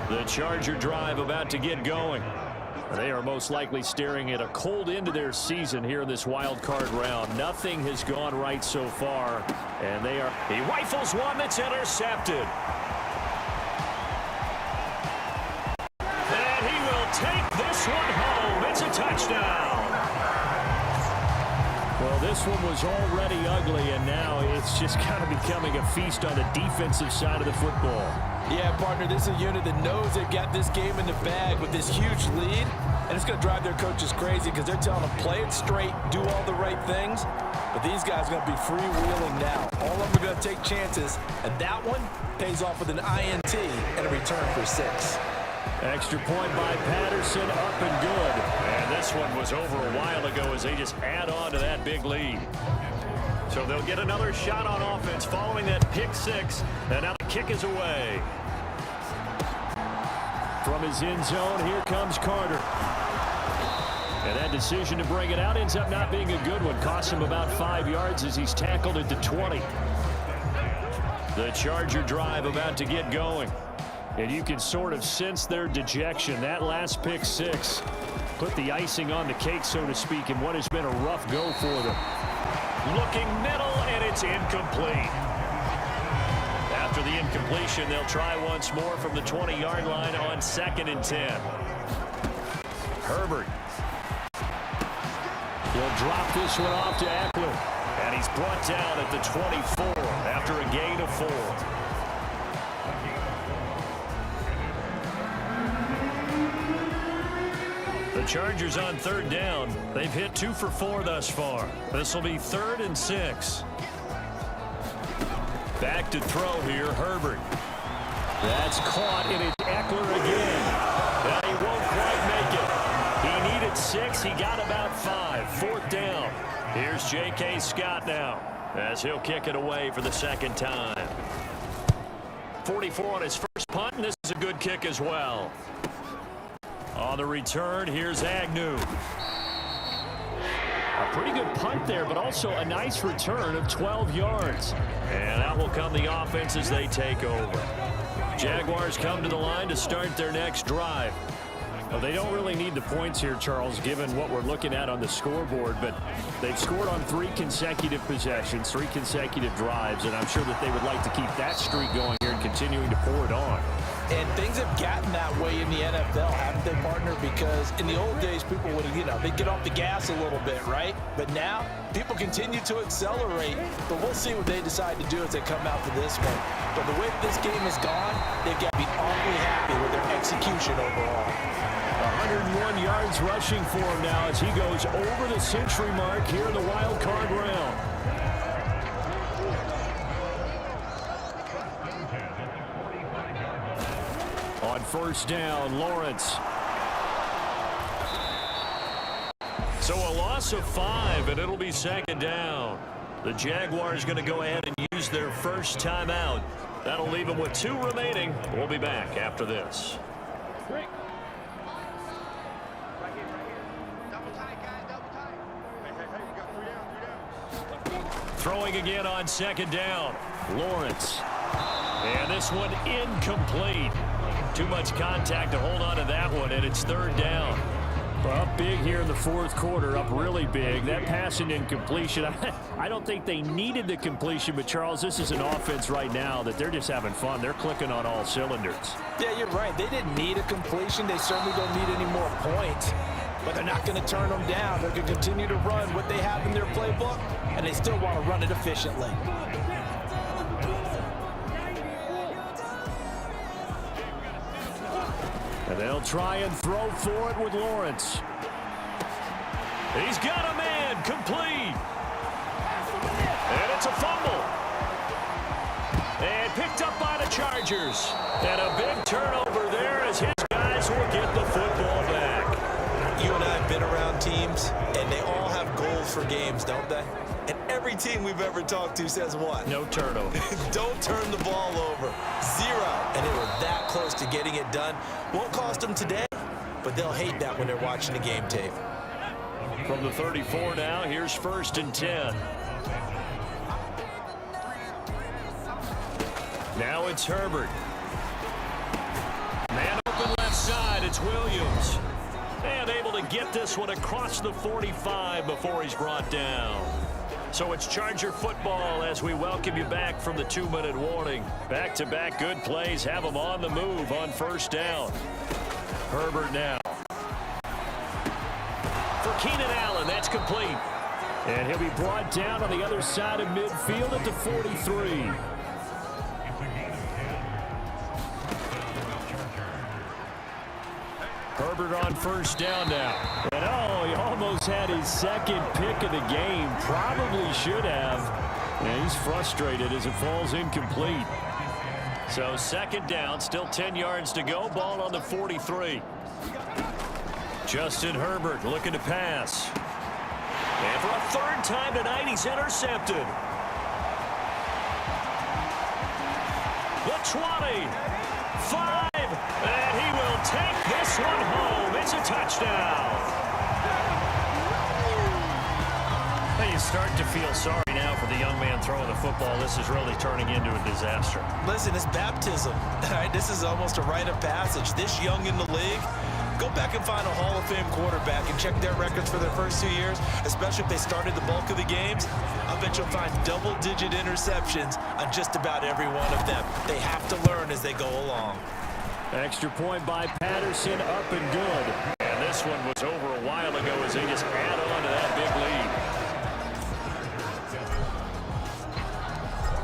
The Charger drive about to get going. They are most likely staring at a cold end to their season here in this wild card round. Nothing has gone right so far, and he rifles one that's intercepted. And he will take this one home. It's a touchdown. Well, this one was already ugly, and now it's just kind of becoming a feast on the defensive side of the football. Yeah, partner, this is a unit that knows they've got this game in the bag with this huge lead, and it's going to drive their coaches crazy because they're telling them play it straight, do all the right things, but these guys are going to be freewheeling now. All of them are going to take chances, and that one pays off with an INT and a return for 6. Extra point by Patterson, up and good. And this one was over a while ago as they just add on to that big lead. So they'll get another shot on offense following that pick 6, and now the kick is away. From his end zone, here comes Carter. And that decision to bring it out ends up not being a good one. Costs him about 5 yards as he's tackled at the 20. The Charger drive about to get going. And you can sort of sense their dejection. That last pick 6 put the icing on the cake, so to speak, in what has been a rough go for them. Looking middle, and it's incomplete. After the incompletion, they'll try once more from the 20-yard line on 2nd and 10. Herbert. He'll drop this one off to Eckler. And he's brought down at the 24 after a gain of 4. The Chargers on 3rd down. They've hit 2 for 4 thus far. This will be 3rd and 6. Back to throw here, Herbert. That's caught, and it's Eckler again. Now he won't quite make it. He needed 6. He got about 5. 4th down. Here's J.K. Scott now as he'll kick it away for the 2nd time. 44 on his first punt, and this is a good kick as well. On the return, here's Agnew. A pretty good punt there, but also a nice return of 12 yards. And out will come the offense as they take over. Jaguars come to the line to start their next drive. Well, they don't really need the points here, Charles, given what we're looking at on the scoreboard, but they've scored on 3 consecutive possessions, 3 consecutive drives, and I'm sure that they would like to keep that streak going here and continuing to pour it on. And things have gotten that way in the NFL, haven't they, partner? Because in the old days, people would, they'd get off the gas a little bit, right? But now, people continue to accelerate. But we'll see what they decide to do as they come out to this one. But the way that this game has gone, they've got to be awfully happy with their execution overall. 101 yards rushing for him now as he goes over the century mark here in the wild card round. On first down, Lawrence. So a loss of 5, and it'll be second down. The Jaguars going to go ahead and use their first timeout. That'll leave them with 2 remaining. We'll be back after this. Throwing again on second down. Lawrence. And this one incomplete. Too much contact to hold on to that one, and it's third down. Up big here in the fourth quarter, up really big. That passing incompletion, I don't think they needed the completion, but Charles, this is an offense right now that they're just having fun. They're clicking on all cylinders. Yeah, you're right. They didn't need a completion. They certainly don't need any more points. But they're not going to turn them down. They're going to continue to run what they have in their playbook, and they still want to run it efficiently. And they'll try and throw for it with Lawrence. He's got a man, complete. And it's a fumble. And picked up by the Chargers. And a big turnover there as his guys will get the football back. You and I have been around teams, and they all have goals for games, don't they? And every team we've ever talked to says what? No turnover. Don't turn the ball over. 0. And they were that close to getting it done. Won't cost them today, but they'll hate that when they're watching the game tape. From the 34 now, here's first and 10. Now it's Herbert. Man open left side, it's Williams. And able to get this one across the 45 before he's brought down. So it's Charger football as we welcome you back from the 2-minute warning. Back-to-back good plays have them on the move on first down. Herbert now. For Keenan Allen, that's complete. And he'll be brought down on the other side of midfield at the 43. Herbert on first down now. And oh, he almost had his second pick of the game. Probably should have. And he's frustrated as it falls incomplete. So second down, still 10 yards to go. Ball on the 43. Justin Herbert looking to pass. And for a third time tonight, he's intercepted. The 20. 5. And he will take this one home. It's a touchdown. You're starting to feel sorry now for the young man throwing the football. This is really turning into a disaster. Listen, it's baptism. All right, this is almost a rite of passage. This young in the league, go back and find a Hall of Fame quarterback and check their records for their first 2 years, especially if they started the bulk of the games. I bet you'll find double-digit interceptions on just about every one of them. They have to learn as they go along. Extra point by Patterson, up and good. And this one was over a while ago as they just add on to that big lead.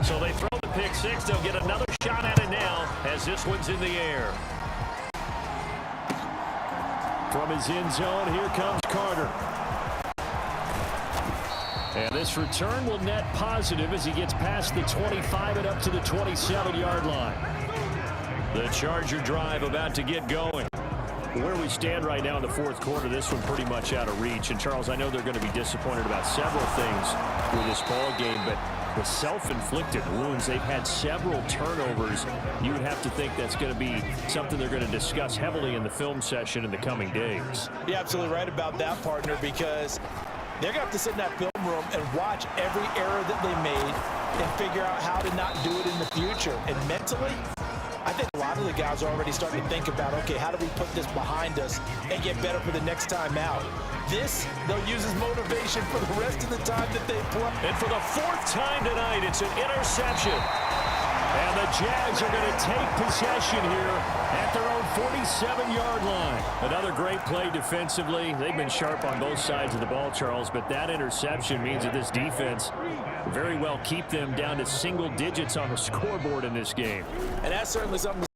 So they throw the pick six. They'll get another shot at it now as this one's in the air. From his end zone, here comes Carter. And this return will net positive as he gets past the 25 and up to the 27-yard line. The Charger drive about to get going. Where we stand right now in the fourth quarter, this one pretty much out of reach. And, Charles, I know they're going to be disappointed about several things with this ball game, but the self-inflicted wounds, they've had several turnovers. You would have to think that's going to be something they're going to discuss heavily in the film session in the coming days. You're absolutely right about that, partner, because they're going to have to sit in that film room and watch every error that they made and figure out how to not do it in the future. And mentally, I think a lot of the guys are already starting to think about, okay, how do we put this behind us and get better for the next time out? This, they'll use as motivation for the rest of the time that they play. And for the fourth time tonight, it's an interception. And the Jags are going to take possession here at their own 47-yard line. Another great play defensively. They've been sharp on both sides of the ball, Charles, but that interception means that this defense very well keep them down to single digits on the scoreboard in this game. And that's certainly something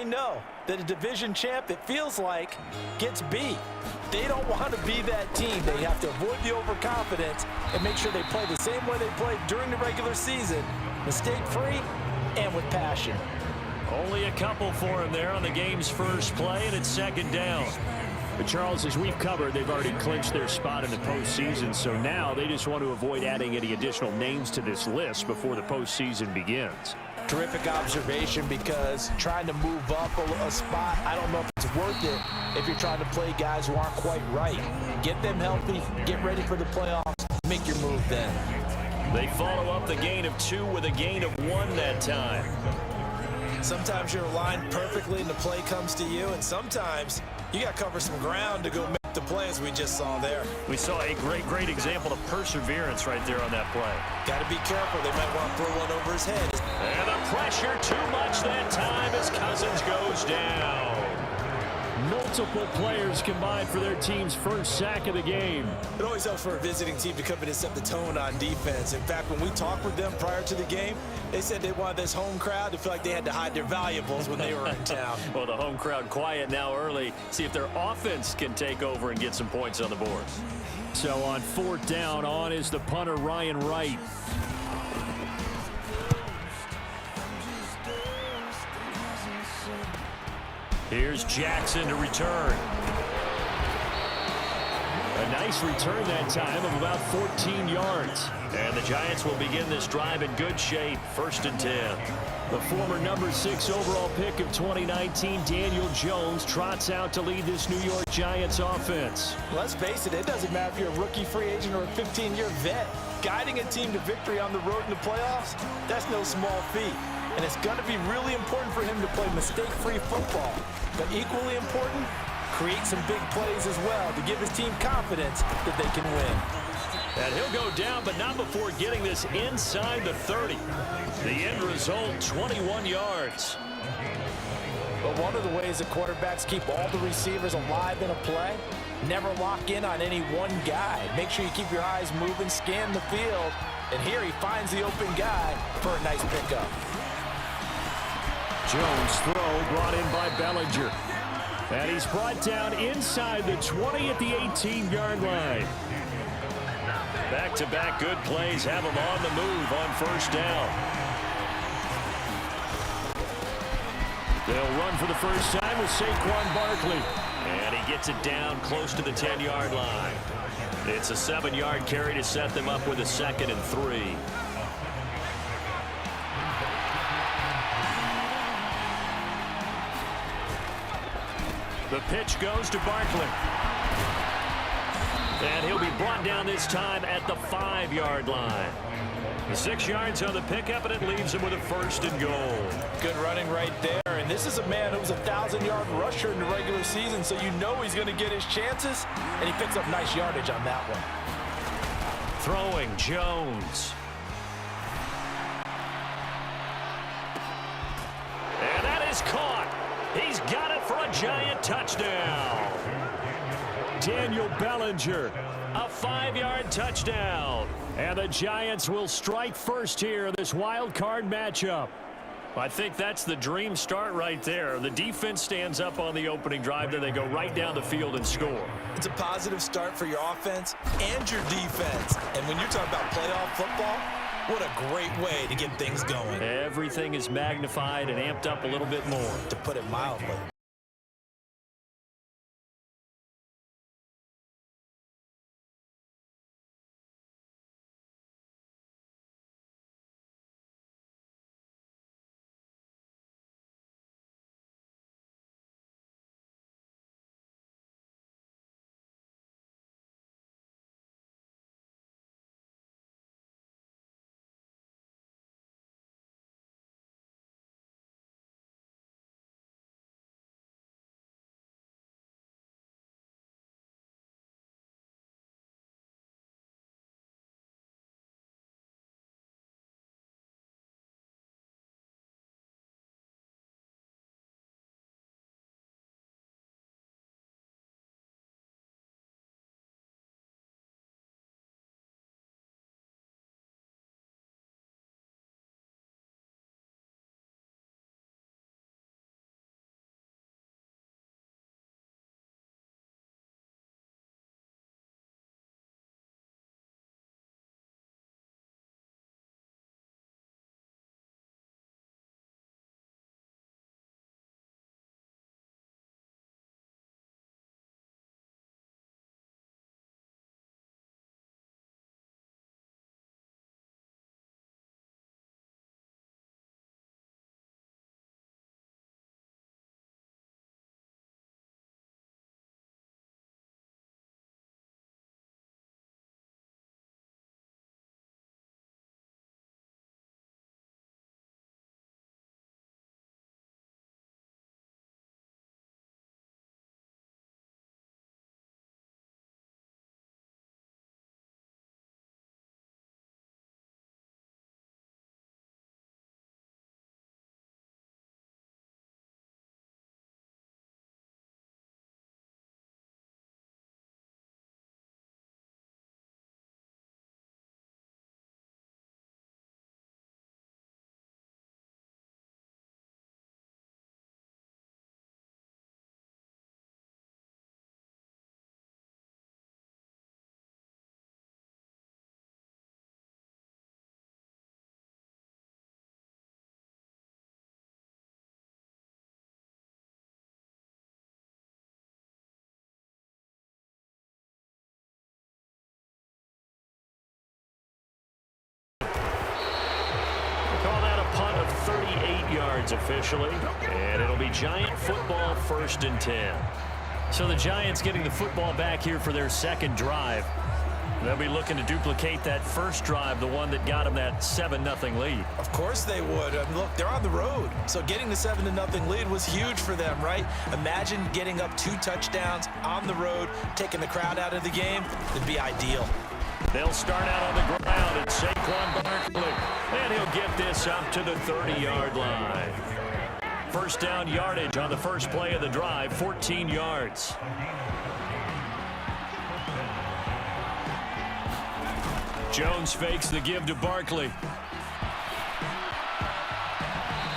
know that a division champ, it feels like, gets beat. They don't want to be that team. They have to avoid the overconfidence and make sure they play the same way they played during the regular season, mistake-free and with passion. Only a couple for him there on the game's first play, and it's second down. But Charles, as we've covered, they've already clinched their spot in the postseason, so now they just want to avoid adding any additional names to this list before the postseason begins. Terrific observation, because trying to move up a spot, I don't know if it's worth it if you're trying to play guys who aren't quite right. Get them healthy, get ready for the playoffs, make your move then. They follow up the gain of 2 with a gain of 1 that time. Sometimes you're aligned perfectly and the play comes to you, and sometimes you got to cover some ground to go make the play, as we just saw there. We saw a great example of perseverance right there on that play. Got to be careful. They might want to throw one over his head. And the pressure too much that time as Cousins goes down. Multiple players combined for their team's first sack of the game. It always helps for a visiting team to come in and set the tone on defense. In fact, when we talked with them prior to the game, they said they wanted this home crowd to feel like they had to hide their valuables when they were in town. Well, the home crowd quiet now early. See if their offense can take over and get some points on the board. So on 4th down, on is the punter, Ryan Wright. Here's Jackson to return. A nice return that time of about 14 yards. And the Giants will begin this drive in good shape, 1st and 10. The former number 6 overall pick of 2019, Daniel Jones, trots out to lead this New York Giants offense. Let's face it, it doesn't matter if you're a rookie free agent or a 15-year vet. Guiding a team to victory on the road in the playoffs, that's no small feat. And it's going to be really important for him to play mistake-free football. But equally important, create some big plays as well to give his team confidence that they can win. And he'll go down, but not before getting this inside the 30. The end result, 21 yards. But one of the ways that quarterbacks keep all the receivers alive in a play, never lock in on any one guy. Make sure you keep your eyes moving, scan the field, and here he finds the open guy for a nice pickup. Jones' throw brought in by Bellinger. And he's brought down inside the 20 at the 18-yard line. Back-to-back good plays have him on the move on 1st down. They'll run for the first time with Saquon Barkley. And he gets it down close to the 10-yard line. It's a 7-yard carry to set them up with a 2nd and 3. The pitch goes to Barkley. And he'll be brought down this time at the 5-yard line. The 6 yards on the pickup, and it leaves him with a 1st and goal. Good running right there. And this is a man who was a 1,000-yard rusher in the regular season, so you know he's going to get his chances, and he picks up nice yardage on that one. Throwing, Jones. And that is caught. He's got it for a Giant touchdown. Daniel Bellinger, a 5-yard touchdown. And the Giants will strike first here in this wild card matchup. I think that's the dream start right there. The defense stands up on the opening drive, then they go right down the field and score. It's a positive start for your offense and your defense. And when you're talking about playoff football, what a great way to get things going. Everything is magnified and amped up a little bit more. To put it mildly. yards officially, and it'll be Giant football 1st and 10. So the Giants getting the football back here for their second drive. They'll be looking to duplicate that first drive, the one that got them that 7-0 lead. Of course they would. I mean, look, they're on the road. So getting the 7-0 lead was huge for them, right? Imagine getting up 2 touchdowns on the road, taking the crowd out of the game. It'd be ideal. They'll start out on the ground at Saquon Barkley. And he'll get this up to the 30-yard line. First down yardage on the first play of the drive, 14 yards. Jones fakes the give to Barkley.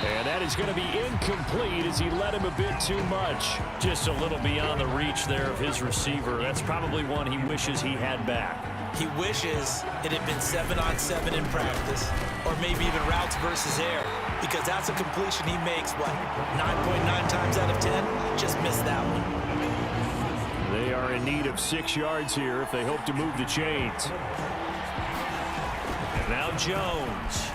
And that is going to be incomplete as he led him a bit too much. Just a little beyond the reach there of his receiver. That's probably one he wishes he had back. He wishes it had been 7-on-7 in practice, or maybe even routes versus air, because that's a completion he makes, what, 9.9 times out of 10? Just missed that one. They are in need of 6 yards here if they hope to move the chains. Now Jones.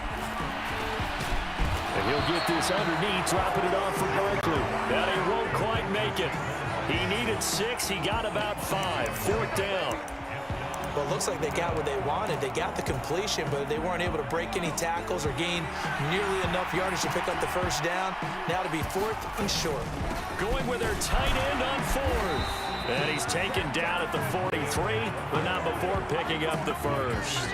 And he'll get this underneath, dropping it off for Barkley. Now he won't quite make it. He needed 6. He got about 5. 4th down. Well, it looks like they got what they wanted. They got the completion, but they weren't able to break any tackles or gain nearly enough yardage to pick up the first down. Now to be 4th and short. Going with their tight end on 4th. And he's taken down at the 43, but not before picking up the first.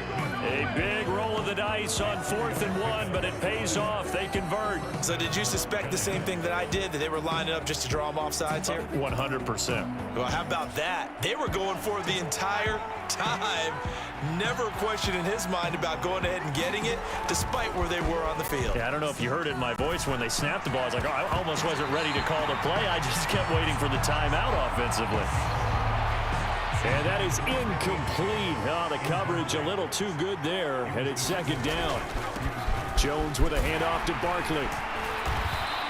A big roll of the dice on 4th and 1, but it pays off. They convert. So did you suspect the same thing that I did, that they were lining up just to draw them off sides here? 100%. Well, how about that? They were going for it the entire time. Never a question in his mind about going ahead and getting it, despite where they were on the field. Yeah, I don't know if you heard it in my voice when they snapped the ball. I was like, oh, I almost wasn't ready to call the play. I just kept waiting for the timeout offensively. And that is incomplete. Oh, the coverage a little too good there, and it's 2nd down. Jones with a handoff to Barkley.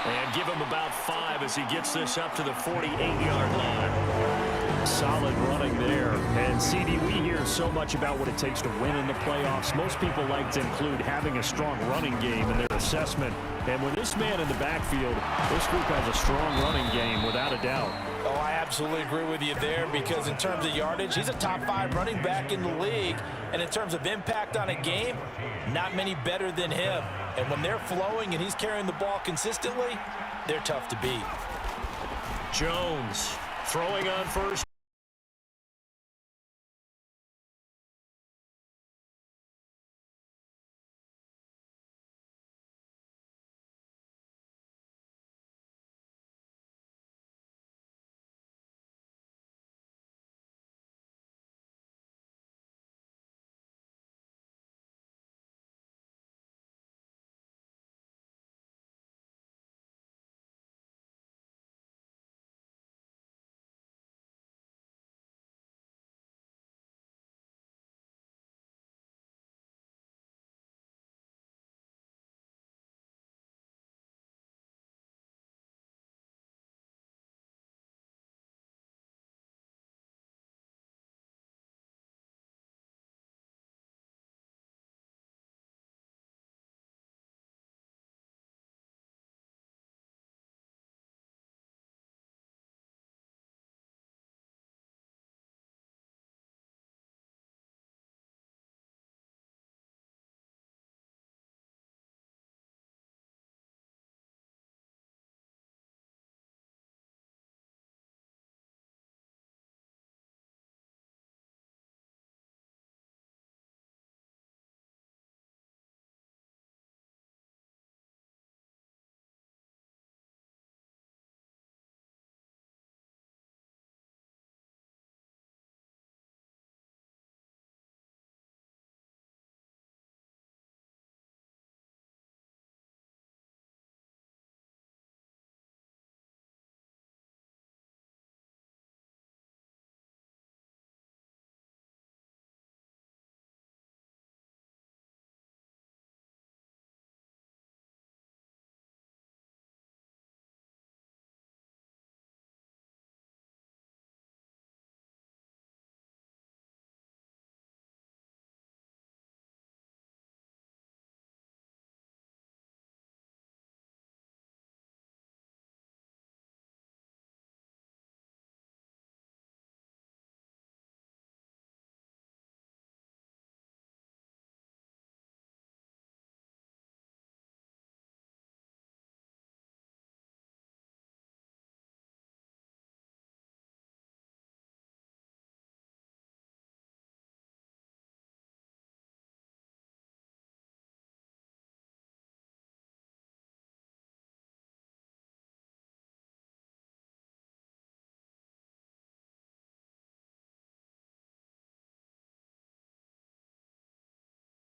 And give him about 5 as he gets this up to the 48-yard line. Solid running there. And, CD, we hear so much about what it takes to win in the playoffs. Most people like to include having a strong running game in their assessment. And with this man in the backfield, this group has a strong running game without a doubt. Oh, I absolutely agree with you there, because in terms of yardage, he's a top 5 running back in the league. And in terms of impact on a game, not many better than him. And when they're flowing and he's carrying the ball consistently, they're tough to beat. Jones throwing on first.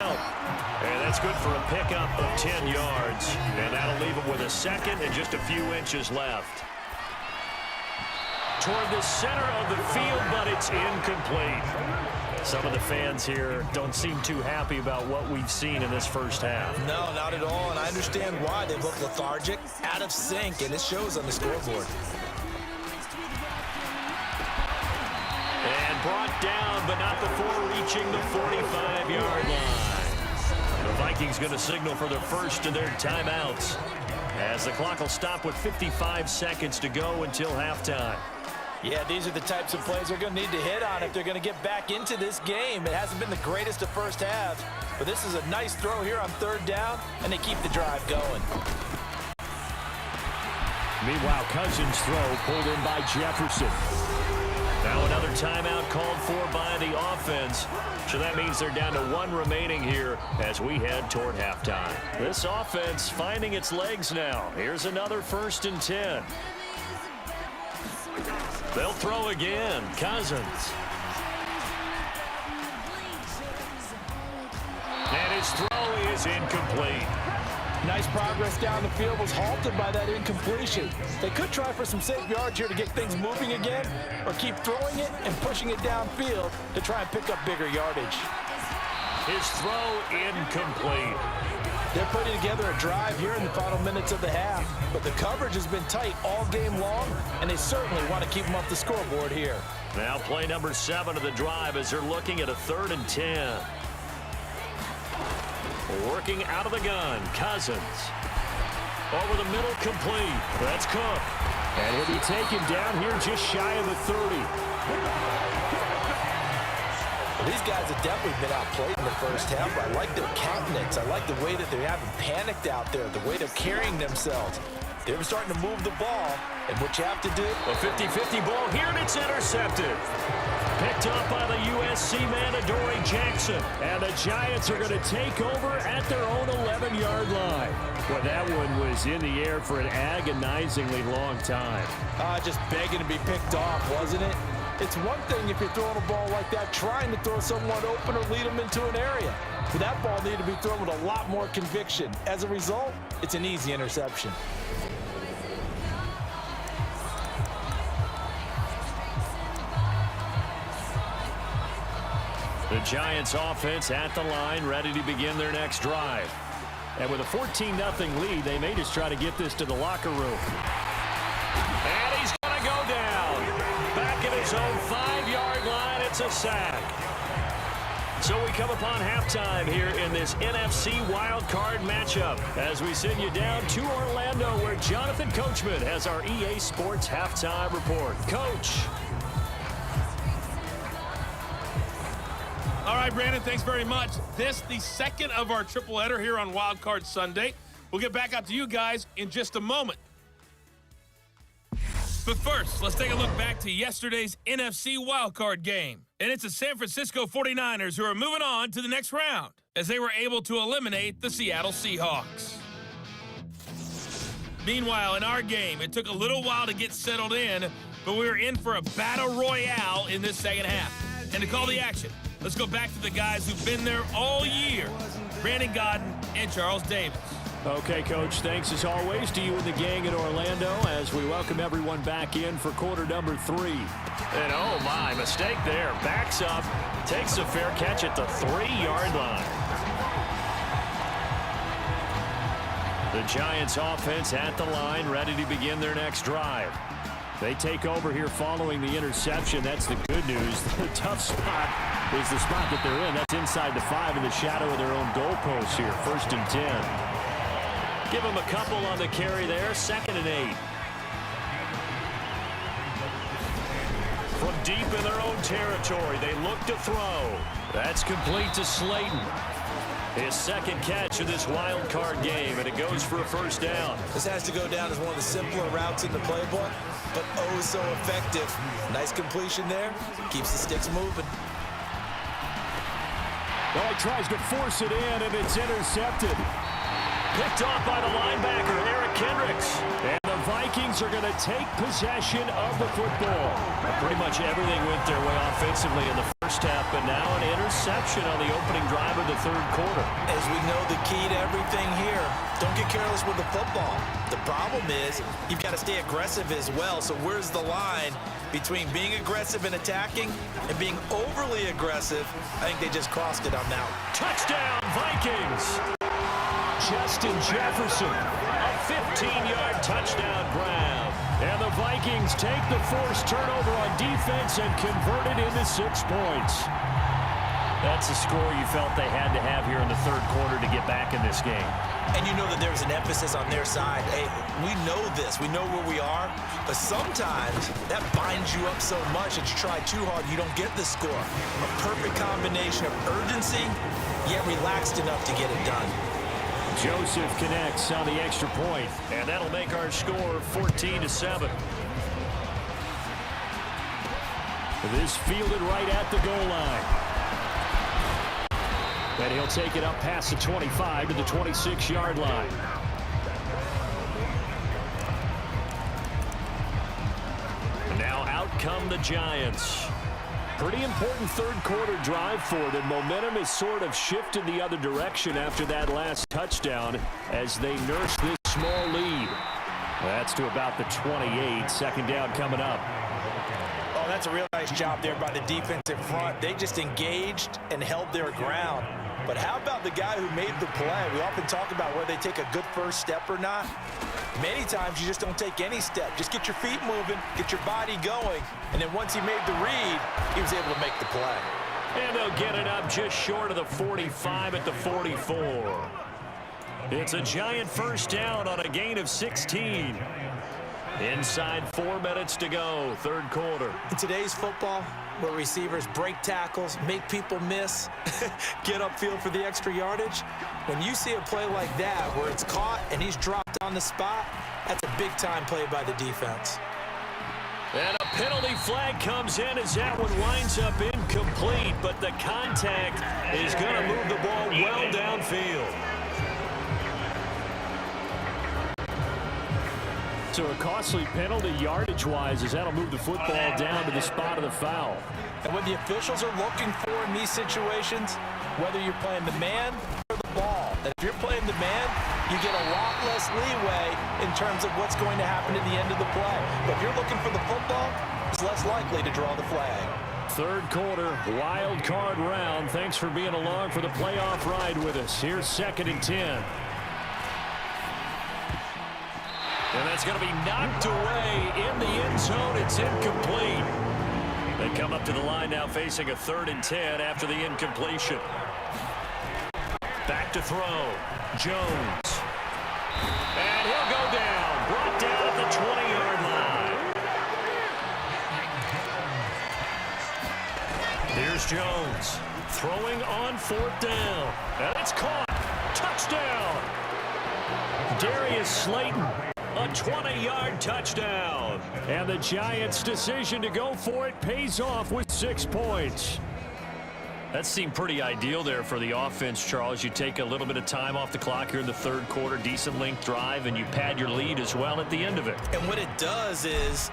And that's good for a pickup of 10 yards. And that'll leave him with a second and just a few inches left. Toward the center of the field, but it's incomplete. Some of the fans here don't seem too happy about what we've seen in this first half. No, not at all, and I understand why. They look lethargic, out of sync, and it shows on the scoreboard. And brought down, but not before reaching the 45-yard line. The Vikings going to signal for their first of their timeouts, as the clock will stop with 55 seconds to go until halftime. Yeah, these are the types of plays they're going to need to hit on if they're going to get back into this game. It hasn't been the greatest of first halves, but this is a nice throw here on third down, and they keep the drive going. Meanwhile, Cousins' throw pulled in by Jefferson. Now another timeout called for by the offense. So that means they're down to one remaining here as we head toward halftime. This offense finding its legs now. Here's another 1st and 10. They'll throw again. Cousins. And his throw is incomplete. Nice progress down the field was halted by that incompletion. They could try for some safe yards here to get things moving again, or keep throwing it and pushing it downfield to try and pick up bigger yardage. His throw incomplete. They're putting together a drive here in the final minutes of the half, but the coverage has been tight all game long, and they certainly want to keep them off the scoreboard here. Now play number 7 of the drive as they're looking at a 3rd and 10. Working out of the gun, Cousins. Over the middle, complete. That's Cook. And he'll be taken down here just shy of the 30. Well, these guys have definitely been outplayed in the first half. I like their countenance. I like the way that they haven't panicked out there, the way they're carrying themselves. They're starting to move the ball, and what you have to do... A 50-50 ball here, and it's intercepted. Picked up by the USC man, Adoree Jackson. And the Giants are going to take over at their own 11-yard line. Well, that one was in the air for an agonizingly long time. Just begging to be picked off, wasn't it? It's one thing if you're throwing a ball like that, trying to throw someone open or lead them into an area. But that ball needed to be thrown with a lot more conviction. As a result, it's an easy interception. The Giants offense at the line, ready to begin their next drive. And with a 14-0 lead, they may just try to get this to the locker room. And he's going to go down. Back at his own 5-yard line, it's a sack. So we come upon halftime here in this NFC wildcard matchup as we send you down to Orlando where Jonathan Coachman has our EA Sports halftime report. Coach. All right, Brandon, thanks very much. This, the second of our triple header here on Wild Card Sunday. We'll get back out to you guys in just a moment. But first, let's take a look back to yesterday's NFC wildcard game. And it's the San Francisco 49ers who are moving on to the next round as they were able to eliminate the Seattle Seahawks. Meanwhile, in our game, it took a little while to get settled in, but we were in for a battle royale in this second half. And to call the action, let's go back to the guys who've been there all year, Brandon Gaudin and Charles Davis. Okay, Coach, thanks as always to you and the gang in Orlando as we welcome everyone back in for quarter number 3. And oh my, mistake there. Backs up, takes a fair catch at the 3-yard line. The Giants offense at the line, ready to begin their next drive. They take over here following the interception. That's the good news. The tough spot is the spot that they're in. That's inside the 5 in the shadow of their own goalpost here. 1st and 10. Give them a couple on the carry there. 2nd and 8. From deep in their own territory, they look to throw. That's complete to Slayton. His second catch of this wild card game, and it goes for a 1st down. This has to go down as one of the simpler routes in the playbook, but oh so effective. Nice completion there. Keeps the sticks moving. Well, he tries to force it in, and it's intercepted. Picked off by the linebacker, Eric Kendricks. And the Vikings are going to take possession of the football. Pretty much everything went their way offensively in the first half, but now an interception on the opening drive of the third quarter. As we know, the key to everything here, don't get careless with the football. The problem is you've got to stay aggressive as well. So where's the line between being aggressive and attacking and being overly aggressive? I think they just crossed it on that one. Touchdown, Vikings! Justin Jefferson, a 15-yard touchdown grab. And the Vikings take the forced turnover on defense and convert it into 6 points. That's a score you felt they had to have here in the third quarter to get back in this game. And you know that there's an emphasis on their side. Hey, we know this. We know where we are. But sometimes that binds you up so much that you try too hard, you don't get the score. A perfect combination of urgency, yet relaxed enough to get it done. Joseph connects on the extra point, and that'll make our score 14-7. This fielded right at the goal line. And he'll take it up past the 25 to the 26-yard line. And now out come the Giants. Pretty important third quarter drive for them. Momentum has sort of shifted the other direction after that last touchdown as they nurse this small lead. That's to about the 28. Second down coming up. Oh, that's a real nice job there by the defense in front. They just engaged and held their ground. But how about the guy who made the play? We often talk about whether they take a good first step or not. Many times you just don't take any step. Just get your feet moving, get your body going, and then once he made the read, he was able to make the play. And they'll get it up just short of the 45 at the 44. It's a Giant first down on a gain of 16. Inside 4 minutes to go, third quarter. In today's football, where receivers break tackles, make people miss, get upfield for the extra yardage, when you see a play like that where it's caught and he's dropped on the spot, that's a big-time play by the defense. And a penalty flag comes in as that one winds up incomplete, but the contact is going to move the ball well downfield. So a costly penalty yardage-wise as that'll move the football down to the spot of the foul. And what the officials are looking for in these situations, whether you're playing the man or the ball, and if you're playing the man, you get a lot less leeway in terms of what's going to happen at the end of the play. But if you're looking for the football, it's less likely to draw the flag. Third quarter, wild card round. Thanks for being along for the playoff ride with us. Here's 2nd and 10. And that's going to be knocked away in the end zone. It's incomplete. They come up to the line now facing a 3rd and 10 after the incompletion. Back to throw. Jones. And he'll go down. Brought down at the 20-yard line. Here's Jones. Throwing on 4th down. And it's caught. Touchdown. Darius Slayton. A 20-yard touchdown. And the Giants' decision to go for it pays off with 6 points. That seemed pretty ideal there for the offense, Charles. You take a little bit of time off the clock here in the third quarter, decent length drive, and you pad your lead as well at the end of it. And what it does is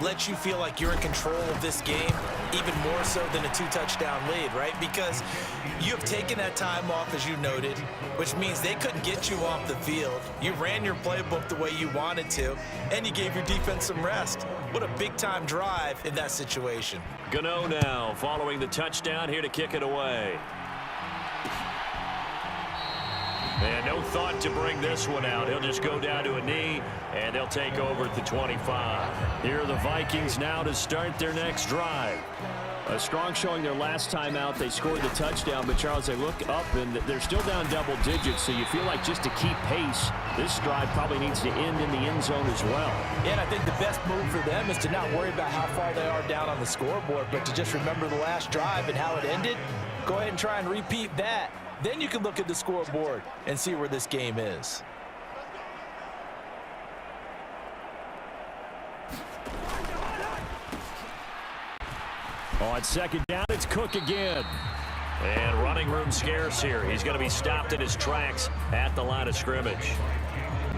let you feel like you're in control of this game, even more so than a 2-touchdown lead, right? Because you have taken that time off, as you noted, which means they couldn't get you off the field. You ran your playbook the way you wanted to, and you gave your defense some rest. What a big-time drive in that situation. Gano now following the touchdown here to kick it away. And no thought to bring this one out. He'll just go down to a knee, and they'll take over at the 25. Here are the Vikings now to start their next drive. A strong showing their last time out. They scored the touchdown, but, Charles, they look up, and they're still down double digits, so you feel like just to keep pace, this drive probably needs to end in the end zone as well. And I think the best move for them is to not worry about how far they are down on the scoreboard, but to just remember the last drive and how it ended. Go ahead and try and repeat that. Then you can look at the scoreboard and see where this game is. On 2nd down, it's Cook again. And running room scarce here. He's going to be stopped in his tracks at the line of scrimmage.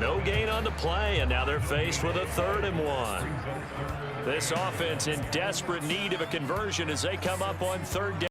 No gain on the play, and now they're faced with a 3rd and 1. This offense in desperate need of a conversion as they come up on 3rd down.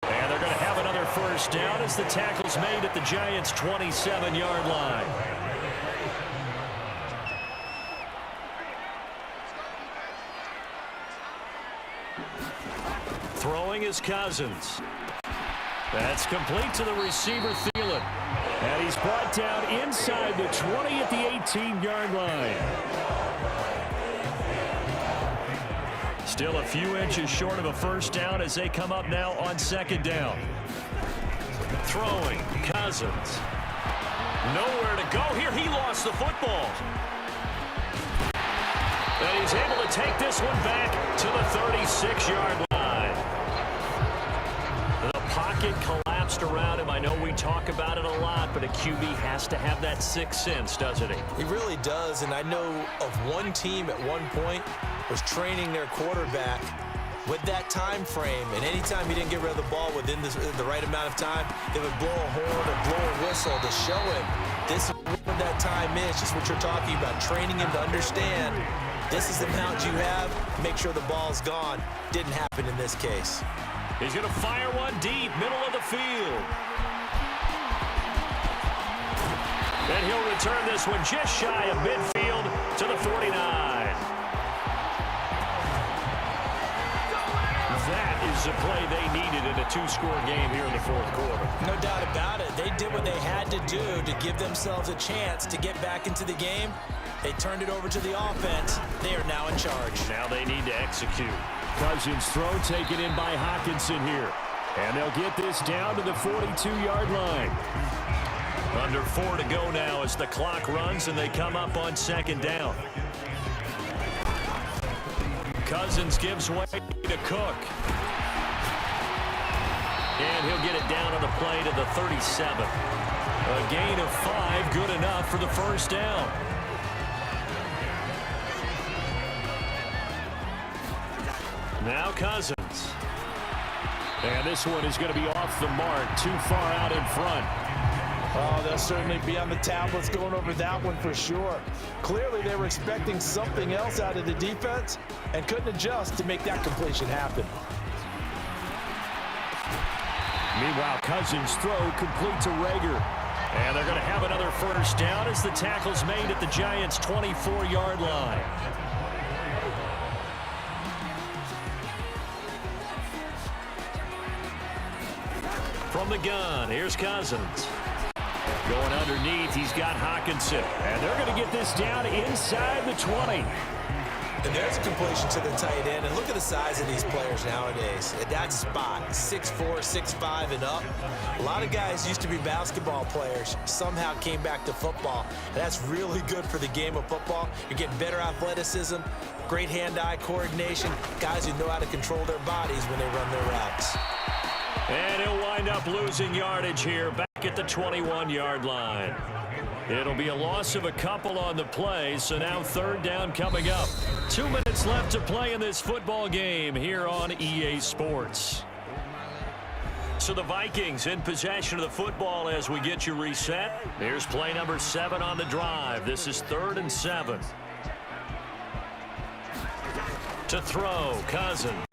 And they're going to have another 1st down as the tackle's made at the Giants' 27-yard line. Throwing is Cousins. That's complete to the receiver, Thielen. And he's brought down inside the 20 at the 18-yard line. Still a few inches short of a 1st down as they come up now on 2nd down. Throwing, Cousins. Nowhere to go here. He lost the football. And he's able to take this one back to the 36-yard line. The pocket collapsed around him. I know we talk about it a lot, but a QB has to have that 6th sense, doesn't he? He really does, and I know of one team at one point was training their quarterback with that time frame, and anytime he didn't get rid of the ball within the right amount of time, they would blow a horn or blow a whistle to show him this is what that time is, just what you're talking about, training him to understand this is the amount you have, make sure the ball's gone. Didn't happen in this case. He's going to fire one deep, middle of the field. And he'll return this one just shy of midfield to the 49. That is the play they needed, and in a two-score game here in the fourth quarter. No doubt about it. They did what they had to do to give themselves a chance to get back into the game. They turned it over to the offense. They are now in charge. Now they need to execute. Cousins' throw taken in by Hockenson here. And they'll get this down to the 42-yard line. Under 4 to go now as the clock runs and they come up on second down. Cousins gives way to Cook. And he'll get it down on the play to the 37. A gain of 5, good enough for the first down. Now Cousins. And this one is going to be off the mark, too far out in front. Oh, they'll certainly be on the tablets going over that one for sure. Clearly, they were expecting something else out of the defense and couldn't adjust to make that completion happen. Meanwhile, Cousins' throw complete to Reagor. And they're going to have another first down as the tackle's made at the Giants' 24-yard line. From the gun, here's Cousins. Going underneath, he's got Hockenson. And they're going to get this down inside the 20. And there's a completion to the tight end. And look at the size of these players nowadays. At that spot, 6'4", 6'5", and up. A lot of guys used to be basketball players, somehow came back to football. And that's really good for the game of football. You're getting better athleticism, great hand-eye coordination, guys who know how to control their bodies when they run their routes. And he'll wind up losing yardage here back at the 21-yard line. It'll be a loss of a couple on the play, so now third down coming up. 2 minutes left to play in this football game here on EA Sports. So the Vikings in possession of the football as we get you reset. Here's play number 7 on the drive. This is 3rd and 7. To throw, Cousins.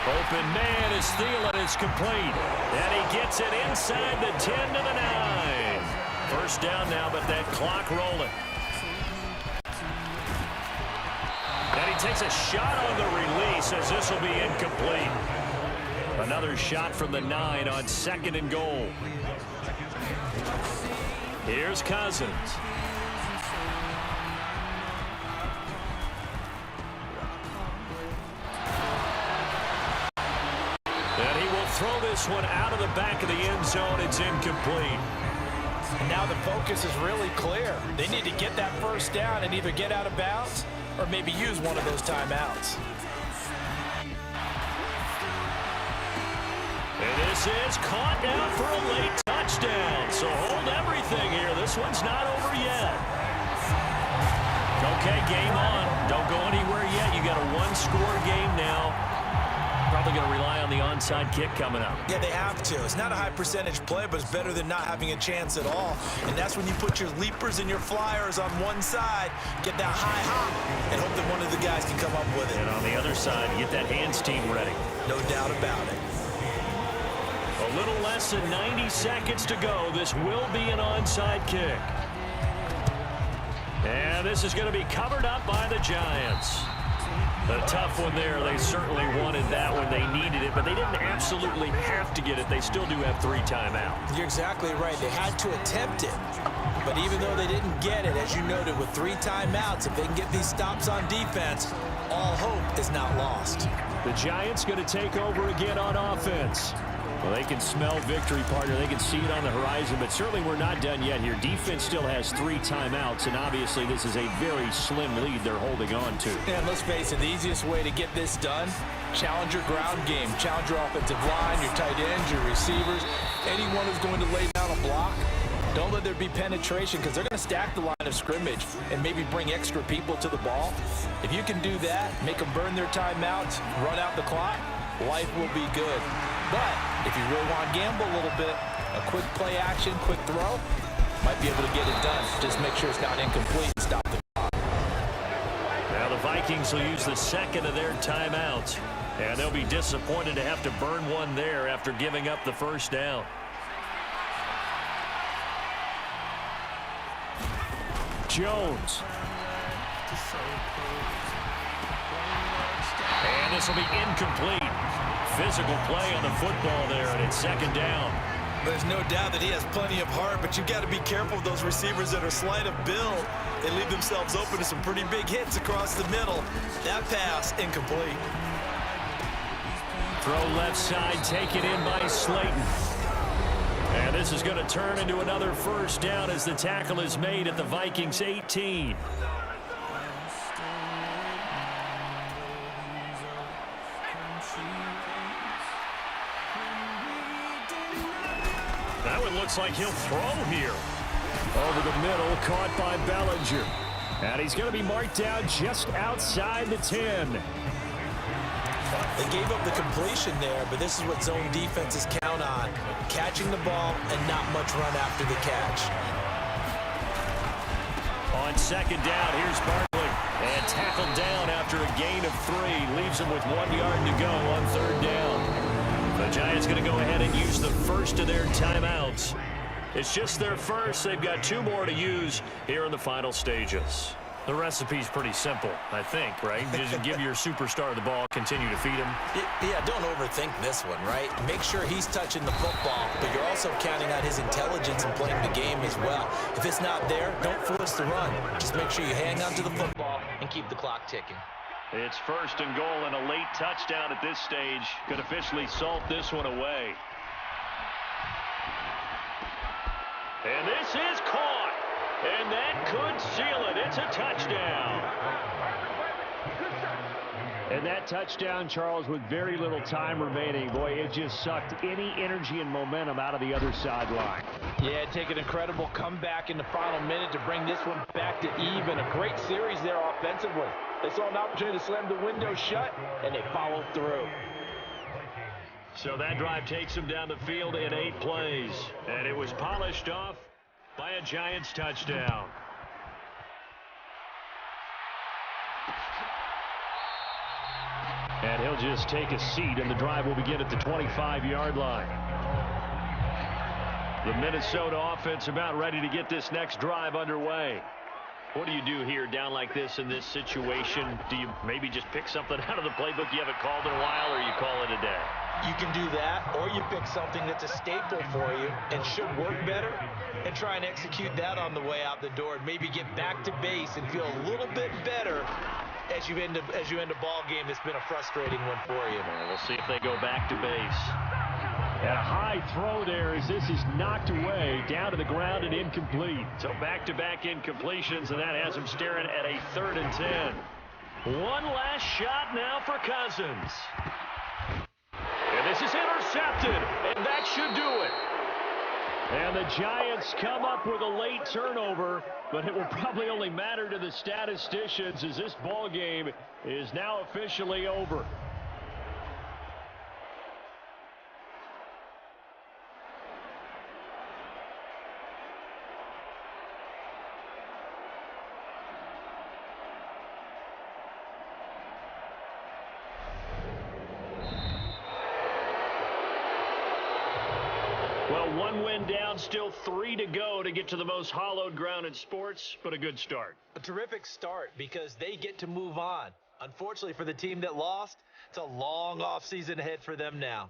Open man is Thielen is complete. And he gets it inside the 10 to the 9. First down now, but that clock rolling. And he takes a shot on the release as this will be incomplete. Another shot from the 9 on 2nd and goal. Here's Cousins. And he will throw this one out of the back of the end zone. It's incomplete. And now the focus is really clear. They need to get that first down and either get out of bounds or maybe use one of those timeouts. And this is caught now for a late touchdown. So hold everything here. This one's not over yet. Okay, game on. Don't go anywhere yet. You got a one-score game now. Probably going to rely on the onside kick coming up. Yeah, they have to. It's not a high percentage play, but it's better than not having a chance at all. And that's when you put your leapers and your flyers on one side, get that high hop, and hope that one of the guys can come up with it. And on the other side, get that hands team ready. No doubt about it. A little less than 90 seconds to go. This will be an onside kick. And this is going to be covered up by the Giants. A tough one there. They certainly wanted that when they needed it, but they didn't absolutely have to get it. They still do have 3 timeouts. You're exactly right. They had to attempt it. But even though they didn't get it, as you noted, with 3 timeouts, if they can get these stops on defense, all hope is not lost. The Giants going to take over again on offense. Well, they can smell victory, partner. They can see it on the horizon, but certainly we're not done yet here. Defense still has 3 timeouts, and obviously this is a very slim lead they're holding on to. And let's face it, the easiest way to get this done, challenge your ground game. Challenge your offensive line, your tight ends, your receivers, anyone who's going to lay down a block. Don't let there be penetration because they're going to stack the line of scrimmage and maybe bring extra people to the ball. If you can do that, make them burn their timeouts, run out the clock, life will be good. But if you really want to gamble a little bit, a quick play action, quick throw, might be able to get it done. Just make sure it's not incomplete and stop the clock. Now the Vikings will use the second of their timeouts, and they'll be disappointed to have to burn one there after giving up the first down. Jones. And this will be incomplete. physical play on the football there, and it's second down. There's no doubt that he has plenty of heart, but you've got to be careful of those receivers that are slight of build. They leave themselves open to some pretty big hits across the middle. That pass, incomplete. Throw left side, taken in by Slayton. And this is going to turn into another first down as the tackle is made at the Vikings 18. That one looks like he'll throw here. Over the middle, caught by Bellinger. And he's going to be marked down just outside the 10. They gave up the completion there, but this is what zone defenses count on. Catching the ball and not much run after the catch. On second down, here's Barkley. And tackled down after a gain of 3. Leaves him with 1 yard to go on third down. The Giants going to go ahead and use the first of their timeouts. It's just their first. They've got 2 more to use here in the final stages. The recipe's pretty simple, I think, right? Just give your superstar the ball, continue to feed him. Yeah, don't overthink this one, right? Make sure he's touching the football, but you're also counting on his intelligence and playing the game as well. If it's not there, don't force the run. Just make sure you hang on to the football and keep the clock ticking. It's first and goal and a late touchdown at this stage. Could officially salt this one away. And this is caught. And that could seal it. It's a touchdown. And that touchdown, Charles, with very little time remaining. Boy, it just sucked any energy and momentum out of the other sideline. Yeah, take an incredible comeback in the final minute to bring this one back to even. A great series there offensively. They saw an opportunity to slam the window shut, and they followed through. So that drive takes them down the field in 8 plays. And it was polished off by a Giants touchdown. And he'll just take a seat, and the drive will begin at the 25-yard line. The Minnesota offense about ready to get this next drive underway. What do you do here down like this in this situation? Do you maybe just pick something out of the playbook you haven't called in a while, or you call it a day? You can do that, or you pick something that's a staple for you and should work better and try and execute that on the way out the door and maybe get back to base and feel a little bit better as you end a ball game that's been a frustrating one for you. Well, we'll see if they go back to base. And a high throw there as this is knocked away down to the ground and incomplete. So back-to-back incompletions, and that has him staring at a 3rd and 10. One last shot now for Cousins. And this is intercepted, and that should do it. And the Giants come up with a late turnover, but it will probably only matter to the statisticians as this ball game is now officially over. Well, 1 win down, still 3 to go to get to the most hallowed ground in sports, but a good start. A terrific start because they get to move on. Unfortunately for the team that lost, it's a long offseason ahead for them now.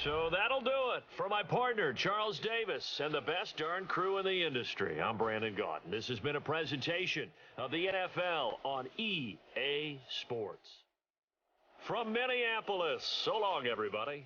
So that'll do it for my partner, Charles Davis, and the best darn crew in the industry. I'm Brandon Gaudin. This has been a presentation of the NFL on EA Sports. From Minneapolis, so long, everybody.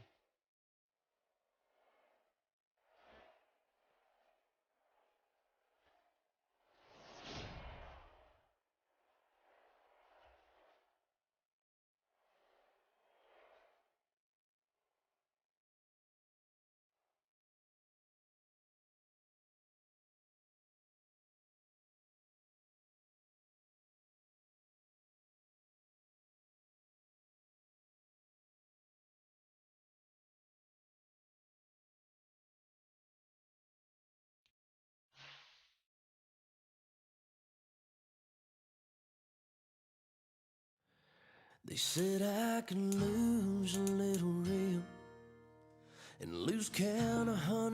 They said I can lose a little real and lose count 100.